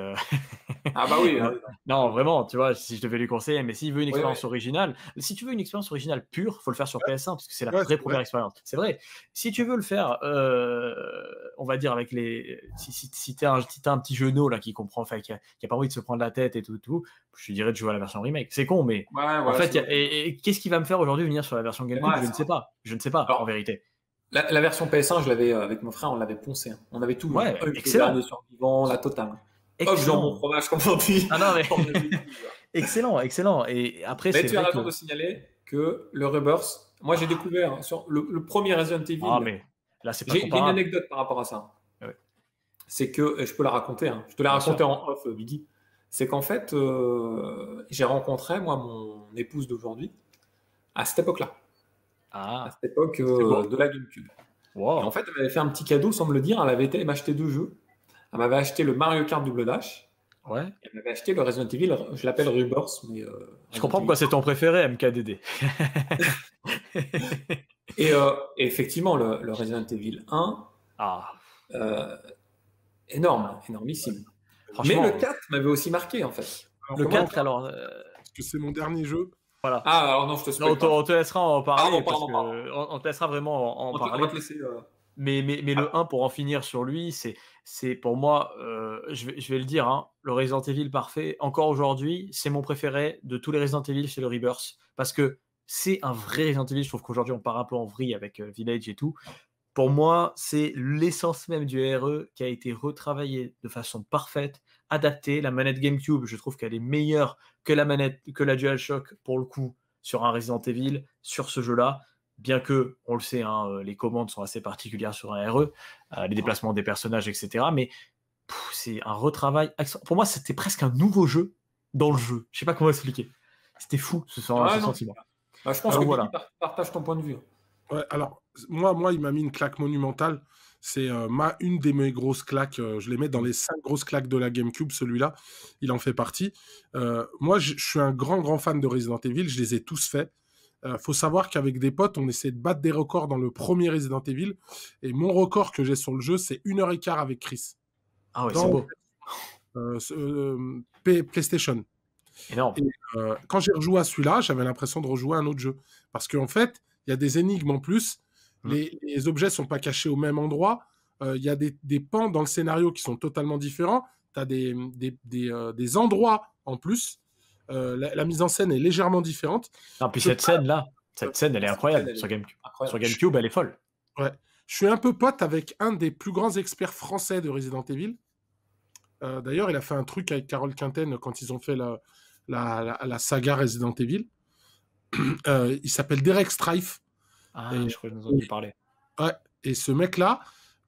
Ah bah oui. Non, vraiment, tu vois, si je devais lui conseiller, mais s'il veut une expérience originale, si tu veux une expérience originale pure, faut le faire sur PS1 parce que c'est la vraie première expérience. C'est vrai. Si tu veux le faire, on va dire avec si t'as un petit genou là qui comprend, enfin qui a pas envie de se prendre la tête et tout, je lui dirais de jouer à la version remake. C'est con, mais en fait, et qu'est-ce qui va me faire aujourd'hui venir sur la version GameCube ? Je ne sais pas. Alors, en vérité. La version PS1, je l'avais avec mon frère, on l'avait poncé. Hein. On avait tout. Excellent. Le survivant, la totale. Excellent. Mon fromage, comme on dit. Ah non, mais excellent. Et après, mais tu as raison de signaler que le Rebirth, moi j'ai découvert sur le premier Resident Evil. Ah, mais là, c'est pas j'ai une anecdote par rapport à ça. Ouais. c'est que, et je peux la raconter, hein, je te l'ai raconté en off, Biggie, c'est qu'en fait, j'ai rencontré, moi, mon épouse d'aujourd'hui, à cette époque-là. À cette époque de la GameCube. Wow. Et en fait, elle m'avait fait un petit cadeau, sans me le dire. Elle avait été m'acheter 2 jeux. Elle m'avait acheté le Mario Kart Double Dash. Ouais. Et elle m'avait acheté le Resident Evil, je l'appelle Rebirth, mais je comprends pourquoi c'est ton préféré, MKDD. et effectivement, le Resident Evil 1, énormissime. Mais le 4 m'avait aussi marqué, en fait. Alors, le 4, alors... Parce que c'est mon dernier jeu. Voilà. Ah, alors non, je te spoil pas. On te laissera en parler. On te laissera vraiment en parler. On va te laisser, Mais le 1, pour en finir sur lui, c'est pour moi, je vais le dire, hein, le Resident Evil parfait, encore aujourd'hui, c'est mon préféré de tous les Resident Evil, c'est le Rebirth. Parce que c'est un vrai Resident Evil. Je trouve qu'aujourd'hui, on part un peu en vrille avec Village et tout. Pour moi, c'est l'essence même du RE qui a été retravaillée de façon parfaite, adaptée. La manette GameCube, je trouve qu'elle est meilleure que la DualShock, pour le coup, sur un Resident Evil, sur ce jeu-là. Bien que, on le sait, hein, les commandes sont assez particulières sur un RE, les déplacements des personnages, etc. Mais c'est un retravail. Pour moi, c'était presque un nouveau jeu dans le jeu. Je sais pas comment expliquer. C'était fou, ce sentiment. Je pense que voilà. Tu partages ton point de vue. Ouais, alors, moi, il m'a mis une claque monumentale. C'est une des mes grosses claques. Je les mets dans les 5 grosses claques de la GameCube. Celui-là, il en fait partie. Moi, je suis un grand fan de Resident Evil. Je les ai tous faits. Faut savoir qu'avec des potes, on essaie de battre des records dans le premier Resident Evil. Et mon record que j'ai sur le jeu, c'est 1h15 avec Chris. Ah ouais, c'est beau. PlayStation. Énorme. Et, quand j'ai rejoué à celui-là, j'avais l'impression de rejouer à un autre jeu. Parce qu'en fait, il y a des énigmes en plus. Les objets sont pas cachés au même endroit. Il y a des pans dans le scénario qui sont totalement différents. Tu as des endroits en plus. La mise en scène est légèrement différente. Non, puis cette scène, elle est incroyable sur GameCube. Sur GameCube, elle est folle. Ouais. Je suis un peu pote avec un des plus grands experts français de Resident Evil. D'ailleurs, il a fait un truc avec Carole Quinten quand ils ont fait la saga Resident Evil. Il s'appelle Derek Strife. Je crois que nous en avons parlé. Ouais. Et ce mec-là,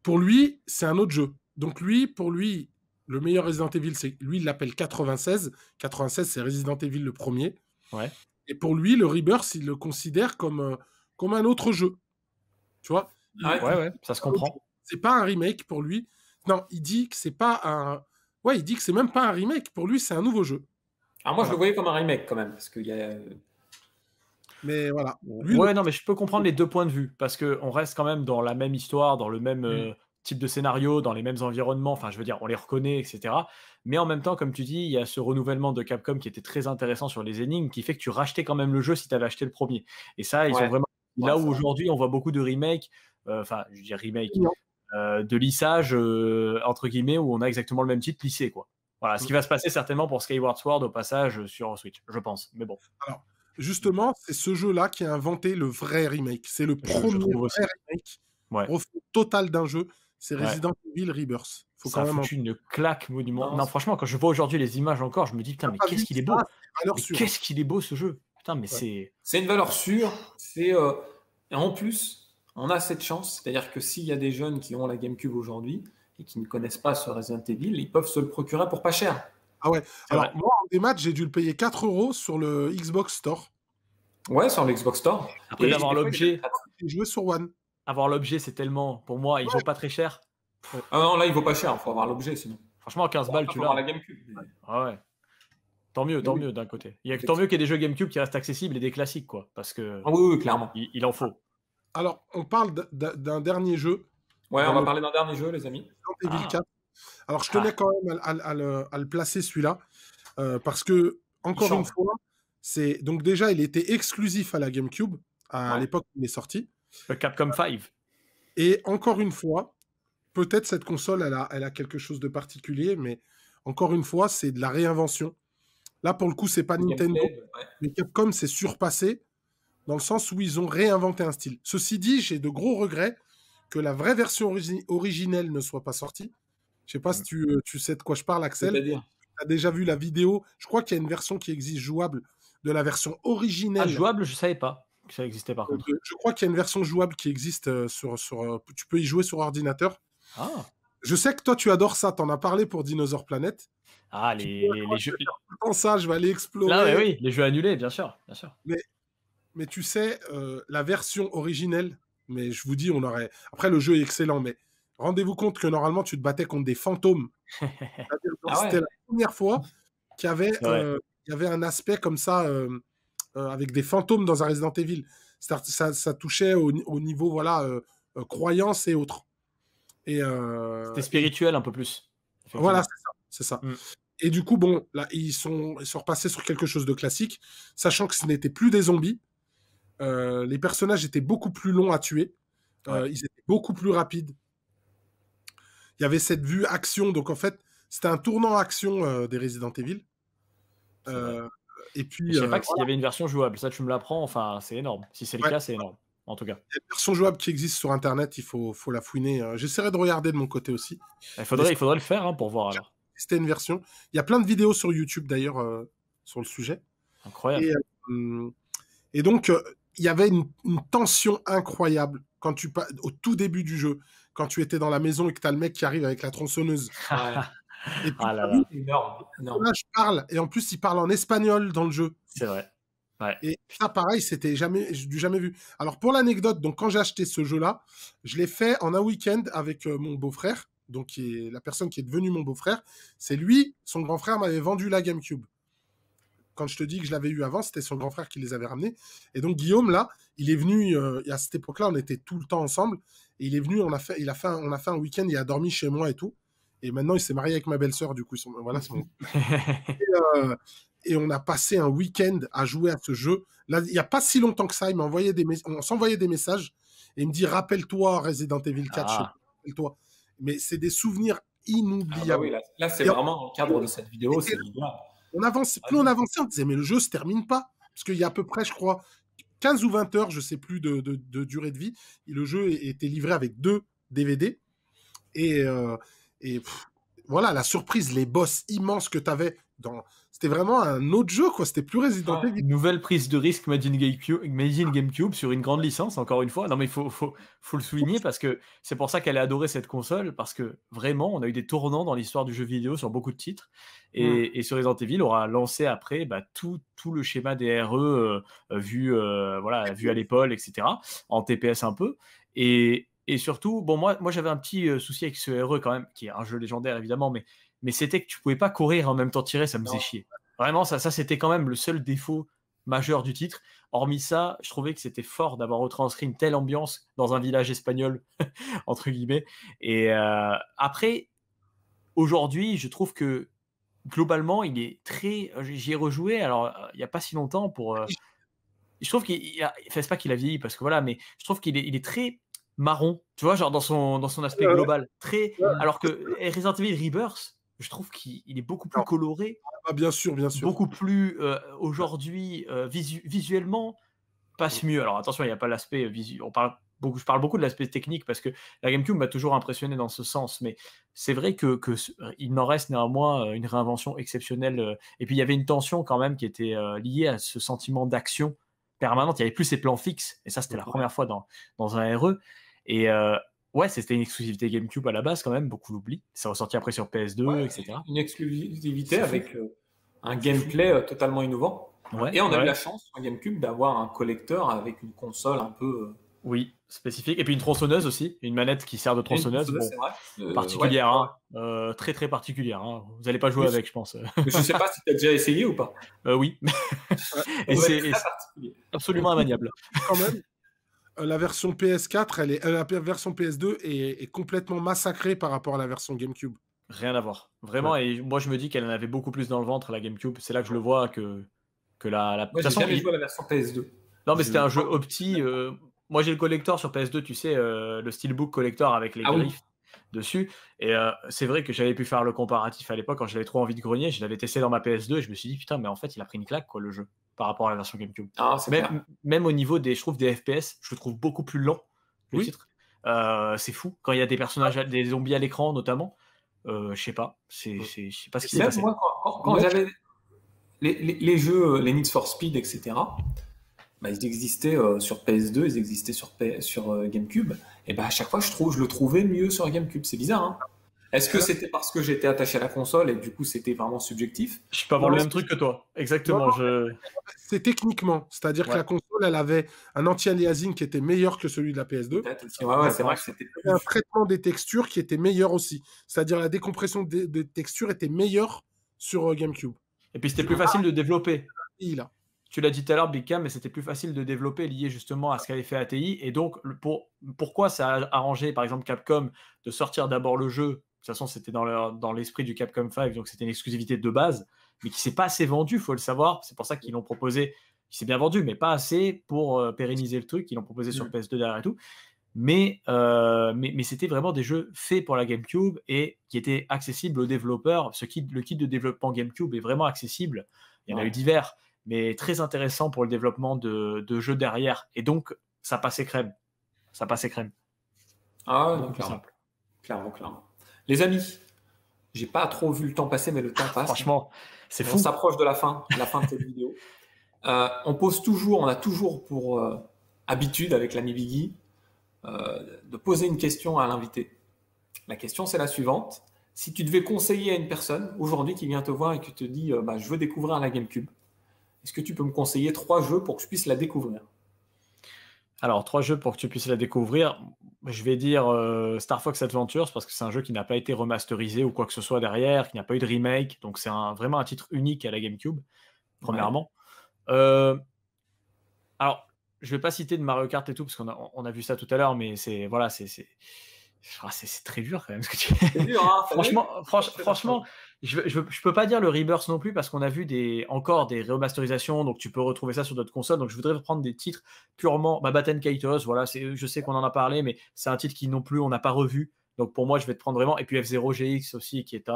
pour lui, c'est un autre jeu. Donc pour lui, le meilleur Resident Evil, lui, il l'appelle 96. 96, c'est Resident Evil le premier. Ouais. Et pour lui, le Rebirth, il le considère comme un autre jeu. Tu vois ? Ouais, ça se comprend. C'est pas un remake pour lui. Non, il dit que c'est pas un... Ouais, il dit que c'est même pas un remake. Pour lui, c'est un nouveau jeu. Alors moi, je le voyais comme un remake quand même, parce qu'il y a... Mais voilà. Non, mais je peux comprendre les deux points de vue, parce qu'on reste quand même dans la même histoire, dans le même type de scénario, dans les mêmes environnements, enfin, je veux dire, on les reconnaît, etc. Mais en même temps, comme tu dis, il y a ce renouvellement de Capcom qui était très intéressant sur les énigmes, qui fait que tu rachetais quand même le jeu si tu avais acheté le premier. Et ça, ils ont vraiment... Là où aujourd'hui, on voit beaucoup de remakes, je dis remake, de lissage, entre guillemets, où on a exactement le même titre lissé, quoi. Voilà, ce qui va se passer certainement pour Skyward Sword au passage sur Switch, je pense. Mais bon. Alors, justement, c'est ce jeu-là qui a inventé le vrai remake. C'est le premier vrai remake refait total d'un jeu. C'est Resident Evil Rebirth. Ça a foutu une claque monumentale. Non, franchement, quand je vois aujourd'hui les images encore, je me dis, putain, mais qu'est-ce qu'il est beau. Qu'est-ce qu'il est beau, ce jeu. Putain, mais c'est une valeur sûre. Et en plus, on a cette chance. C'est-à-dire que s'il y a des jeunes qui ont la GameCube aujourd'hui et qui ne connaissent pas ce Resident Evil, ils peuvent se le procurer pour pas cher. Ah ouais. Alors, moi, en démat, j'ai dû le payer 4 € sur le Xbox Store. Ouais, sur le Xbox Store. Après, d'avoir l'objet. J'ai joué sur One. Avoir l'objet, c'est tellement, pour moi, il vaut pas très cher. Ah non, là, il vaut pas cher. Il faut avoir l'objet, sinon. Franchement, 15 balles, tu l'as. La GameCube. Ah ouais. Tant mieux d'un côté. Tant mieux qu'il y ait des jeux GameCube qui restent accessibles et des classiques, quoi. Parce que. Ah oui, clairement. Il en faut. Alors, on parle d'un dernier jeu. Ouais, on va parler d'un dernier jeu, les amis. Resident Evil 4. Alors, je tenais quand même à le placer, celui-là. Parce que, encore une fois, donc déjà, il était exclusif à la GameCube, à l'époque où il est sorti. Le Capcom 5. Et encore une fois, peut-être cette console, elle a quelque chose de particulier, mais encore une fois, c'est de la réinvention. Là, pour le coup, c'est pas Nintendo, mais Capcom s'est surpassé dans le sens où ils ont réinventé un style. Ceci dit, j'ai de gros regrets que la vraie version originelle ne soit pas sortie. Je sais pas si tu sais de quoi je parle, Axel. C'est-à-dire ? Tu as déjà vu la vidéo. Je crois qu'il y a une version qui existe jouable de la version originelle. Ah, jouable, je savais pas que ça existait par contre. Je crois qu'il y a une version jouable qui existe tu peux y jouer sur ordinateur. Ah. Je sais que toi, tu adores ça. T'en as parlé pour Dinosaur Planet. Ah, les jeux. Dans ça, je vais aller explorer. Là, oui, les jeux annulés, bien sûr, bien sûr. Mais tu sais, la version originelle, mais je vous dis, on aurait. Après, le jeu est excellent, mais rendez-vous compte que normalement, tu te battais contre des fantômes. C'était la première fois qu'il y avait un aspect comme ça, avec des fantômes dans un Resident Evil. Ça touchait au niveau, voilà, croyance et autres. C'était spirituel un peu plus. Voilà, c'est ça. Mm. Et du coup, bon, là, ils sont repassés sur quelque chose de classique, sachant que ce n'était plus des zombies. Les personnages étaient beaucoup plus longs à tuer. Ils étaient beaucoup plus rapides. Il y avait cette vue action. Donc, en fait, c'était un tournant action des Resident Evil. Et puis, je sais pas s'il y avait une version jouable. Ça, tu me l'apprends. Enfin, c'est énorme. Si c'est le cas, c'est énorme. En tout cas. Il y a une version jouable qui existe sur Internet. Il faut la fouiner. J'essaierai de regarder de mon côté aussi. Il faudrait le faire pour voir alors. C'était une version. Il y a plein de vidéos sur YouTube d'ailleurs sur le sujet. Incroyable. Et donc, il y avait une tension incroyable au tout début du jeu, quand tu étais dans la maison et que tu as le mec qui arrive avec la tronçonneuse. Et puis, énorme. Je parle, et en plus, il parle en espagnol dans le jeu. C'est vrai. Ouais. Et ça, pareil, j'ai jamais vu. Alors, pour l'anecdote, donc quand j'ai acheté ce jeu-là, je l'ai fait en un week-end avec mon beau-frère, donc qui est la personne qui est devenue mon beau-frère. C'est lui, son grand frère m'avait vendu la GameCube. Quand je te dis que je l'avais eu avant, c'était son grand frère qui les avait ramenés. Et donc Guillaume, là, il est venu, à cette époque-là, on était tout le temps ensemble. Et il est venu, on a fait un week-end, il a dormi chez moi et tout. Et maintenant, il s'est marié avec ma belle-sœur, du coup. Voilà, et on a passé un week-end à jouer à ce jeu. Là, il n'y a pas si longtemps que ça, on s'envoyait des messages. Et il me dit, rappelle-toi Resident Evil 4, rappelle-toi. Mais c'est des souvenirs inoubliables. Là, c'est vraiment le cadre de cette vidéo. C'est on avançait, plus on avançait, on disait, mais le jeu se termine pas. Parce qu'il y a à peu près, je crois, 15 ou 20 heures, je sais plus, de durée de vie. Et le jeu était livré avec 2 DVD. Et voilà, la surprise, les boss immenses que tu avais c'était vraiment un autre jeu, quoi. C'était plus Resident Evil. Nouvelle prise de risque made in GameCube sur une grande licence, encore une fois. Non, mais il faut le souligner parce que c'est pour ça qu'elle a adoré cette console, parce que vraiment, on a eu des tournants dans l'histoire du jeu vidéo sur beaucoup de titres. Et sur Resident Evil, aura lancé après tout le schéma des RE vu à l'épaule, etc. En TPS un peu. Et surtout, bon, moi j'avais un petit souci avec ce RE quand même, qui est un jeu légendaire évidemment, mais c'était que tu pouvais pas courir et en même temps tirer, ça me faisait chier. Vraiment, ça c'était quand même le seul défaut majeur du titre. Hormis ça, je trouvais que c'était fort d'avoir retranscrit une telle ambiance dans un village espagnol, entre guillemets. Et après, aujourd'hui, je trouve que globalement, il est très... J'y ai rejoué, alors il n'y a pas si longtemps pour... Je trouve c'est pas qu'il a vieilli, parce que voilà, mais je trouve qu'il est très marron, tu vois, genre dans son aspect global. Alors que Resident Evil Rebirth, je trouve qu'il est beaucoup plus coloré. Ah, bien sûr. Beaucoup plus, aujourd'hui, visuellement, passe mieux. Alors attention, il n'y a pas l'aspect visuel. Je parle beaucoup de l'aspect technique parce que la GameCube m'a toujours impressionné dans ce sens, mais c'est vrai il n'en reste néanmoins une réinvention exceptionnelle. Et puis il y avait une tension quand même qui était liée à ce sentiment d'action permanente. Il n'y avait plus ces plans fixes, et ça c'était la première fois dans un RE. Et c'était une exclusivité GameCube à la base quand même, beaucoup l'oublient. C'est ressorti après sur PS2, etc. Une exclusivité avec un gameplay totalement innovant. Et on a eu la chance sur GameCube d'avoir un collecteur avec une console un peu... Oui, spécifique. Et puis une tronçonneuse aussi, une manette qui sert de tronçonneuse. Particulière, très très particulière. Hein. Vous n'allez pas jouer avec, je pense. Je ne sais pas si tu as déjà essayé ou pas. Oui. Et c'est absolument immaniable. Quand même. La version PS4, la version PS2 est complètement massacrée par rapport à la version GameCube. Rien à voir. Vraiment, et moi je me dis qu'elle en avait beaucoup plus dans le ventre, la GameCube. C'est là que je le vois que la... Moi, j'ai jamais joué à la version PS2. Non, mais c'était un jeu opti. Moi, j'ai le collector sur PS2, tu sais, le Steelbook collector avec les griffes dessus. Et c'est vrai que j'avais pu faire le comparatif à l'époque quand j'avais trop envie de grogner. Je l'avais testé dans ma PS2 et je me suis dit, putain, mais en fait, il a pris une claque, quoi, le jeu, par rapport à la version GameCube. Même au niveau des FPS, je le trouve beaucoup plus lent, le titre. C'est fou. Quand il y a des personnages, des zombies à l'écran, notamment, je sais pas. Je sais pas ce qui s'est passé. Moi, quand j'avais les jeux, les Need for Speed, etc., ils existaient sur PS2, ils existaient sur GameCube. Et à chaque fois, je le trouvais mieux sur GameCube. C'est bizarre, hein. Est-ce que c'était parce que j'étais attaché à la console et du coup c'était vraiment subjectif? Je peux avoir le même truc que toi. Exactement. C'est techniquement, c'est-à-dire que la console, elle avait un anti-aliasing qui était meilleur que celui de la PS2. Peut-être aussi. Ouais, c'est vrai que c'était un traitement des textures qui était meilleur aussi. C'est-à-dire la décompression des textures était meilleure sur GameCube. Et puis c'était plus facile de développer. Là. Tu l'as dit tout à l'heure, Big Cam, mais c'était plus facile de développer lié justement à ce qu'avait fait ATI. Et donc, pourquoi ça a arrangé, par exemple, Capcom de sortir d'abord le jeu? De toute façon, c'était dans l'esprit du Capcom 5, donc c'était une exclusivité de base, mais qui s'est pas assez vendu, faut le savoir. C'est pour ça qu'ils l'ont proposé, qui s'est bien vendu, mais pas assez pour pérenniser le truc. Ils l'ont proposé sur PS2 derrière et tout. Mais c'était vraiment des jeux faits pour la GameCube et qui étaient accessibles aux développeurs. Le kit de développement GameCube est vraiment accessible. Il y en a eu divers, mais très intéressant pour le développement de jeux derrière. Et donc, ça passait crème. Ah, donc clairement. Les amis, j'ai pas trop vu le temps passer, mais le temps passe. Franchement, c'est fou. On s'approche de la fin de cette vidéo. On a toujours pour habitude avec l'ami Biggie de poser une question à l'invité. La question, c'est la suivante. Si tu devais conseiller à une personne aujourd'hui qui vient te voir et qui te dit je veux découvrir la GameCube, est-ce que tu peux me conseiller 3 jeux pour que je puisse la découvrir? Alors, 3 jeux pour que tu puisses la découvrir. Je vais dire Star Fox Adventures parce que c'est un jeu qui n'a pas été remasterisé ou quoi que ce soit derrière, qui n'a pas eu de remake. Donc, c'est vraiment un titre unique à la GameCube, premièrement. Ouais. Alors, je vais pas citer de Mario Kart et tout parce qu'on a vu ça tout à l'heure, mais c'est très dur quand même ce que tu C'est dur, hein. Franchement, je peux pas dire le Rebirth non plus parce qu'on a vu encore des remasterisations, donc tu peux retrouver ça sur d'autres consoles. Donc je voudrais prendre des titres purement Batten Kaitos, voilà, je sais qu'on en a parlé, mais c'est un titre qui non plus on n'a pas revu. Donc pour moi, je vais te prendre vraiment, et puis F0 GX aussi qui est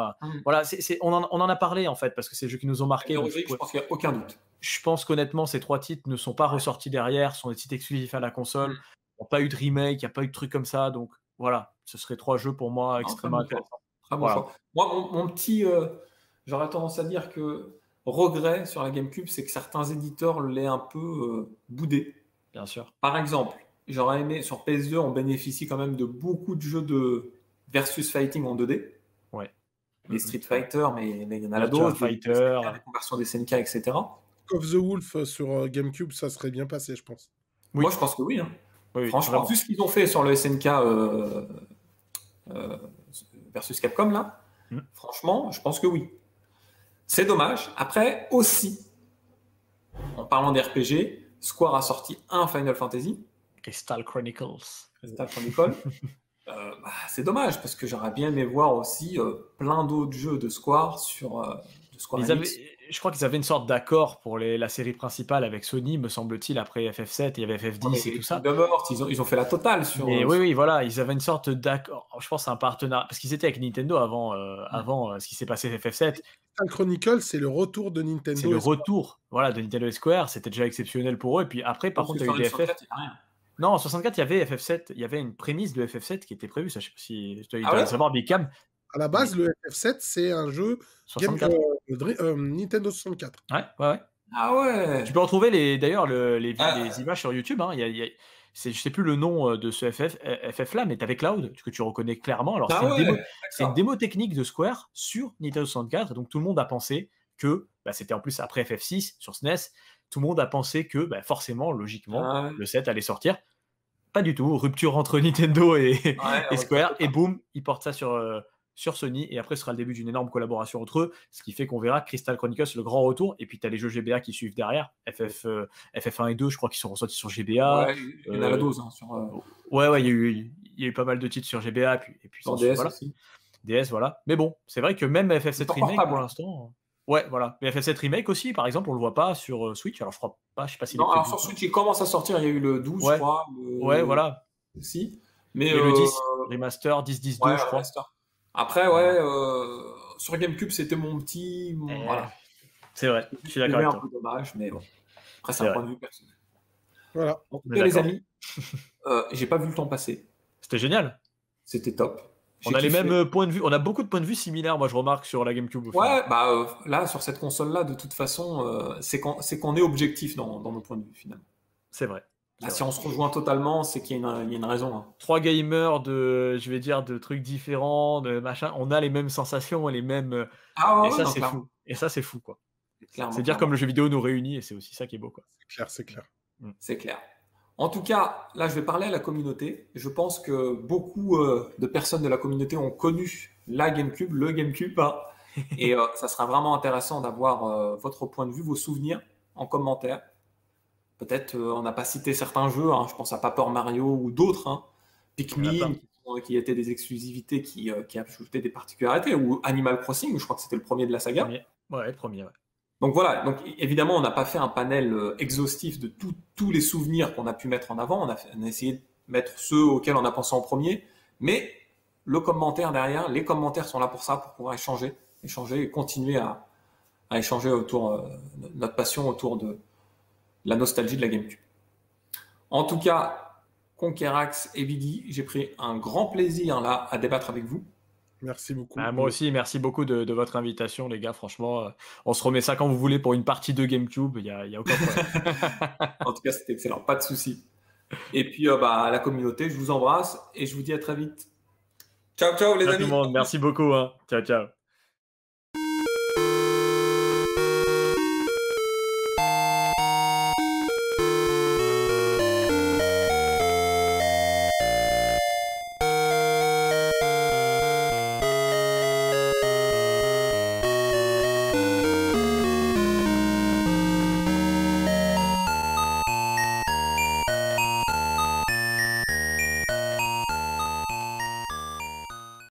voilà, on en a parlé en fait parce que c'est des jeux qui nous ont marqué. Donc, je pense qu'il n'y a aucun doute. Je pense qu'honnêtement, ces 3 titres ne sont pas ressortis derrière, sont des titres exclusifs à la console. Il n'y a pas eu de remake, il n'y a pas eu de truc comme ça, donc voilà, ce serait 3 jeux pour moi extrêmement intéressants. Très bon choix. Moi, mon petit, j'aurais tendance à dire que regret sur la GameCube, c'est que certains éditeurs l'aient un peu boudé. Bien sûr. Par exemple, j'aurais aimé, sur PS2, on bénéficie quand même de beaucoup de jeux de versus fighting en 2D. Ouais. Les Street Fighter, mais il y en a la dose, des conversions des SNK, etc. of the Wolf sur GameCube, ça serait bien passé, je pense. Oui. Moi, je pense que oui. Hein. Oui, franchement, vu ce qu'ils ont fait sur le SNK versus Capcom, là, franchement, je pense que oui. C'est dommage. Après, aussi, en parlant des RPG, Square a sorti un Final Fantasy. Crystal Chronicles. C'est dommage, parce que j'aurais bien aimé voir aussi plein d'autres jeux de Square sur Square Enix. Je crois qu'ils avaient une sorte d'accord pour la série principale avec Sony, me semble-t-il, après FF7, il y avait FF10 et tout ça. Ils ont fait la totale sur. Oui, voilà, ils avaient une sorte d'accord. Je pense que c'est un partenariat, parce qu'ils étaient avec Nintendo avant ce qui s'est passé FF7. Crystal Chronicle, c'est le retour de Nintendo. C'est le retour, voilà, de Nintendo et Square. C'était déjà exceptionnel pour eux. Et puis après, par contre, il y a eu des FF. Non, en 64, il y avait FF7. Il y y avait une prémisse de FF7 qui était prévue. Ça, je sais pas si tu dois savoir, Big Cam. À la base, le FF7, c'est un jeu Nintendo 64. Ouais. Ah ouais. Tu peux retrouver les images sur YouTube. Hein. Je sais plus le nom de ce FF là, mais tu avais Cloud, que tu reconnais clairement. Alors, c'est une démo technique de Square sur Nintendo 64. Et donc, tout le monde a pensé que, c'était en plus après FF6 sur SNES, tout le monde a pensé que, forcément, logiquement, le 7 allait sortir. Pas du tout. Rupture entre Nintendo et Square. Et boum, ils portent ça sur Sony, et après ce sera le début d'une énorme collaboration entre eux, ce qui fait qu'on verra Crystal Chronicles, le grand retour, et puis tu as les jeux GBA qui suivent derrière, FF1 et 2, je crois qu'ils sont ressortis sur GBA. Ouais, il y en a la dose. Hein, Ouais, il y a eu pas mal de titres sur GBA, et puis sur DS voilà. aussi. DS, voilà. Mais bon, c'est vrai que même FF7 Remake, pour l'instant... Ouais, voilà. Mais FF7 Remake aussi, par exemple, on le voit pas sur Switch, alors je sais pas s'il est prévu. Alors sur Switch, il commence à sortir, il y a eu le 12, je crois. Ouais, voilà. Si. Mais le 10, Remaster, 10-10-2, je crois. Après, sur GameCube, c'était mon petit. Voilà. C'est vrai, je suis d'accord avec toi. Un peu dommage, mais bon. Après, c'est un point de vue personnel. Voilà. En tout cas, les amis, j'ai pas vu le temps passer. C'était génial. C'était top. On a les mêmes points de vue. On a beaucoup de points de vue similaires, moi, je remarque, sur la GameCube. Ouais, là, sur cette console-là, de toute façon, c'est qu'on est objectif dans nos points de vue, finalement. C'est vrai. Si on se rejoint totalement, c'est qu'il y a une raison. Hein. 3 gamers de trucs différents, de machin. On a les mêmes sensations et les mêmes. Ah et ouais, ça, non, c'est clairement. fou. Et ça, c'est fou, quoi. Clairement, C'est dire comme le jeu vidéo nous réunit et c'est aussi ça qui est beau, quoi. C'est clair. C'est clair. En tout cas, là, je vais parler à la communauté. Je pense que beaucoup de personnes de la communauté ont connu la GameCube, le GameCube. Hein. Et ça sera vraiment intéressant d'avoir votre point de vue, vos souvenirs en commentaire. Peut-être on n'a pas cité certains jeux, hein, je pense à Paper Mario ou d'autres, hein, Pikmin, qui étaient des exclusivités qui ajoutaient des particularités, ou Animal Crossing, je crois que c'était le premier de la saga. Premier. Donc voilà, donc évidemment on n'a pas fait un panel exhaustif de tous les souvenirs qu'on a pu mettre en avant, on a essayé de mettre ceux auxquels on a pensé en premier, mais le commentaire derrière, les commentaires sont là pour ça, pour pouvoir échanger et continuer à échanger autour de notre passion autour de la nostalgie de la GameCube. En tout cas, Conquerax et Biggie, j'ai pris un grand plaisir là à débattre avec vous. Merci beaucoup. Moi aussi, merci beaucoup de votre invitation, les gars. Franchement, on se remet ça quand vous voulez pour une partie de GameCube. Il y a aucun problème. En tout cas, c'était excellent, pas de souci. Et puis, à la communauté, je vous embrasse et je vous dis à très vite. Ciao, ciao les amis. Tout le monde, merci beaucoup. Hein. Ciao, ciao.